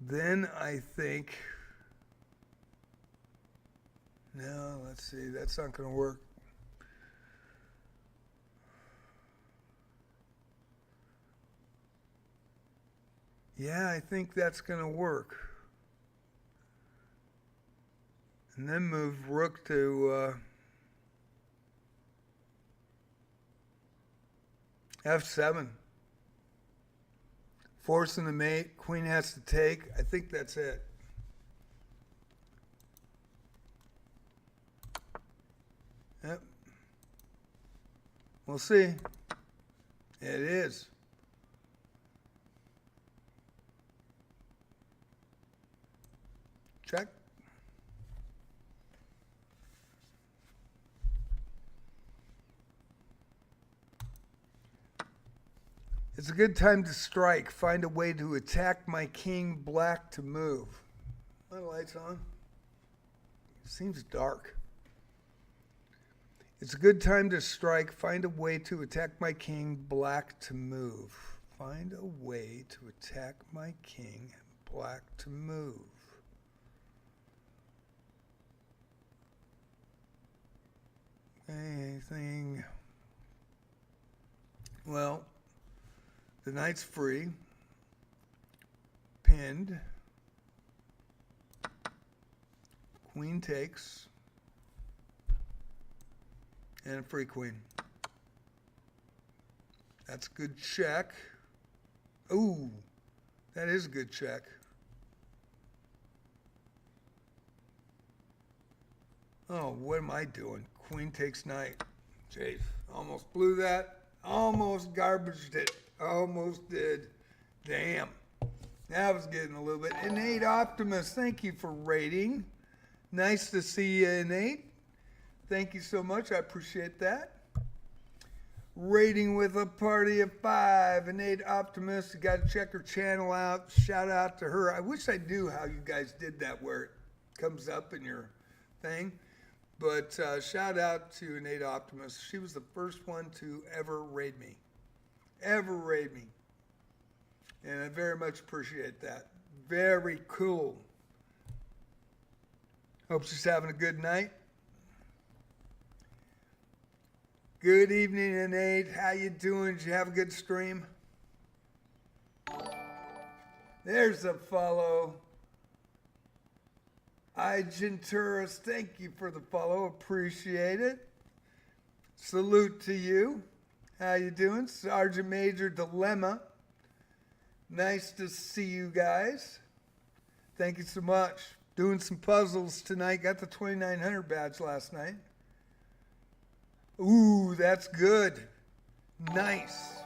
S1: Then I think, no, let's see, that's not going to work. Yeah, I think that's going to work. And then move rook to f7. Forcing the mate. Queen has to take. I think that's it. Yep. We'll see. It is. Check. It's a good time to strike. Find a way to attack my king. Black to move. My light's on. Seems dark. It's a good time to strike. Find a way to attack my king. Black to move. Find a way to attack my king. Black to move. Anything? Well, the knight's free. Pinned. Queen takes. And a free queen. That's a good check. Ooh, that is a good check. Oh, what am I doing? Queen takes knight. Jeez, almost blew that. Almost garbaged it. Almost did. Damn. That was getting a little bit. Innate Optimist, thank you for rating. Nice to see you, Innate. Thank you so much. I appreciate that. Rating with a party of 5. Innate Optimist. You got to check her channel out. Shout out to her. I wish I knew how you guys did that where it comes up in your thing. But shout out to Nate Optimus. She was the first one to ever raid me. Ever raid me. And I very much appreciate that. Very cool. Hope she's having a good night. Good evening, Nate. How you doing? Did you have a good stream? There's a follow. Genturis, thank you for the follow. Appreciate it. Salute to you. How you doing? Sergeant Major Dilemma. Nice to see you guys. Thank you so much. Doing some puzzles tonight. Got the 2900 badge last night. Ooh, that's good. Nice.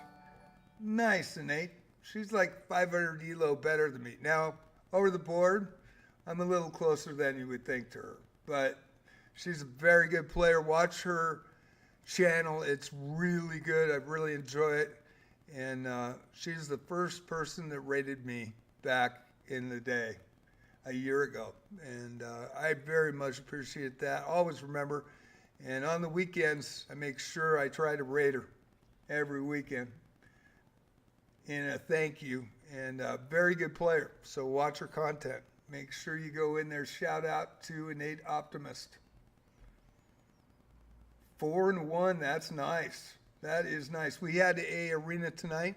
S1: Nice, Nate. She's like 500 elo better than me. Now, over the board, I'm a little closer than you would think to her. But she's a very good player. Watch her channel. It's really good. I really enjoy it. And she's the first person that rated me back in the day, a year ago. And I very much appreciate that. Always remember. And on the weekends, I make sure I try to rate her every weekend. And a thank you. And a very good player. So watch her content. Make sure you go in there. Shout out to Innate Optimist. 4-1. That's nice. That is nice. We had a arena tonight.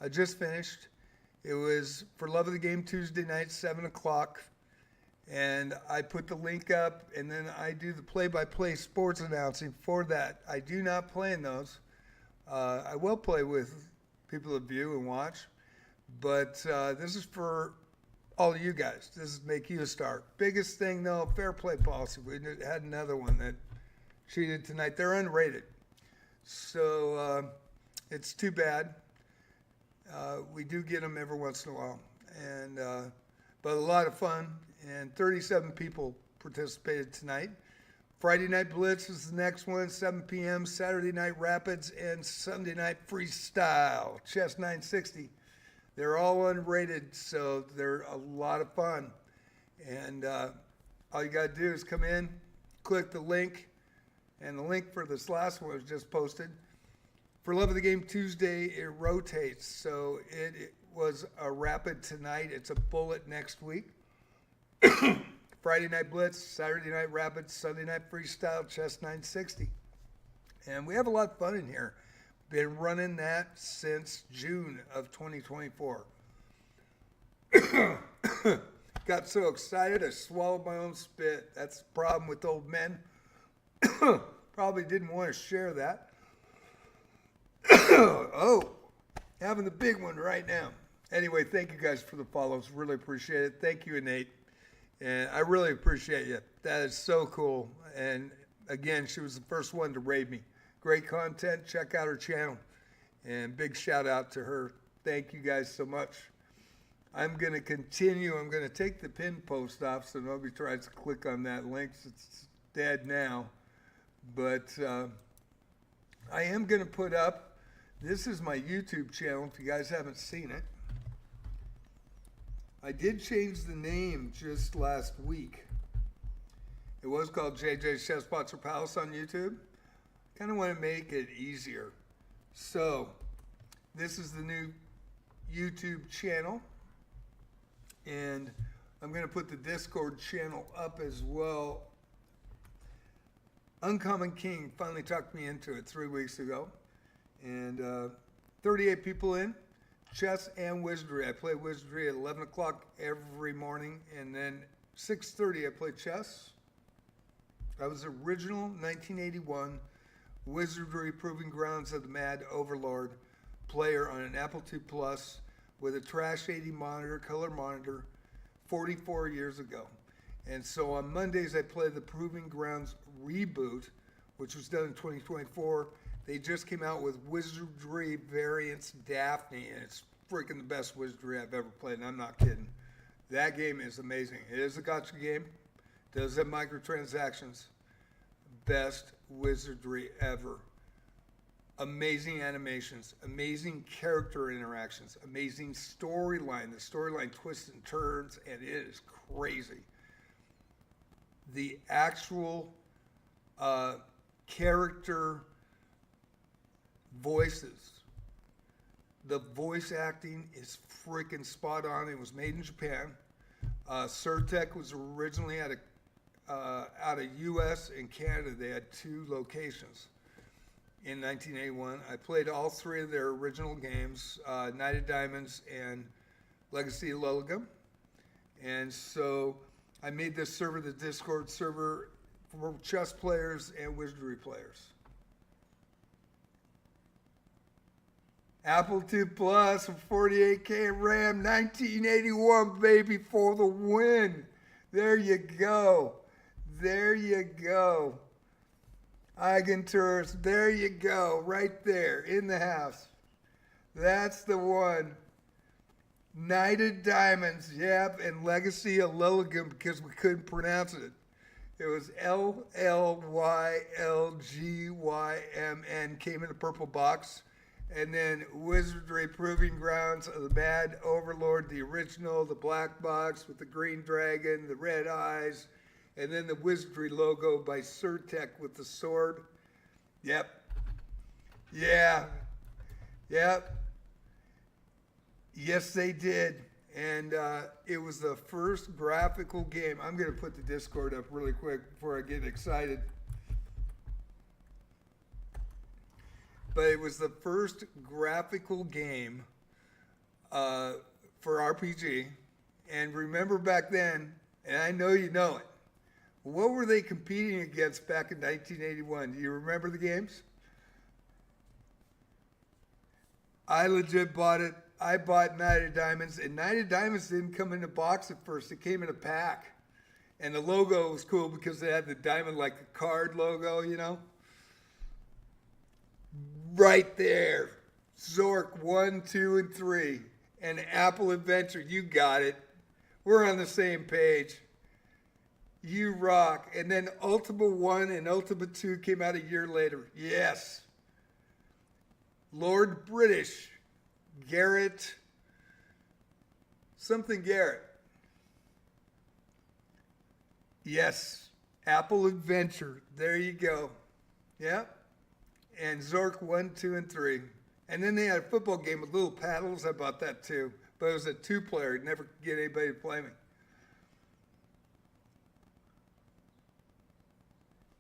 S1: I just finished. It was For Love of the Game Tuesday night, 7 o'clock. And I put the link up, and then I do the play-by-play sports announcing for that. I do not play in those. I will play with people that view and watch. But this is for all of you guys. This is make you a star. Biggest thing, though, fair play policy. We had another one that cheated tonight. They're unrated. So it's too bad. We do get them every once in a while. And but a lot of fun. And 37 people participated tonight. Friday Night Blitz is the next one, 7 p.m. Saturday Night Rapids and Sunday Night Freestyle. Chess 960. They're all unrated, so they're a lot of fun. And all you got to do is come in, click the link, and the link for this last one was just posted. For Love of the Game Tuesday, it rotates. So it was a rapid tonight. It's a bullet next week. Friday Night Blitz, Saturday Night Rapids, Sunday Night Freestyle, Chess 960. And we have a lot of fun in here. Been running that since June of 2024. Got so excited I swallowed my own spit. That's the problem with old men. Probably didn't want to share that. Oh, having the big one right now. Anyway, thank you guys for the follows. Really appreciate it. Thank you, Innate. And I really appreciate you. That is so cool. And again, she was the first one to raid me. Great content. Check out her channel. And big shout out to her. Thank you guys so much. I'm going to continue. I'm going to take the pin post off so nobody tries to click on that link. It's dead now. But I am going to put up, this is my YouTube channel if you guys haven't seen it. I did change the name just last week. It was called JJ's Chess Spots or Palace on YouTube. Kind of want to make it easier. So, this is the new YouTube channel. And I'm going to put the Discord channel up as well. Uncommon King finally talked me into it 3 weeks ago. And 38 people in. Chess and Wizardry. I play Wizardry at 11 o'clock every morning. And then 6:30 I play chess. I was original 1981 Wizardry Proving Grounds of the Mad Overlord player on an Apple II Plus with a Trash 80 monitor, color monitor, 44 years ago. And so on Mondays I play the Proving Grounds reboot, which was done in 2024. They just came out with Wizardry Variants Daphne, and it's freaking the best Wizardry I've ever played, and I'm not kidding. That game is amazing. It is a gotcha game. Does have microtransactions. Best Wizardry ever. Amazing animations, amazing character interactions, amazing storyline. The storyline twists and turns, and it is crazy. The actual character voices. The voice acting is freaking spot on. It was made in Japan. Surtech was originally out of U.S. and Canada. They had 2 locations in 1981. I played all 3 of their original games, Knight of Diamonds and Legacy of Lulligam. And so I made this server, the Discord server, for chess players and wizardry players. Apple II Plus with 48K RAM, 1981, baby, for the win. There you go. There you go. Eigentourist, there you go, right there in the house. That's the one. Knight of Diamonds, yep, and Legacy of Lulligam because we couldn't pronounce it. It was LLYLGYMN, came in a purple box. And then Wizardry Proving Grounds of the Mad Overlord, the original, the black box with the green dragon, the red eyes, and then the Wizardry logo by Surtech with the sword. Yep. Yeah. Yep. Yes, they did. And it was the first graphical game. I'm going to put the Discord up really quick before I get excited. But it was the first graphical game for RPG. And remember back then, and I know you know it, what were they competing against back in 1981? Do you remember the games? I legit bought it. I bought Knight of Diamonds, and Knight of Diamonds didn't come in a box at first. It came in a pack. And the logo was cool because they had the diamond like a card logo, you know? Right there. Zork 1, 2, and 3. And Apple Adventure, you got it. We're on the same page. You rock. And then Ultima 1 and Ultima 2 came out a year later. Yes. Lord British. Garrett. Something Garrett. Yes. Apple Adventure. There you go. Yep. And Zork 1, 2, and 3. And then they had a football game with little paddles. I bought that too. But it was a 2-player. I'd never get anybody to play me.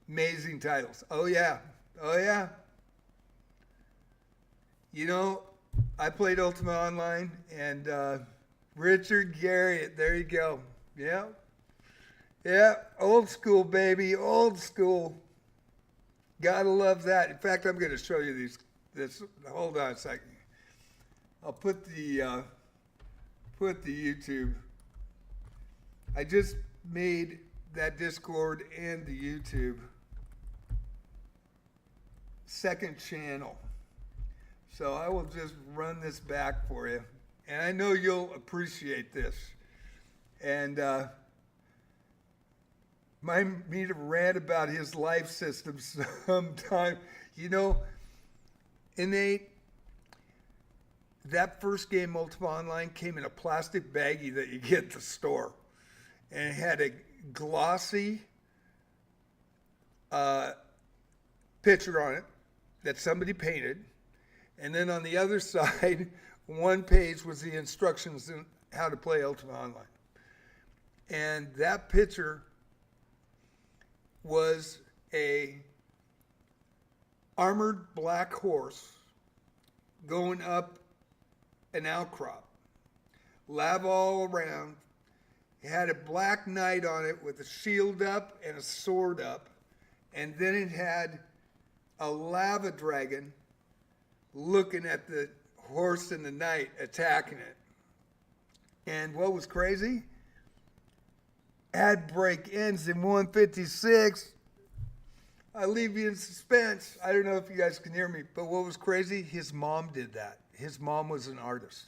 S1: Amazing titles. Oh, yeah. Oh, yeah. You know, I played Ultima Online, and Richard Garriott, there you go. Yeah. Yeah, old school, baby. Old school. Gotta love that. In fact, I'm going to show you this. Hold on a second. I'll put the YouTube. I just made that Discord and the YouTube second channel. So I will just run this back for you. And I know you'll appreciate this. And might me to rant about his life system sometime. You know, that first game, Ultima Online, came in a plastic baggie that you get at the store. And it had a glossy picture on it that somebody painted. And then on the other side, one page was the instructions on how to play Ultima Online. And that picture was a armored black horse going up an outcrop. Lava all around. It had a black knight on it with a shield up and a sword up. And then it had a lava dragon looking at the horse and the knight attacking it. And what was crazy? Ad break ends in 156. I leave you in suspense. I don't know if you guys can hear me, but what was crazy? His mom did that. His mom was an artist.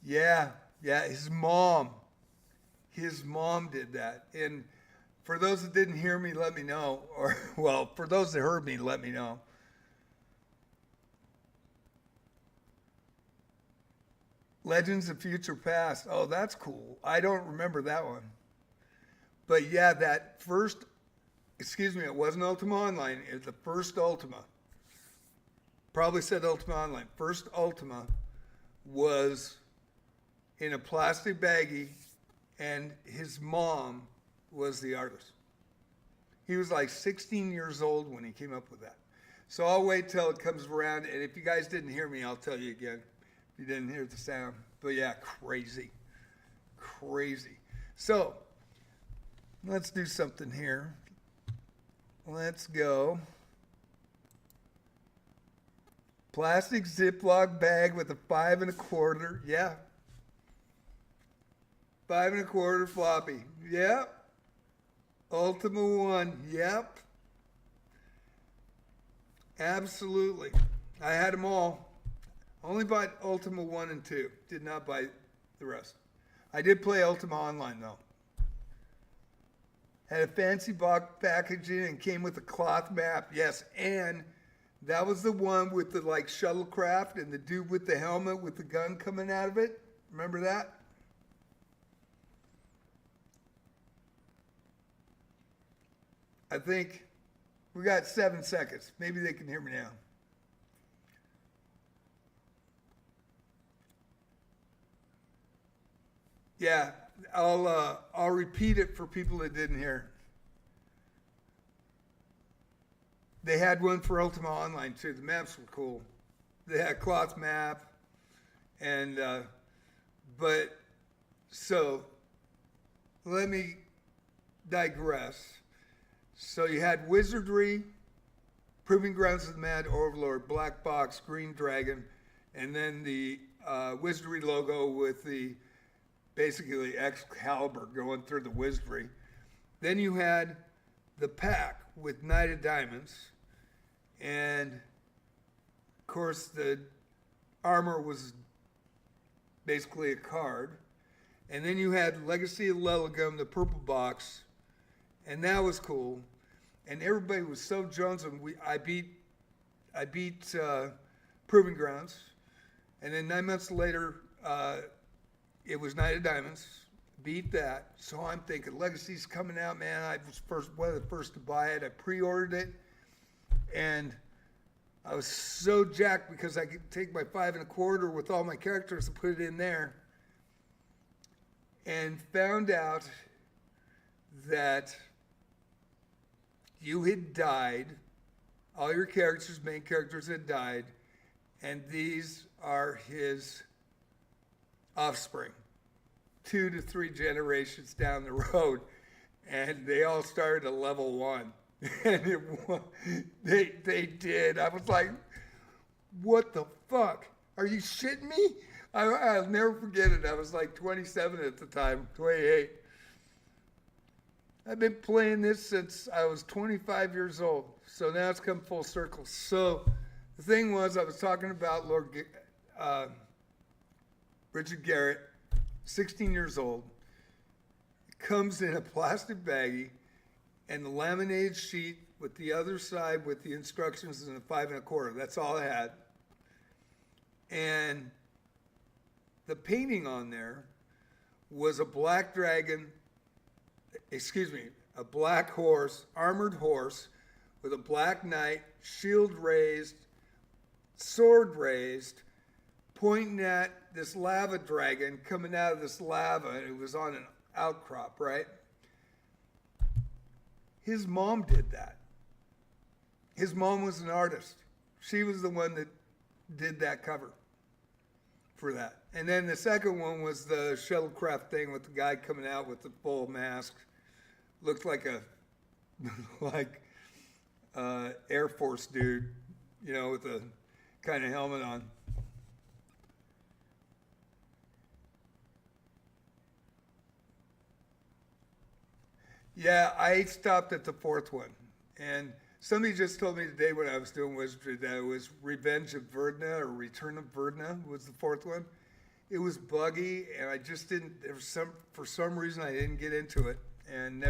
S1: Yeah, his mom. His mom did that. And for those that didn't hear me, let me know. Or, well, for those that heard me, let me know. Legends of Future Past. Oh, that's cool. I don't remember that one. But yeah, that first excuse me, it wasn't Ultima Online. It was the first Ultima. Probably said Ultima Online. First Ultima was in a plastic baggie, and his mom was the artist. He was like 16 years old when he came up with that. So I'll wait till it comes around, and if you guys didn't hear me, I'll tell you again. If you didn't hear the sound. But yeah, crazy. Crazy. So, let's do something here. Let's go. Plastic Ziploc bag with a 5 1/4. Yeah. 5 1/4 floppy. Yep. Ultima 1. Yep. Absolutely. I had them all. Only bought Ultima 1 and 2. Did not buy the rest. I did play Ultima Online though. Had a fancy box packaging and came with a cloth map. Yes, and that was the one with the like shuttlecraft and the dude with the helmet with the gun coming out of it. Remember that? I think we got 7 seconds. Maybe they can hear me now. Yeah, I'll repeat it for people that didn't hear. They had one for Ultima Online too. The maps were cool. They had a cloth map, and but so let me digress. So you had Wizardry, Proving Grounds of the Mad Overlord, Black Box, Green Dragon, and then the Wizardry logo with the basically Excalibur going through the Wizardry. Then you had the pack with Knight of Diamonds, and of course the armor was basically a card. And then you had Legacy of Leligum, the purple box, and that was cool. And everybody was so jonesing. I beat Proving Grounds, and then 9 months later, it was Knight of Diamonds. Beat that. So I'm thinking Legacy's coming out, man. I was one of the first to buy it. I pre-ordered it, and I was so jacked because I could take my 5 1/4 with all my characters and put it in there, and found out that you had died. All your characters, main characters, had died, and these are his offspring, 2 to 3 generations down the road, and they all started at level 1. And they did. I was like, what the fuck? Are you shitting me? I'll never forget it. I was like 27 at the time, 28. I've been playing this since I was 25 years old. So now it's come full circle. So the thing was, I was talking about Lord Richard Garrett, 16 years old, comes in a plastic baggie and the laminated sheet with the other side with the instructions and a 5 1/4. That's all I had. And the painting on there was a black dragon, a black horse, armored horse with a black knight, shield raised, sword raised, pointing at this lava dragon coming out of this lava, and it was on an outcrop, right? His mom did that. His mom was an artist. She was the one that did that cover for that. And then the second one was the shuttlecraft thing with the guy coming out with the full mask. Looked like a Air Force dude, with a kind of helmet on. Yeah, I stopped at the 4th one. And somebody just told me today when I was doing Wizardry that it was Revenge of Verdna or Return of Verdna was the 4th one. It was buggy, and I just didn't, for some reason I didn't get into it, and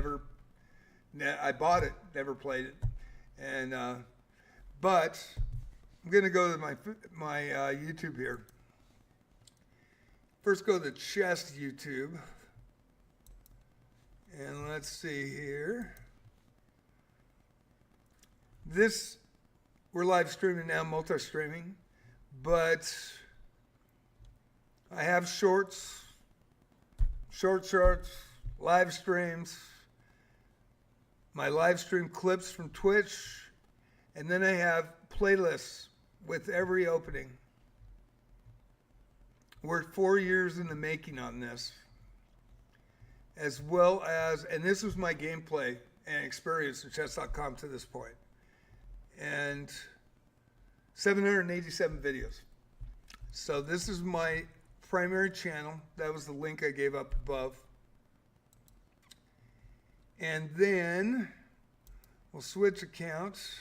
S1: I bought it, never played it. And, but I'm going to go to my YouTube here. First go to the chest YouTube. And let's see here. this, we're live streaming now, multi-streaming, but I have shorts, live streams, my live stream clips from Twitch, and then I have playlists with every opening. We're 4 years in the making on this, as well as, and this was my gameplay and experience at chess.com to this point, and 787 videos. So this is my primary channel. That was the link I gave up above. And then we'll switch accounts.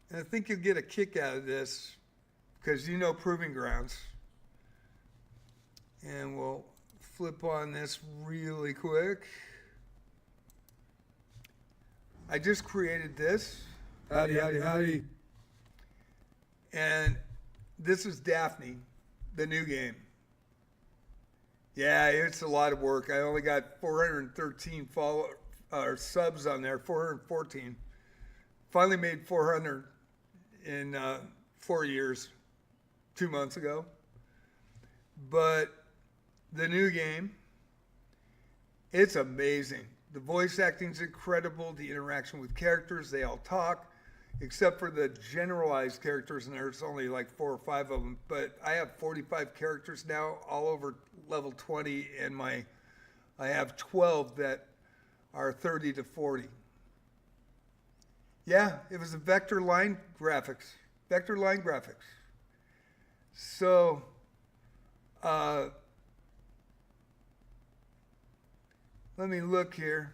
S1: And I think you'll get a kick out of this because you know Proving Grounds. And we'll flip on this really quick. I just created this.
S3: Howdy.
S1: And this is Daphne, the new game. Yeah, it's a lot of work. I only got 413 subs on there, 414. Finally made 400 in 4 years, 2 months ago. But the new game, it's amazing. The voice acting's incredible. The interaction with characters, they all talk, except for the generalized characters, and there's only like 4 or 5 of them. But I have 45 characters now, all over level 20, and I have 12 that are 30 to 40. Yeah, it was a vector line graphics. So, let me look here.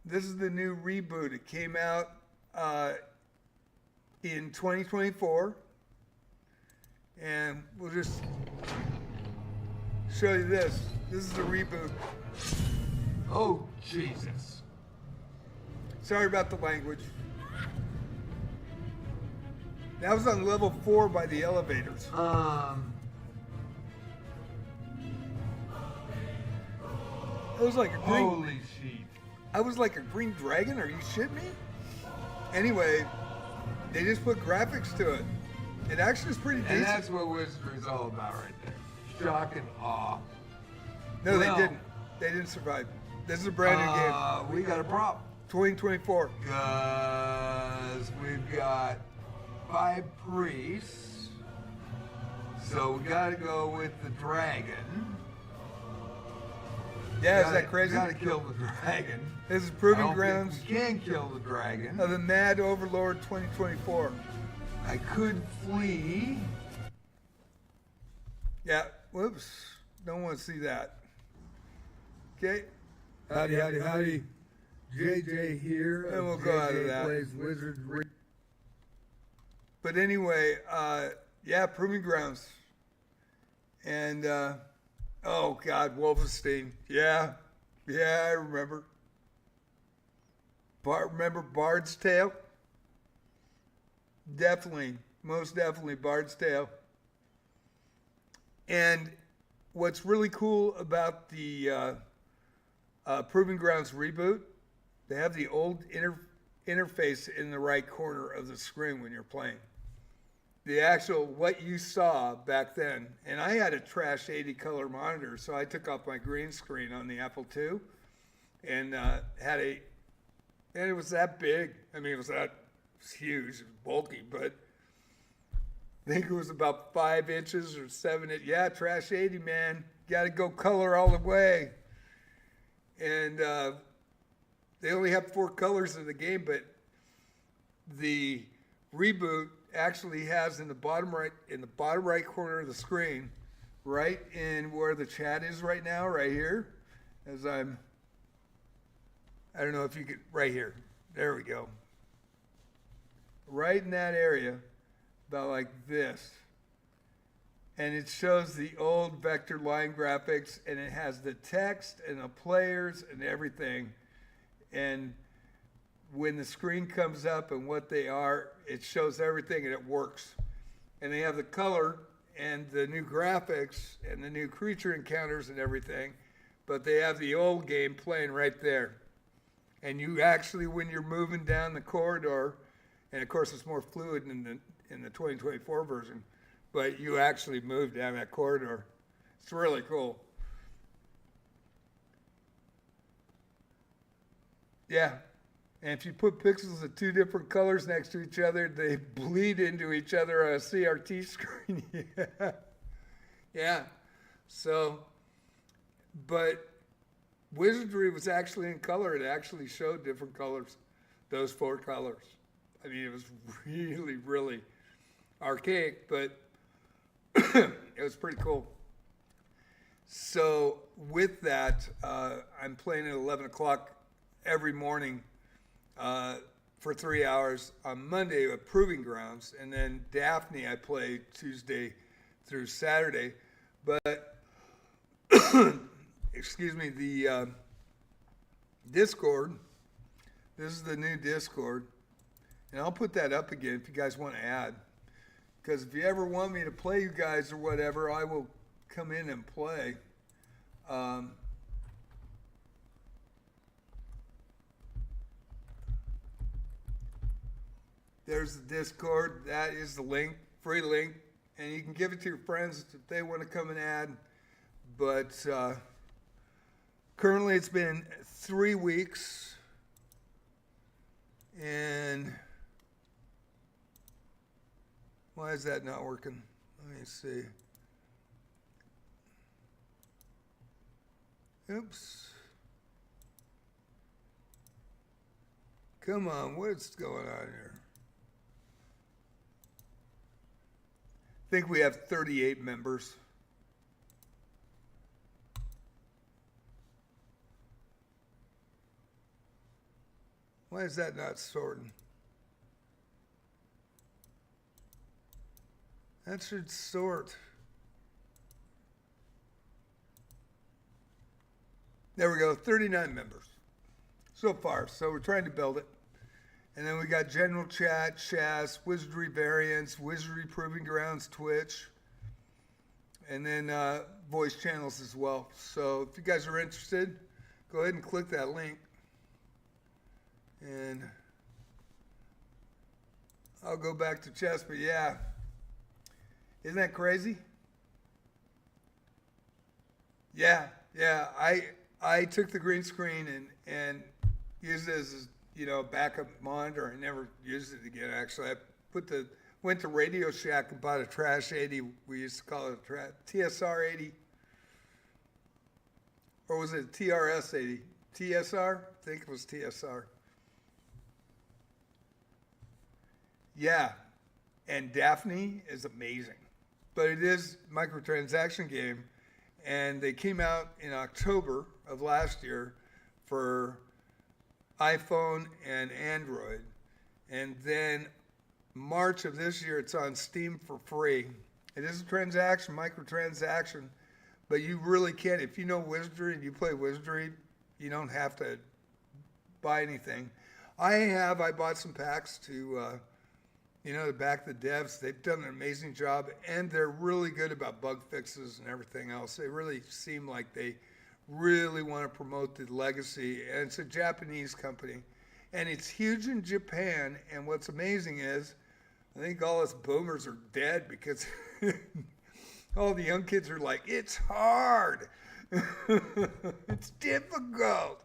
S1: This is the new reboot. It came out in 2024. And we'll just show you this. This is the reboot.
S3: Oh, Jesus.
S1: Sorry about the language. That was on level 4 by the elevators. It was like a green.
S3: Holy sheep.
S1: I was like a green dragon. Are you shitting me? Anyway, they just put graphics to it. It actually is pretty decent.
S3: And that's what Wizardry's all about right there. Shock and awe.
S1: No,
S3: Well,
S1: they didn't. They didn't survive. This is a brand new game.
S3: We got a problem.
S1: 2024.
S3: Because we've got 5 priests. So we got to go with the dragon.
S1: Yeah, is that crazy?
S3: Got to kill the dragon.
S1: This is Proving
S3: I don't
S1: Grounds
S3: think we can kill the dragon.
S1: of the Mad Overlord 2024.
S3: I could flee.
S1: Yeah, whoops. Don't want to see that. Okay.
S3: Howdy. JJ here.
S1: And we'll go out of that.
S3: Plays Wizardry.
S1: But anyway, yeah, Proving Grounds. And, oh God, Wolfenstein. Yeah, I remember. Remember Bard's Tale? Definitely, most definitely Bard's Tale. And what's really cool about the Proving Grounds reboot, they have the old interface in the right corner of the screen when you're playing. The actual, what you saw back then, and I had a trash 80 color monitor, so I took off my green screen on the Apple II and and it was that big. I mean, it was huge, it was bulky, but I think it was about 5 inches or 7 inches. Yeah, trash 80, man. Got to go color all the way. And they only have 4 colors in the game, but the reboot actually has in the bottom right corner of the screen, right in where the chat is right now, right here, as I don't know if you could, right here. There we go. Right in that area, about like this. And it shows the old vector line graphics, and it has the text and the players and everything. And when the screen comes up and what they are, it shows everything and it works. And they have the color and the new graphics and the new creature encounters and everything, but they have the old game playing right there. And you actually, when you're moving down the corridor, and of course it's more fluid in the 2024 version, but you actually move down that corridor. It's really cool. Yeah. And if you put pixels of two different colors next to each other, they bleed into each other on a CRT screen. Yeah. Yeah. So, but Wizardry was actually in color. It actually showed different colors, those 4 colors. I mean, it was really, really archaic, but it was pretty cool. So with that, I'm playing at 11 o'clock every morning for 3 hours on Monday at Proving Grounds. And then Daphne, I play Tuesday through Saturday. But, excuse me, the Discord, this is the new Discord. And I'll put that up again if you guys want to add. Because if you ever want me to play you guys or whatever, I will come in and play. There's the Discord. That is the link, free link. And you can give it to your friends if they want to come and add. But currently it's been 3 weeks. And why is that not working? Let me see. Oops. Come on, what's going on here? I think we have 38 members. Why is that not sorting? That should sort. There we go, 39 members so far. So we're trying to build it. And then we got general chat, Shaz, Wizardry Variants, Wizardry Proving Grounds, Twitch, and then voice channels as well. So if you guys are interested, go ahead and click that link. And I'll go back to chess, but yeah. Isn't that crazy? Yeah. I took the green screen and used it as, a backup monitor. I never used it again, actually. I went to Radio Shack and bought a Trash 80. We used to call it a TSR 80. Or was it TRS 80? TSR? I think it was TSR. Yeah. And Daphne is amazing. But it is a microtransaction game. And they came out in October of last year for iPhone and Android. And then March of this year, it's on Steam for free. It is a microtransaction, but you really can't. If you know Wizardry and you play Wizardry, you don't have to buy anything. I bought some packs to, to back the devs. They've done an amazing job, and they're really good about bug fixes and everything else. They really seem like they really want to promote the legacy, and it's a Japanese company, and it's huge in Japan. And what's amazing is, I think all us boomers are dead because all the young kids are like, it's hard, it's difficult,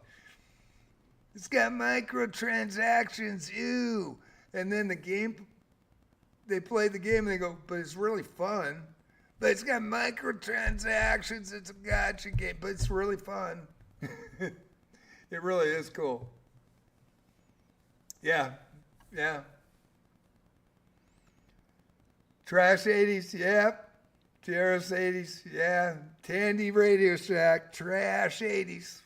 S1: it's got microtransactions, ew. And then they play the game and they go, but it's really fun. But it's got microtransactions. It's a gotcha game, but it's really fun. It really is cool. Yeah. Trash 80s, yeah. TRS 80s, yeah. Tandy Radio Shack, Trash 80s.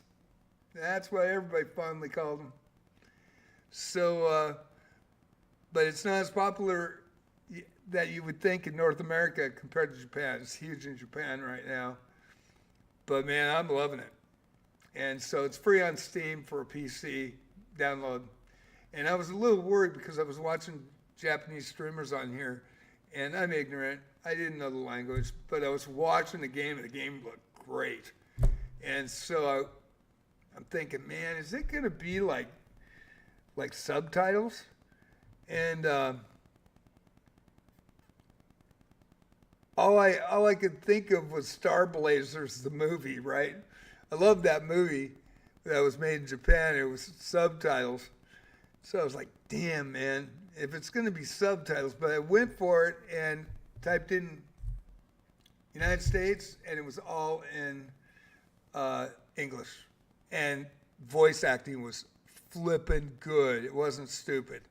S1: That's what everybody fondly called them. So, but it's not as popular that you would think in North America compared to Japan. It's huge in Japan right now. But man, I'm loving it. And so it's free on Steam for a PC download. And I was a little worried because I was watching Japanese streamers on here, and I'm ignorant. I didn't know the language, but I was watching the game, and the game looked great. And so I'm thinking, man, is it gonna be like subtitles? And all I could think of was Star Blazers, the movie, right? I love that movie that was made in Japan. It was subtitles. So I was like, damn, man, if it's going to be subtitles. But I went for it and typed in United States, and it was all in English. And voice acting was flippin' good. It wasn't stupid.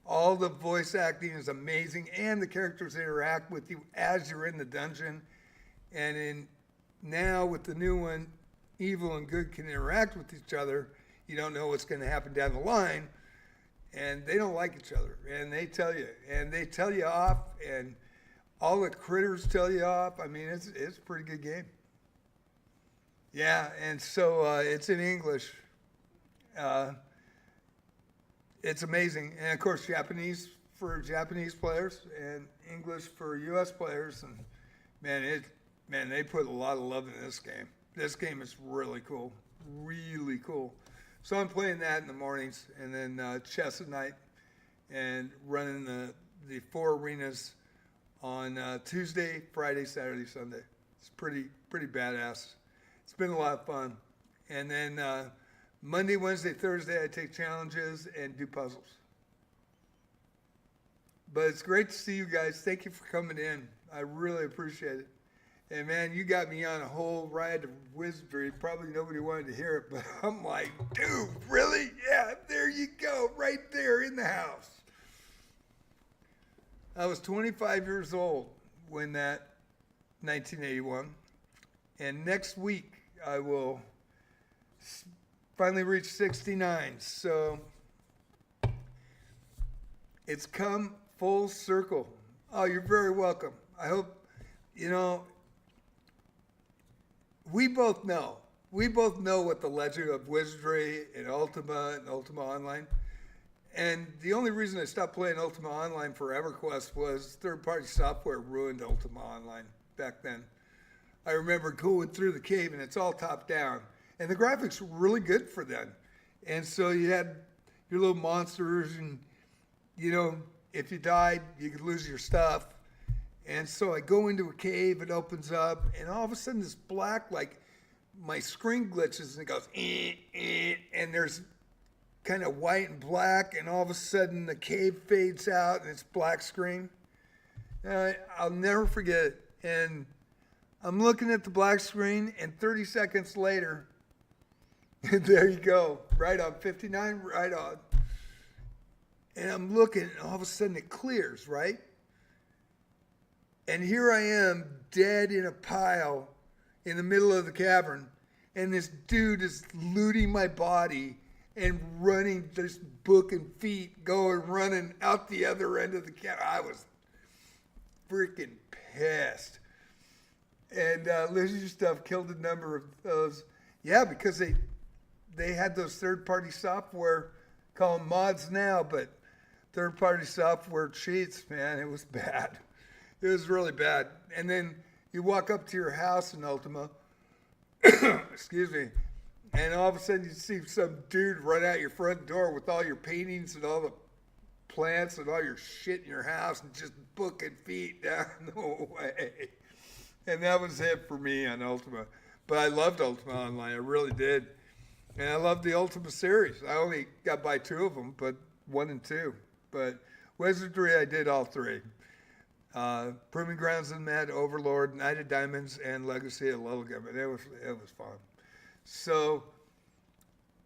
S1: All the voice acting is amazing, and the characters interact with you as you're in the dungeon. And now with the new one, evil and good can interact with each other. You don't know what's going to happen down the line, and they don't like each other, and they tell you off, and all the critters tell you off. I mean, it's a pretty good game. Yeah, and so it's in English. It's amazing, and of course Japanese for Japanese players and English for U.S. players. And man, they put a lot of love in this game. This game is really cool, really cool. So I'm playing that in the mornings, and then chess at night, and running the 4 arenas on Tuesday, Friday, Saturday, Sunday. It's pretty badass. It's been a lot of fun, and then Monday, Wednesday, Thursday, I take challenges and do puzzles. But it's great to see you guys. Thank you for coming in. I really appreciate it. And man, you got me on a whole ride of wizardry. Probably nobody wanted to hear it, but I'm like, dude, really? Yeah, there you go, right there in the house. I was 25 years old when that 1981. And next week, I will finally reach 69. So it's come full circle. Oh, you're very welcome. I hope, we both know what the legend of wizardry and Ultima Online. And the only reason I stopped playing Ultima Online for EverQuest was third-party software ruined Ultima Online back then. I remember going through the cave, and it's all top-down. And the graphics were really good for then. And so you had your little monsters, and, if you died, you could lose your stuff. And so I go into a cave, it opens up, and all of a sudden this black, like, my screen glitches, and it goes, and there's kind of white and black, and all of a sudden the cave fades out, and it's black screen. I'll never forget it. And I'm looking at the black screen, and 30 seconds later, there you go, right on, 59, right on. And I'm looking, and all of a sudden it clears, right? And here I am, dead in a pile in the middle of the cavern, and this dude is looting my body and running, just booking feet, running out the other end of the cavern. I was freaking pissed. And Lizzie Stuff killed a number of those. Yeah, because they had those third-party software, call them mods now, but third-party software cheats, man. It was bad. It was really bad. And then you walk up to your house in Ultima, excuse me, and all of a sudden you see some dude run out your front door with all your paintings and all the plants and all your shit in your house and just booking feet down the way. And that was it for me on Ultima. But I loved Ultima Online. I really did. And I loved the Ultima series. I only got by 2 of them, but 1 and 2. But Wizardry, I did all 3. Proving Grounds and Mad, Overlord, Knight of Diamonds, and Legacy of Lilligam. And it was fun. So,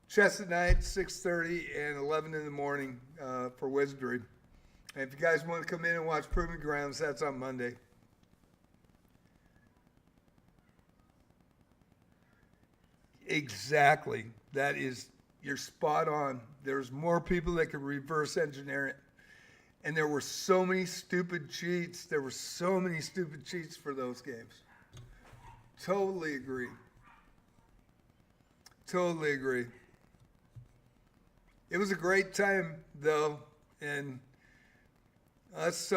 S1: chess at night, 6:30 and 11 in the morning for Wizardry. And if you guys want to come in and watch Proving Grounds, that's on Monday. Exactly. You're spot on. There's more people that can reverse engineer it. And there were so many stupid cheats. There were so many stupid cheats for those games. Totally agree. Totally agree. It was a great time, though, and us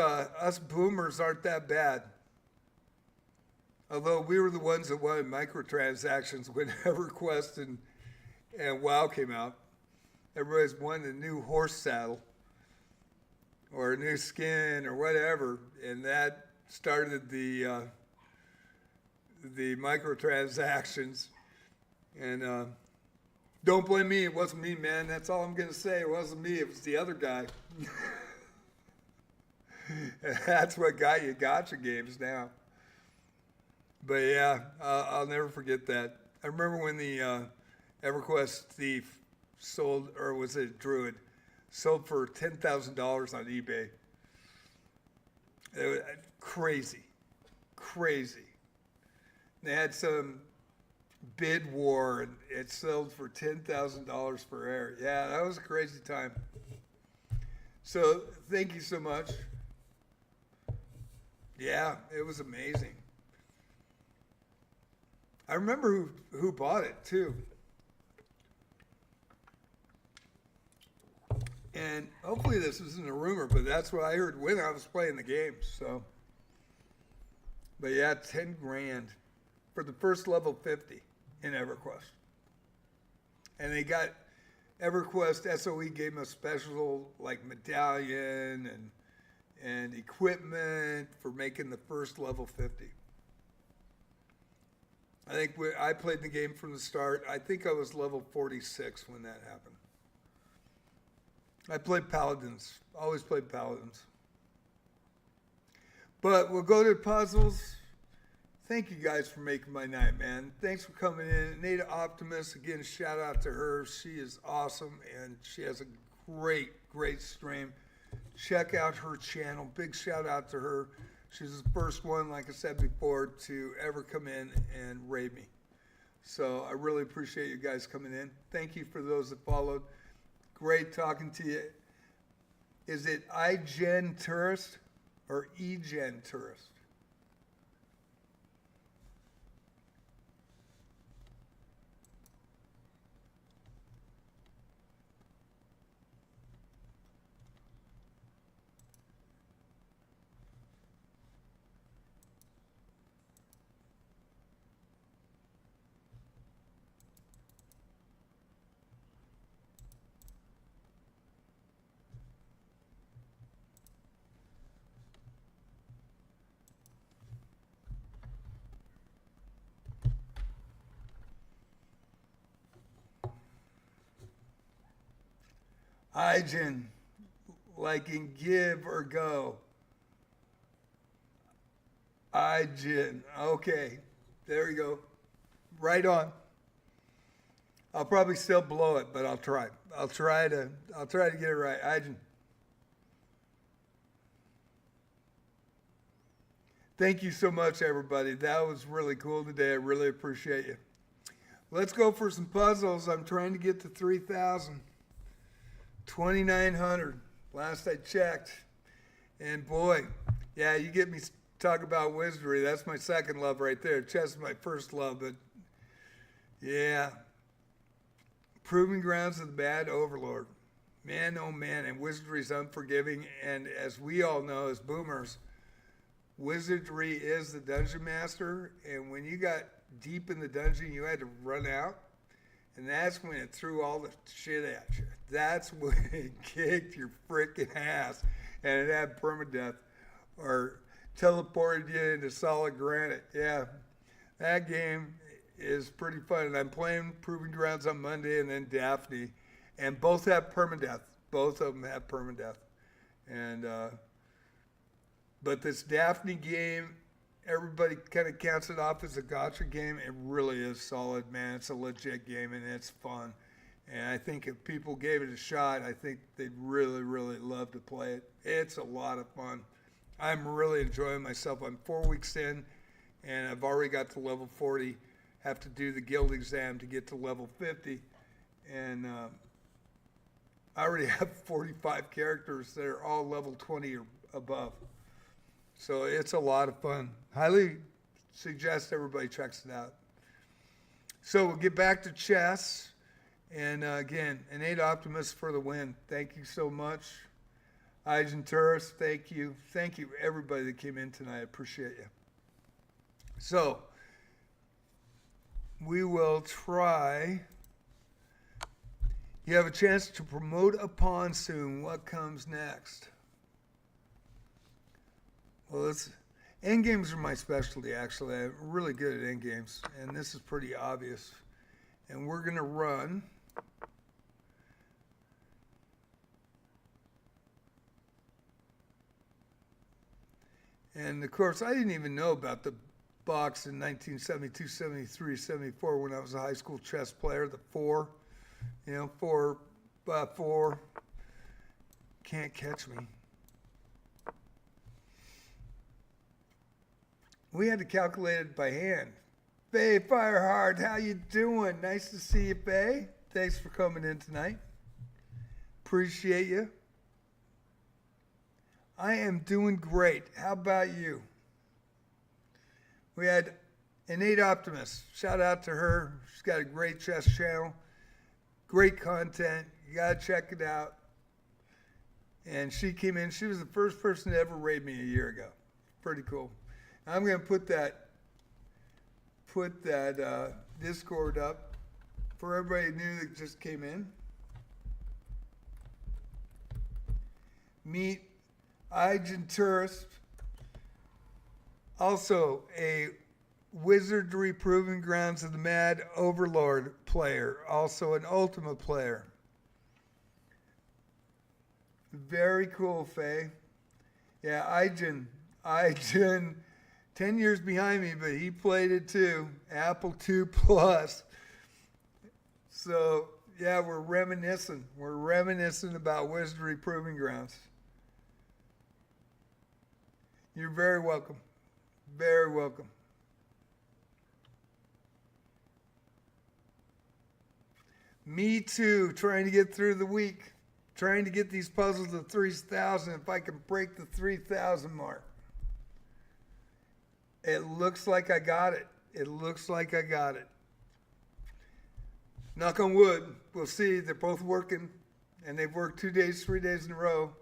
S1: boomers aren't that bad. Although we were the ones that wanted microtransactions when EverQuest and WoW came out, everybody's wanting a new horse saddle or a new skin or whatever, and that started the microtransactions. And don't blame me, it wasn't me, man. That's all I'm gonna say. It wasn't me, it was the other guy. That's what got you gotcha games now. But yeah, I'll never forget that. I remember when the EverQuest thief sold, or was it Druid, sold for $10,000 on eBay. It was crazy, crazy. They had some bid war, and it sold for $10,000 for air. Yeah, that was a crazy time. So thank you so much. Yeah, it was amazing. I remember who bought it too. And hopefully this isn't a rumor, but that's what I heard when I was playing the game. So, but yeah, 10 grand for the first level 50 in EverQuest. And they got EverQuest SOE gave them a special like medallion and equipment for making the first level 50. I think I played the game from the start. I think I was level 46 when that happened. I played Paladins. Always played Paladins. But we'll go to puzzles. Thank you guys for making my night, man. Thanks for coming in. Nada Optimus, again, shout out to her. She is awesome, and she has a great, great stream. Check out her channel. Big shout out to her. She's the first one, like I said before, to ever come in and raid me. So I really appreciate you guys coming in. Thank you for those that followed. Great talking to you. Is it iGen Tourist or eGen Tourist? iGen, like in give or go. iGen, okay, there you go. Right on. I'll probably still blow it, but I'll try. I'll try to get it right. iGen. Thank you so much, everybody. That was really cool today. I really appreciate you. Let's go for some puzzles. I'm trying to get to 3,000. 2,900 last I checked. And boy, yeah, you get me talk about wizardry. That's my second love right there. Chess is my first love, but yeah. Proving grounds of the bad overlord. Man, oh man, and wizardry's unforgiving. And as we all know as boomers, wizardry is the dungeon master. And when you got deep in the dungeon, you had to run out. And that's when it threw all the shit at you. That's when it kicked your freaking ass. And it had permadeath or teleported you into solid granite. Yeah, that game is pretty fun. And I'm playing Proving Grounds on Monday and then Daphne. And both have permadeath. Both of them have permadeath. And, but this Daphne game, everybody kind of counts it off as a gotcha game. It really is solid, man. It's a legit game, and it's fun. And I think if people gave it a shot, I think they'd really, really love to play it. It's a lot of fun. I'm really enjoying myself. I'm 4 weeks in, and I've already got to level 40. Have to do the guild exam to get to level 50. And I already have 45 characters that are all level 20 or above. So it's a lot of fun. Highly suggest everybody checks it out. So we'll get back to chess. And again, Innate Optimist for the win. Thank you so much. Eisenturus, thank you. Thank you, everybody that came in tonight. I appreciate you. So we will try You have a chance to promote a pawn soon. What comes next? Well, end games are my specialty, actually. I'm really good at end games, and this is pretty obvious. And we're going to run. And of course, I didn't even know about the box in 1972, 73, 74 when I was a high school chess player. The 4, 4x4. Can't catch me. We had to calculate it by hand. Faye Firehard, how you doing? Nice to see you, Faye. Thanks for coming in tonight. Appreciate you. I am doing great. How about you? We had Innate Optimist. Shout out to her. She's got a great chess channel. Great content. You got to check it out. And she came in. She was the first person to ever raid me a year ago. Pretty cool. I'm going to put that Discord up for everybody new that just came in. Meet Ijan Tourist, also a Wizardry Proving Grounds of the Mad Overlord player, also an Ultima player. Very cool, Faye. Yeah, Ijan, 10 years behind me, but he played it too. Apple II Plus. So, yeah, we're reminiscing. We're reminiscing about Wizardry Proving Grounds. You're very welcome. Very welcome. Me too, trying to get through the week. Trying to get these puzzles to 3,000 if I can break the 3,000 mark. It looks like I got it. It looks like I got it. Knock on wood. We'll see. They're both working, and they've worked 2 days, 3 days in a row.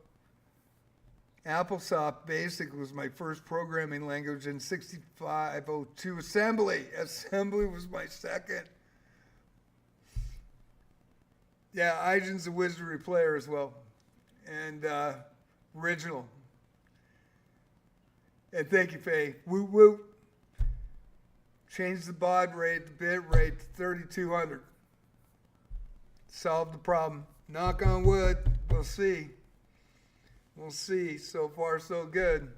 S1: AppleSoft Basic was my first programming language in 6502. Assembly was my second. Yeah, Ijan's a Wizardry player as well. And original. And thank you, Faye. Woo woo. Change the baud rate, the bit rate to 3,200. Solve the problem. Knock on wood. We'll see. We'll see. So far, so good.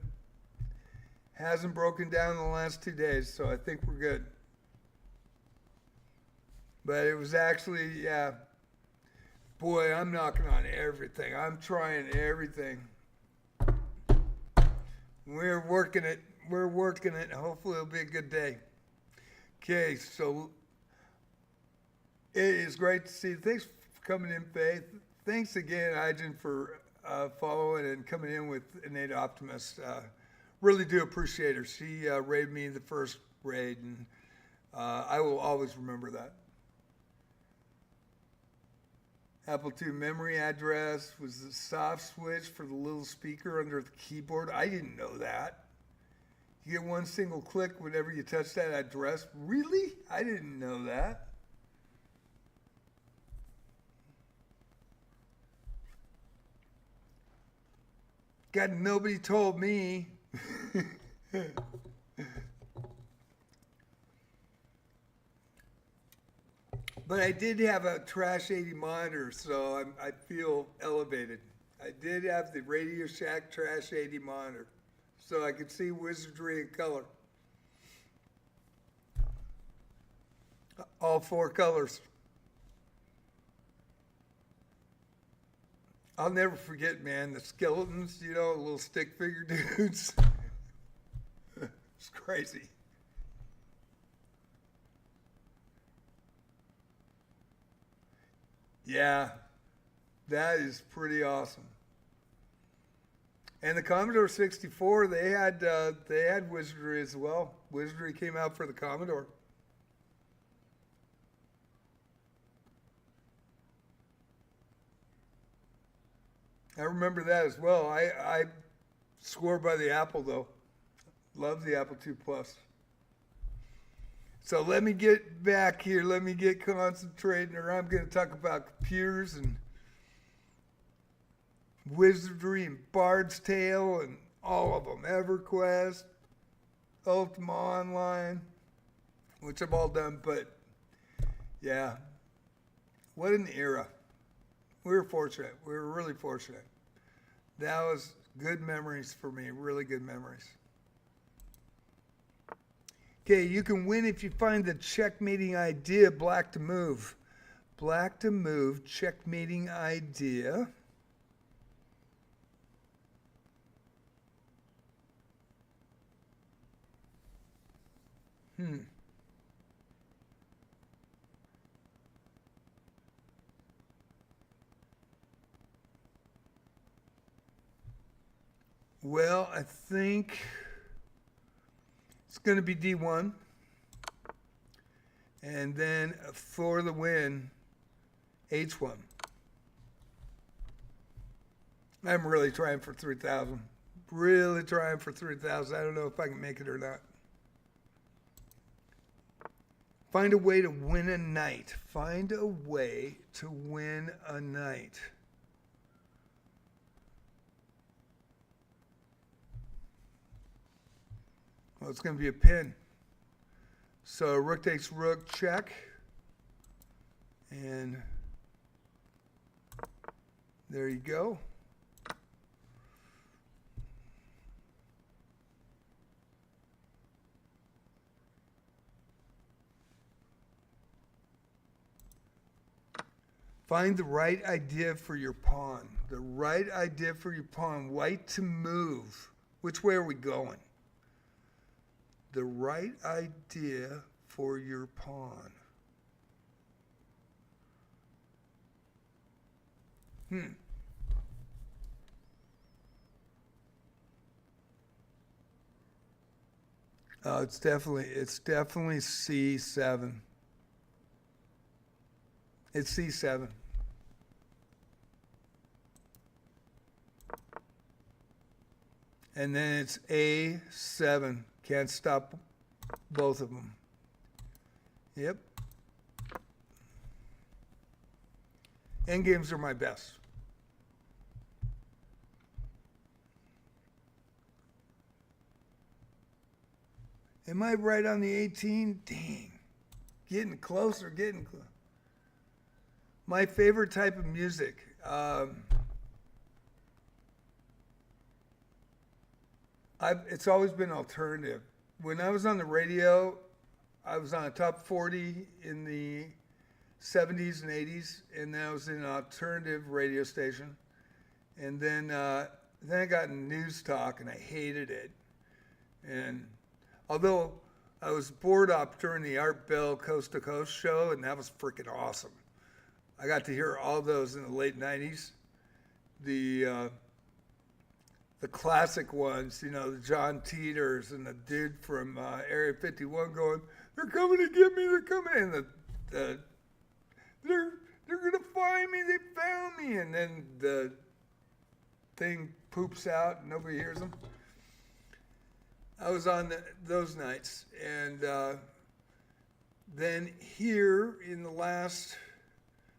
S1: Hasn't broken down in the last 2 days, so I think we're good. But it was actually, yeah. Boy, I'm knocking on everything. I'm trying everything. We're working it. We're working it. Hopefully it'll be a good day. Okay, so it is great to see you. Thanks for coming in, Faith. Thanks again, Ijan, for following and coming in with Innate Optimist. Really do appreciate her. She raided me the first raid, and I will always remember that. Apple II memory address was the soft switch for the little speaker under the keyboard. I didn't know that. You get one single click whenever you touch that address. Really? I didn't know that. God, nobody told me. But I did have a Trash 80 monitor, so I feel elevated. I did have the Radio Shack Trash 80 monitor, so I could see Wizardry in color. All 4 colors. I'll never forget, man, the skeletons, little stick figure dudes. It's crazy. Yeah, that is pretty awesome. And the Commodore 64, they had Wizardry as well. Wizardry came out for the Commodore. I remember that as well. I swore by the Apple, though. Love the Apple II Plus. So let me get back here. Let me get concentrating, or I'm going to talk about computers and wizardry and Bard's Tale and all of them. EverQuest, Ultima Online, which I've all done. But yeah, what an era. We were fortunate. We were really fortunate. That was good memories for me, really good memories. Okay, you can win if you find the checkmating idea, black to move. Black to move, checkmating idea. Well, I think it's going to be D1. And then for the win, H1. I'm really trying for 3,000. Really trying for 3,000. I don't know if I can make it or not. Find a way to win a night. Find a way to win a night. Well, it's going to be a pin. So rook takes rook, check. And there you go. Find the right idea for your pawn. The right idea for your pawn. White to move. Which way are we going? The right idea for your pawn. Oh, it's definitely C7. It's C7. And then it's A7. Can't stop both of them. Yep. Endgames are my best. Am I right on the 18? Dang. Getting closer, getting closer. My favorite type of music. It's always been alternative. When I was on the radio, I was on a top 40 in the 70s and 80s, and then I was in an alternative radio station. And then I got in news talk, and I hated it. And although I was bored up during the Art Bell Coast to Coast show, and that was freaking awesome. I got to hear all those in the late 90s. The classic ones, you know, the John Teeters and the dude from Area 51 going, "They're coming to get me, they're coming," and they're gonna find me, they found me, and then the thing poops out and nobody hears them. I was on those nights, and then here in the last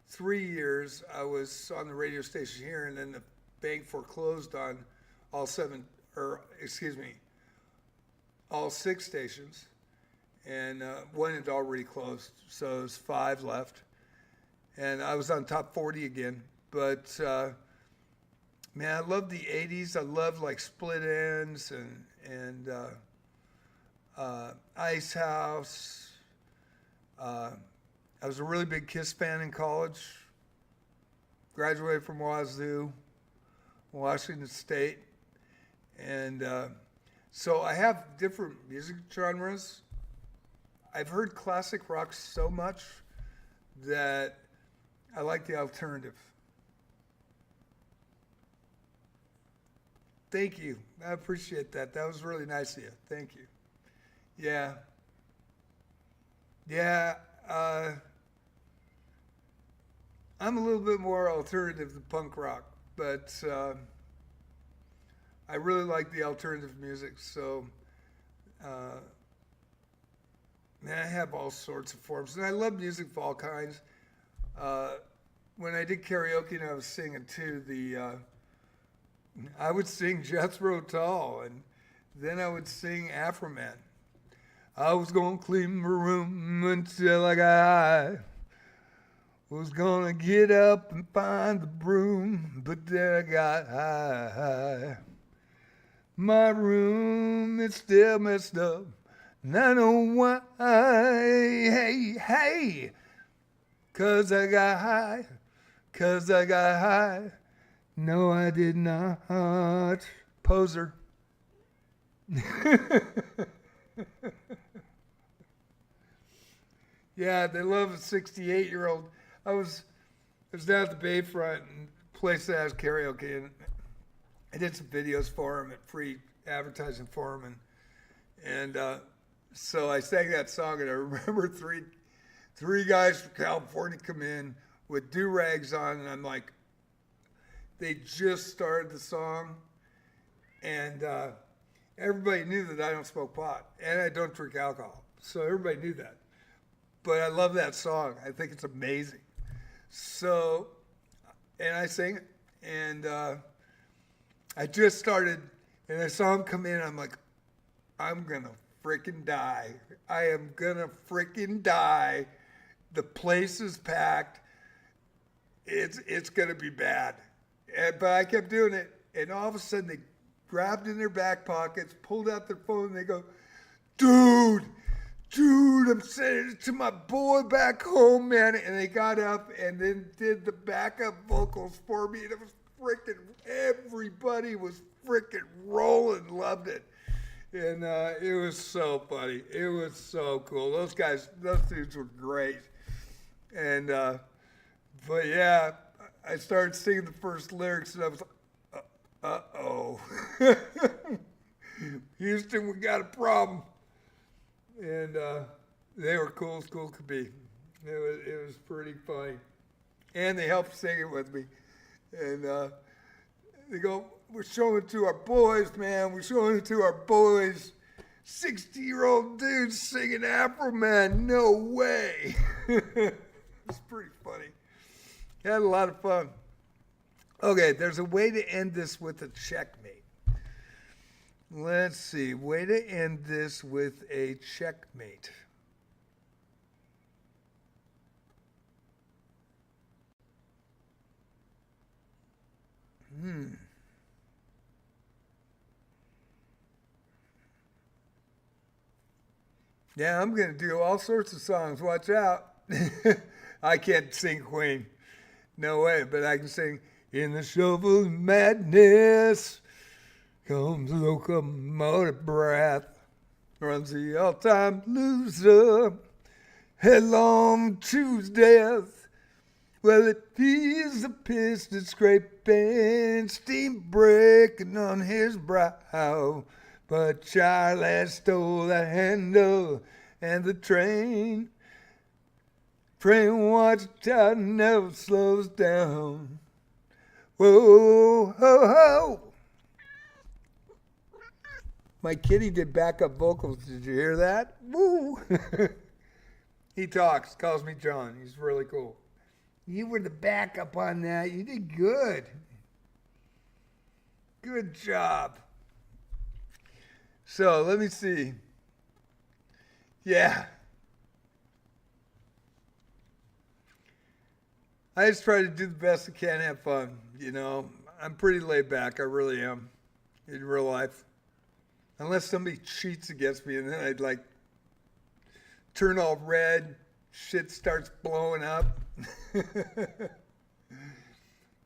S1: 3 years, I was on the radio station here, and then the bank foreclosed on all six stations, and one had already closed, so there's 5 left. And I was on top 40 again, but man, I love the 80s. I love like Split Ends and Ice House. I was a really big Kiss fan in college. Graduated from Wazoo, Washington State. And so I have different music genres. I've heard classic rock so much that I like the alternative. Thank you. I appreciate that. That was really nice of you. Thank you. Yeah. Yeah. I'm a little bit more alternative than punk rock, but I really like the alternative music. So Man, I have all sorts of forms, and I love music of all kinds. When I did karaoke and I was singing too, I would sing Jethro Tull, and then I would sing Afro Man. I was gonna clean my room until I got high. Was gonna get up and find the broom, but then I got high. My room is still messed up, and I know why. Hey, hey, 'cause I got high, 'cause I got high. No, I did not. Poser. Yeah, they love a 68-year-old. I was down at the Bayfront and place that has karaoke, and I did some videos for him at free advertising for him, and so I sang that song, and I remember three guys from California come in with do-rags on, and I'm like, they just started the song, and everybody knew that I don't smoke pot and I don't drink alcohol, so everybody knew that. But I love that song. I think it's amazing. So, and I sang it, and I just started, and I saw him come in. I'm like, I'm gonna freaking die. I am gonna freaking die. The place is packed. It's gonna be bad. But I kept doing it, and all of a sudden they grabbed in their back pockets, pulled out their phone, and they go, dude, I'm sending it to my boy back home, man. And they got up and then did the backup vocals for me, and it was freaking, everybody was freaking rolling, loved it. And it was so funny. It was so cool. Those dudes were great. And, but yeah, I started singing the first lyrics, and I was like, uh-oh. Houston, we got a problem. And they were cool as cool could be. It was pretty funny. And they helped sing it with me. And they go, we're showing it to our boys, man. We're showing it to our boys. 60-year-old dudes singing Afro Man. No way. It's pretty funny. Had a lot of fun. Okay, there's a way to end this with a checkmate. Let's see. Way to end this with a checkmate. Yeah, I'm going to do all sorts of songs. Watch out. I can't sing Queen. No way, but I can sing In the Shovel of Madness comes locomotive breath, runs the all-time loser headlong to his death. Well, it feels the piston scraping, steam breaking on his brow. But Charlie stole the handle and the train watch out, never slows down. Whoa, ho, ho. My kitty did backup vocals. Did you hear that? Woo. He talks, calls me John. He's really cool. You were the backup on that. You did good. Good job. So let me see. Yeah. I just try to do the best I can, have fun. You know, I'm pretty laid back. I really am in real life. Unless somebody cheats against me, and then I'd like turn all red. Shit starts blowing up.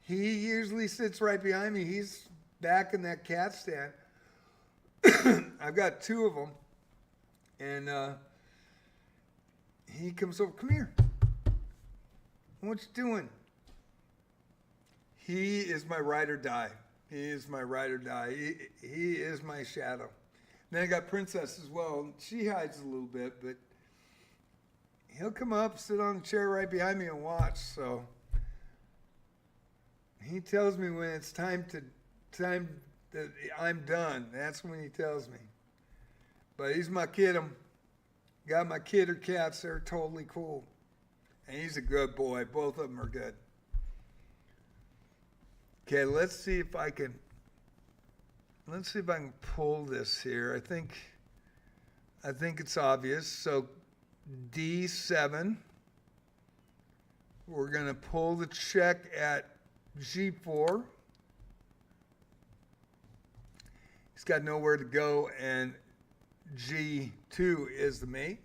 S1: He usually sits right behind me. He's back in that cat stand. I've got two of them, and he comes over. Come here. What you doing? He is my ride or die. He is my ride or die. He is my shadow. And then I got Princess as well. She hides a little bit, but he'll come up, sit on the chair right behind me and watch. So he tells me when it's time that I'm done. That's when he tells me. But he's my kid. Got my kid or cats. They're totally cool. And he's a good boy. Both of them are good. Okay, let's see if I can pull this here. I think it's obvious. So D7. We're going to pull the check at G4. He's got nowhere to go, and G2 is the mate.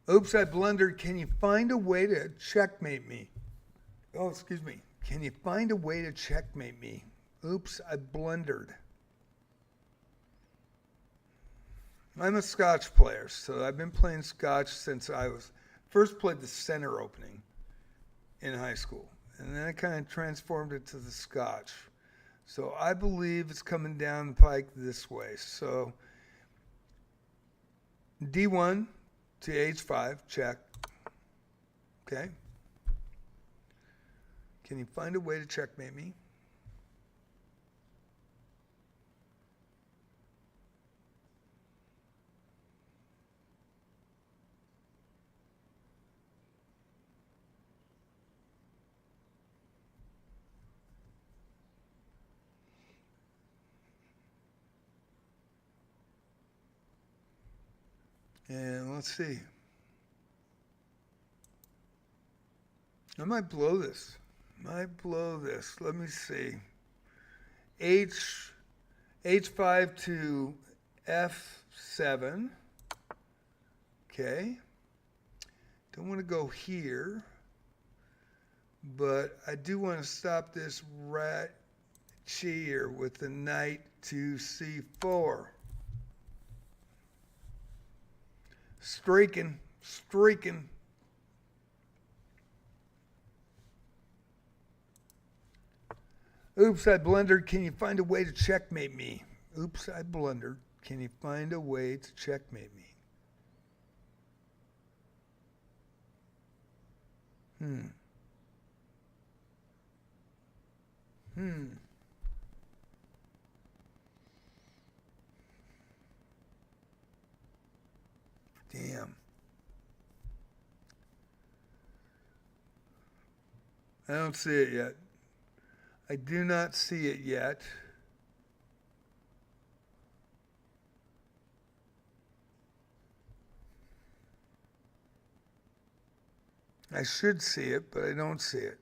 S1: Oops, I blundered. Can you find a way to checkmate me? Oh, excuse me. Can you find a way to checkmate me? Oops, I blundered. I'm a Scotch player, so I've been playing Scotch since I was first played the center opening in high school. And then I kind of transformed it to the Scotch. So I believe it's coming down the pike this way. So D1 to H5, check. Okay. Can you find a way to checkmate me? And let's see. I might blow this. Let me see. H5 to F7. Okay. Don't want to go here. But I do want to stop this rat cheer with the knight to C4. Streaking. Oops, I blundered. Can you find a way to checkmate me? Oops, I blundered. Can you find a way to checkmate me? Damn. I don't see it yet. I do not see it yet. I should see it, but I don't see it.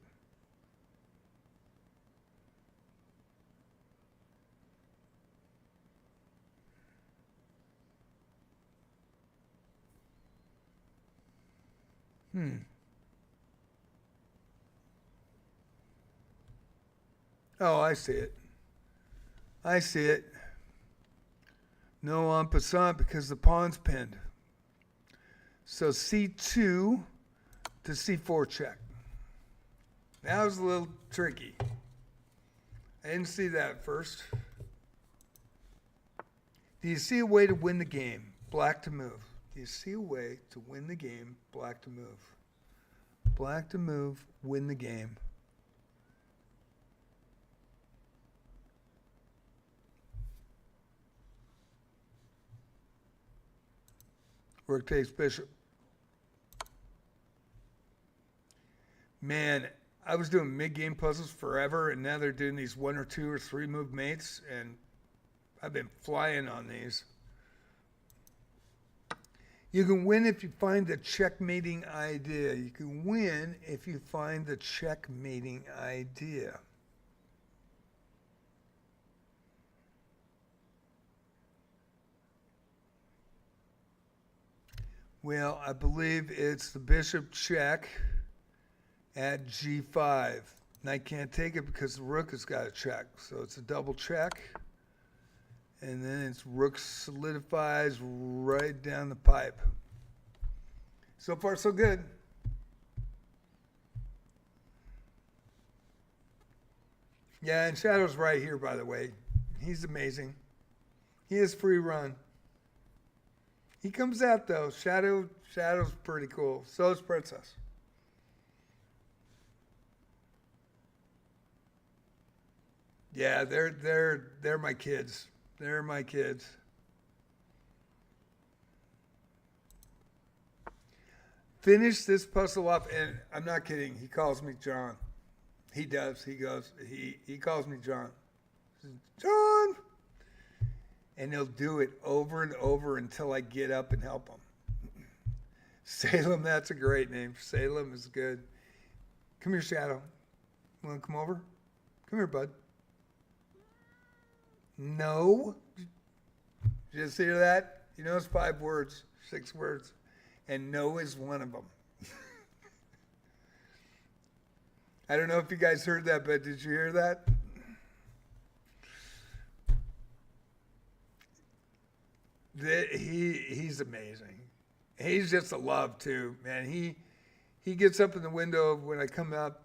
S1: Oh, I see it. No en passant because the pawn's pinned. So C2 to C4 check. That was a little tricky. I didn't see that at first. Do you see a way to win the game? Black to move. Do you see a way to win the game? Black to move. Black to move, win the game. Rook takes bishop. Man, I was doing mid-game puzzles forever, and now they're doing these 1 or 2 or 3 move mates, and I've been flying on these. You can win if you find the checkmating idea. You can win if you find the checkmating idea. Well, I believe it's the bishop check at G5. Knight can't take it because the rook has got a check. So it's a double check. And then it's rook solidifies right down the pipe. So far, so good. Yeah, and Shadow's right here, by the way. He's amazing. He has free run. He comes out though. Shadow's pretty cool. So is Princess. Yeah, they're my kids. They're my kids. Finish this puzzle up, and I'm not kidding. He calls me John. He does. He calls me John. He says, John! And he'll do it over and over until I get up and help him. Salem, that's a great name. Salem is good. Come here, Shadow. You want to come over? Come here, bud. No. Did you just hear that? You know it's 5 words, 6 words. And no is one of them. I don't know if you guys heard that, but did you hear that? He's amazing. He's just a love too, man. He gets up in the window when I come up,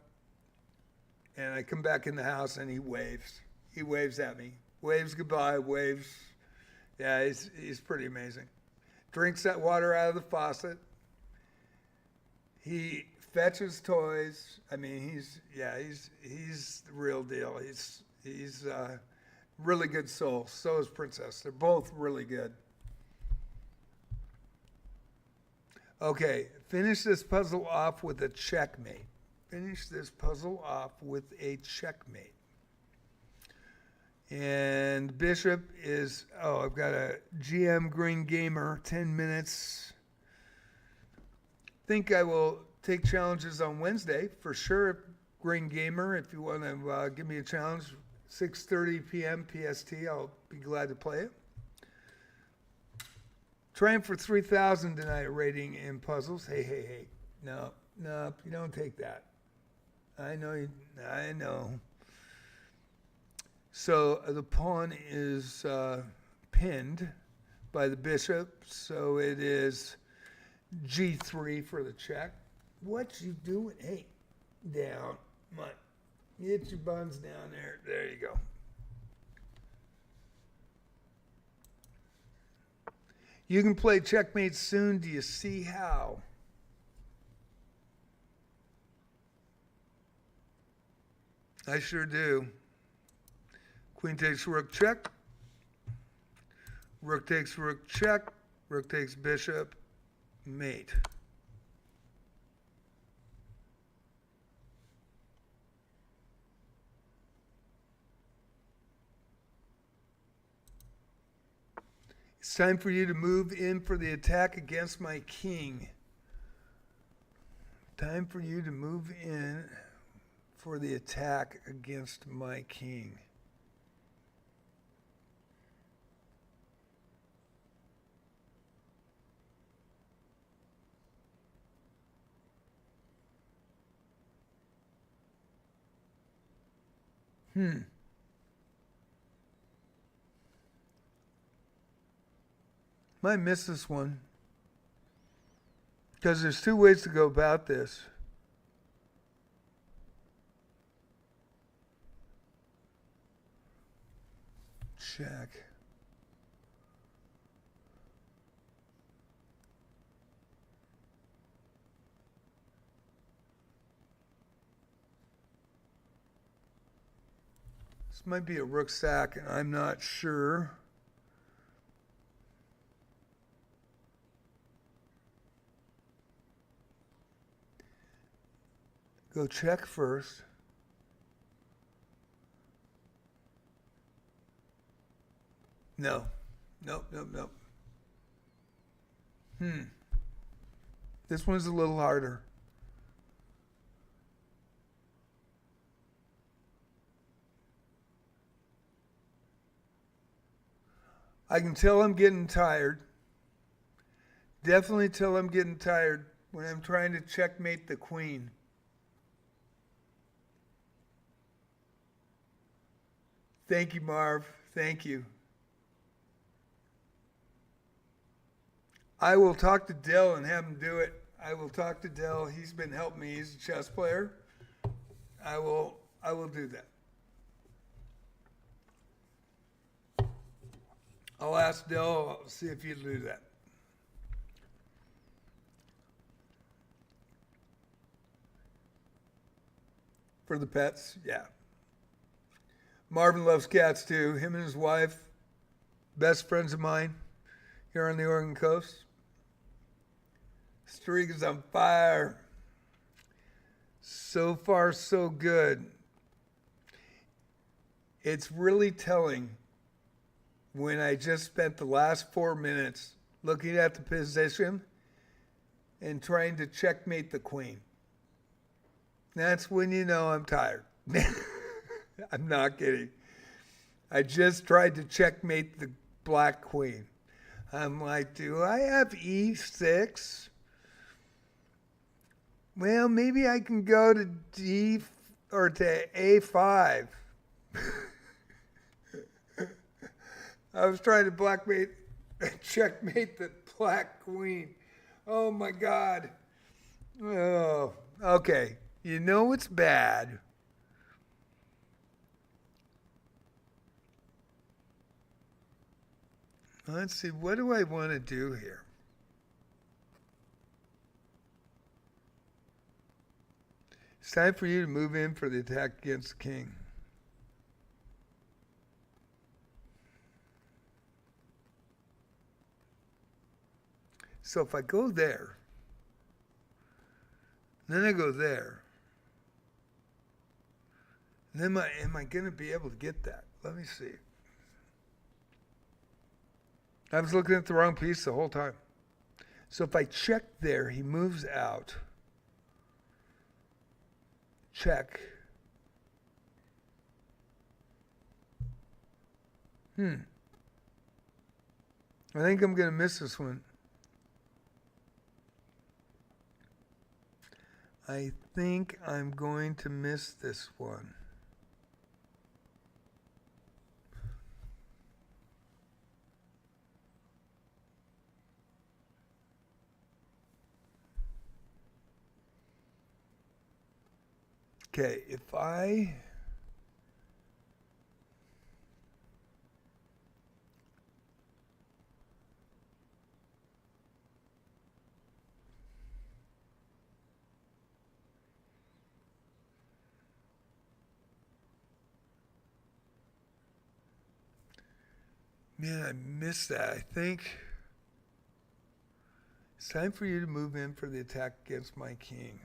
S1: and I come back in the house, and he waves. He waves at me, waves goodbye, waves. Yeah, he's pretty amazing. Drinks that water out of the faucet. He fetches toys. I mean, he's the real deal. He's a really good soul. So is Princess. They're both really good. Okay, finish this puzzle off with a checkmate. Finish this puzzle off with a checkmate. And Bishop is, I've got a GM Green Gamer, 10 minutes. Think I will take challenges on Wednesday for sure. Green Gamer, if you want to give me a challenge, 6:30 p.m. PST, I'll be glad to play it. Trying for 3,000 tonight rating in puzzles. Hey. No, you don't take that. I know. So the pawn is pinned by the bishop, so it is G3 for the check. What you doing? Hey, down. Come on. Get your buns down there. There you go. You can play checkmate soon. Do you see how? I sure do. Queen takes rook, check. Rook takes rook, check. Rook takes bishop, mate. It's time for you to move in for the attack against my king. Time for you to move in for the attack against my king. Might miss this one because there's 2 ways to go about this. Check. This might be a rook sack, and I'm not sure. Go check first. No. Nope. This one's a little harder. I can tell I'm getting tired. Definitely tell I'm getting tired when I'm trying to checkmate the queen. Thank you, Marv. Thank you. I will talk to Dell and have him do it. I will talk to Dell. He's been helping me. He's a chess player. I will do that. I'll ask Dell, see if he'll do that. for the pets. Yeah. Marvin loves cats too. Him and his wife, best friends of mine here on the Oregon coast. Streak is on fire. So far, so good. It's really telling when I just spent the last 4 minutes looking at the position and trying to checkmate the queen. That's when you know I'm tired. I'm not kidding. I just tried to checkmate the black queen. I'm like, do I have e6? Well, maybe I can go to D or to A5. I was trying to checkmate the black queen. Oh my God. Oh, okay. You know it's bad. Let's see, what do I want to do here? It's time for you to move in for the attack against the king. So if I go there, then I go there, then am I going to be able to get that? Let me see. I was looking at the wrong piece the whole time. So if I check there, he moves out. Check. I think I'm going to miss this one. I think I'm going to miss this one. Okay, if I Man, I missed that. I think it's time for you to move in for the attack against my king.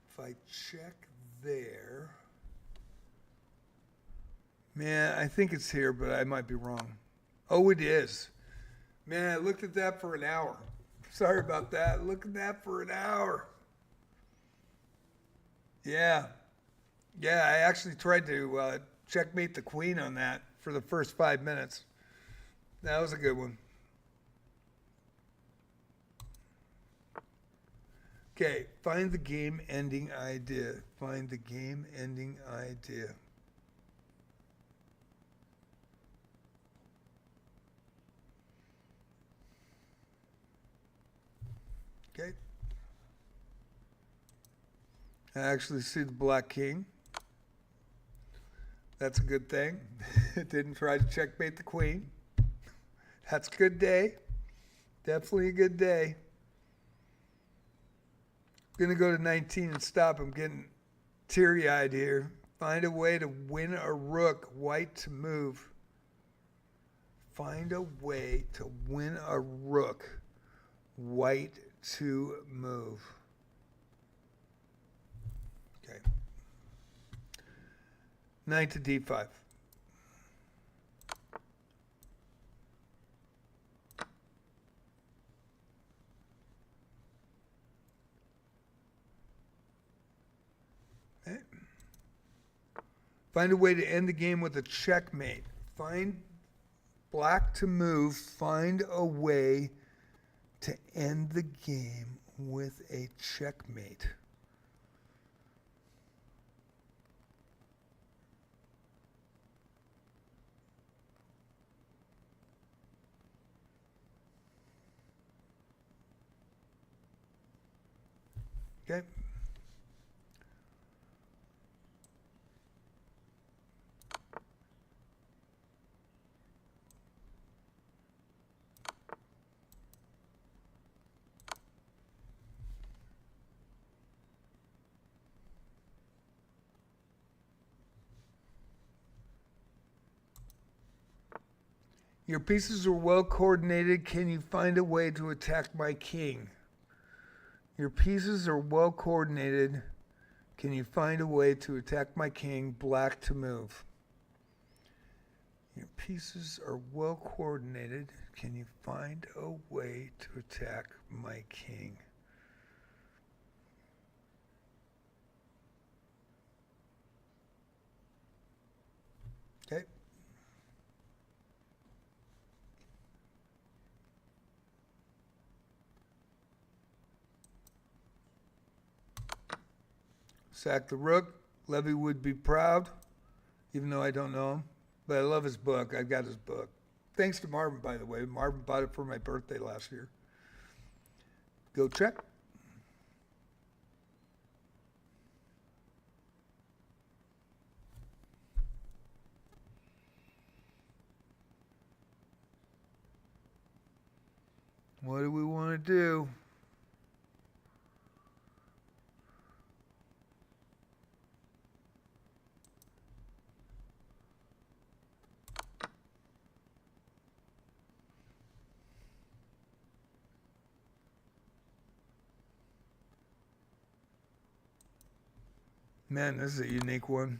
S1: If I check there, man, I think it's here, but I might be wrong. Oh, it is. Man, I looked at that for an hour. Sorry about that. Look at that for an hour. Yeah. Yeah, I actually tried to checkmate the queen on that for the first 5 minutes. That was a good one. Okay, find the game-ending idea. Find the game-ending idea. Okay. I actually see the black king. That's a good thing. It didn't try to checkmate the queen. That's a good day. Definitely a good day. Gonna go to 19 and stop. I'm getting teary-eyed here. Find a way to win a rook. White to move. Find a way to win a rook. White to move. Okay. Knight to d5. Okay. Find a way to end the game with a checkmate. Find black to move. Find a way to end the game with a checkmate. Okay. Your pieces are well coordinated. Can you find a way to attack my king? Your pieces are well coordinated. Can you find a way to attack my king? Black to move. Your pieces are well coordinated. Can you find a way to attack my king? Okay. Sack the rook. Levy would be proud, even though I don't know him. But I love his book. I got his book. Thanks to Marvin, by the way. Marvin bought it for my birthday last year. Go check. What do we want to do? Man, this is a unique one.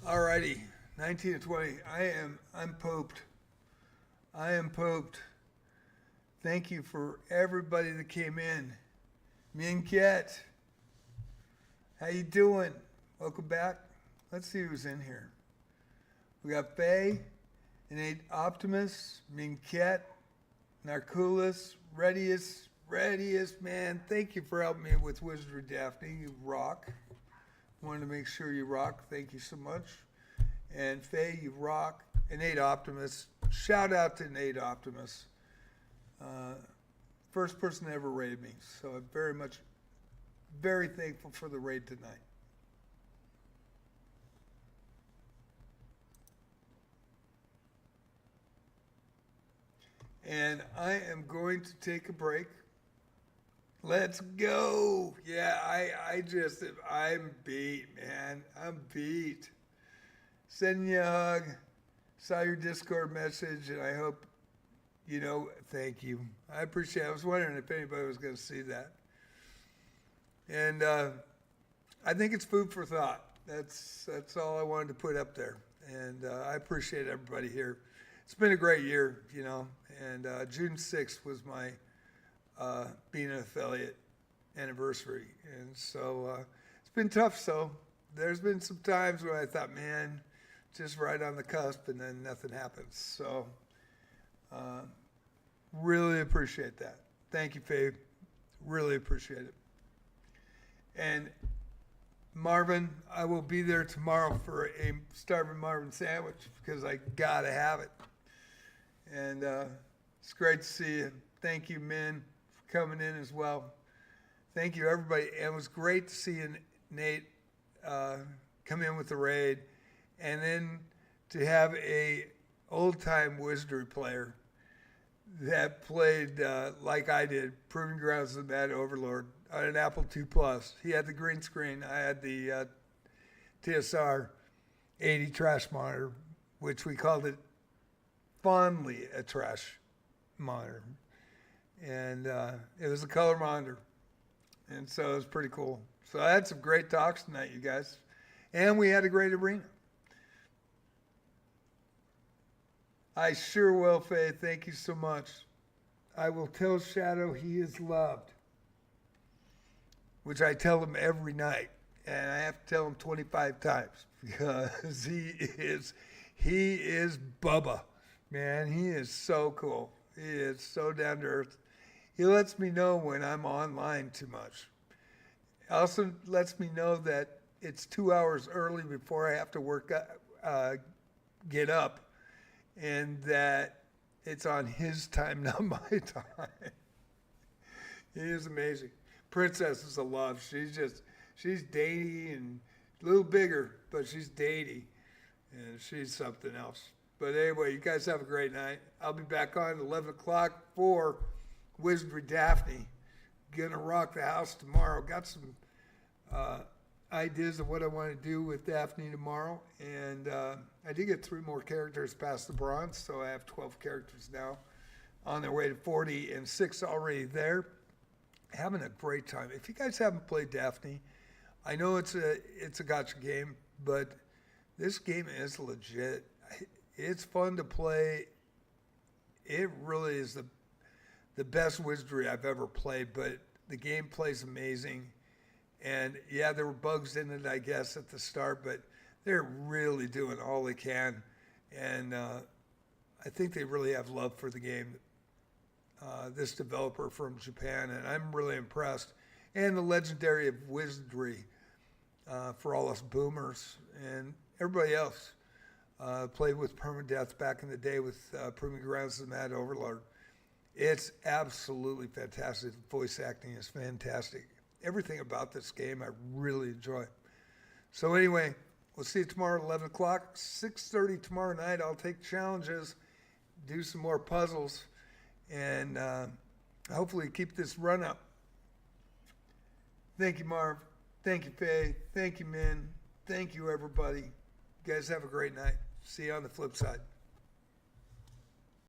S1: Alrighty, 19 to 20. I'm pooped. I am pooped. Thank you for everybody that came in. Min Cat, how you doing? Welcome back. Let's see who's in here. We got Faye, Innate Optimus, Min Cat, Narcoolus, Redius, man. Thank you for helping me with Wizardry Daphne. You rock. Wanted to make sure you rock. Thank you so much. And Faye, you rock. Innate Optimus. Shout out to Innate Optimus. First person to ever raid me. So I'm very thankful for the raid tonight. And I am going to take a break. Let's go. Yeah, I'm beat, man. I'm beat. Send you a hug. Saw your Discord message, and I hope, thank you. I appreciate it. I was wondering if anybody was going to see that. And I think it's food for thought. That's all I wanted to put up there. And I appreciate everybody here. It's been a great year, and June 6th was my being an affiliate anniversary. And so it's been tough. So there's been some times where I thought, man, just right on the cusp, and then nothing happens. So really appreciate that. Thank you, Faye. Really appreciate it. And Marvin, I will be there tomorrow for a Starving Marvin sandwich because I got to have it. And it's great to see you. Thank you, Min, for coming in as well. Thank you, everybody. And it was great to see Nate come in with the raid. And then to have a old-time Wizardry player that played like I did, Proving Grounds of the Mad Overlord, on an Apple II Plus. He had the green screen. I had the TSR 80 trash monitor, which we called it fondly a trash monitor. And it was a color monitor. And so it was pretty cool. So I had some great talks tonight, you guys. And we had a great arena. I sure will, Faye. Thank you so much. I will tell Shadow he is loved, which I tell him every night. And I have to tell him 25 times because he is Bubba. Man, he is so cool. He is so down to earth. He lets me know when I'm online too much. Also lets me know that it's 2 hours early before I have to get up, and that it's on his time, not my time. He is amazing. Princess is a love. She's dainty and a little bigger, but she's dainty, and she's something else. But anyway, you guys have a great night. I'll be back on at 11 o'clock for Wizardry Daphne. Gonna rock the house tomorrow. Got some ideas of what I want to do with Daphne tomorrow. And I did get 3 more characters past the bronze, so I have 12 characters now on their way to 40 and 6 already there. Having a great time. If you guys haven't played Daphne, I know it's a gotcha game, but this game is legit. It's fun to play. It really is the best Wizardry I've ever played, but the gameplay is amazing. And yeah, there were bugs in it, I guess, at the start, but they're really doing all they can. And I think they really have love for the game, this developer from Japan, and I'm really impressed. And the legendary of Wizardry for all us boomers and everybody else. Played with Permadeath back in the day with Proving Grounds as Mad Overlord. It's absolutely fantastic. The voice acting is fantastic. Everything about this game I really enjoy. So anyway, we'll see you tomorrow at 11 o'clock. 6:30 tomorrow night, I'll take challenges, do some more puzzles, and hopefully keep this run up. Thank you, Marv. Thank you, Faye. Thank you, Min. Thank you, everybody. You guys have a great night. See you on the flip side.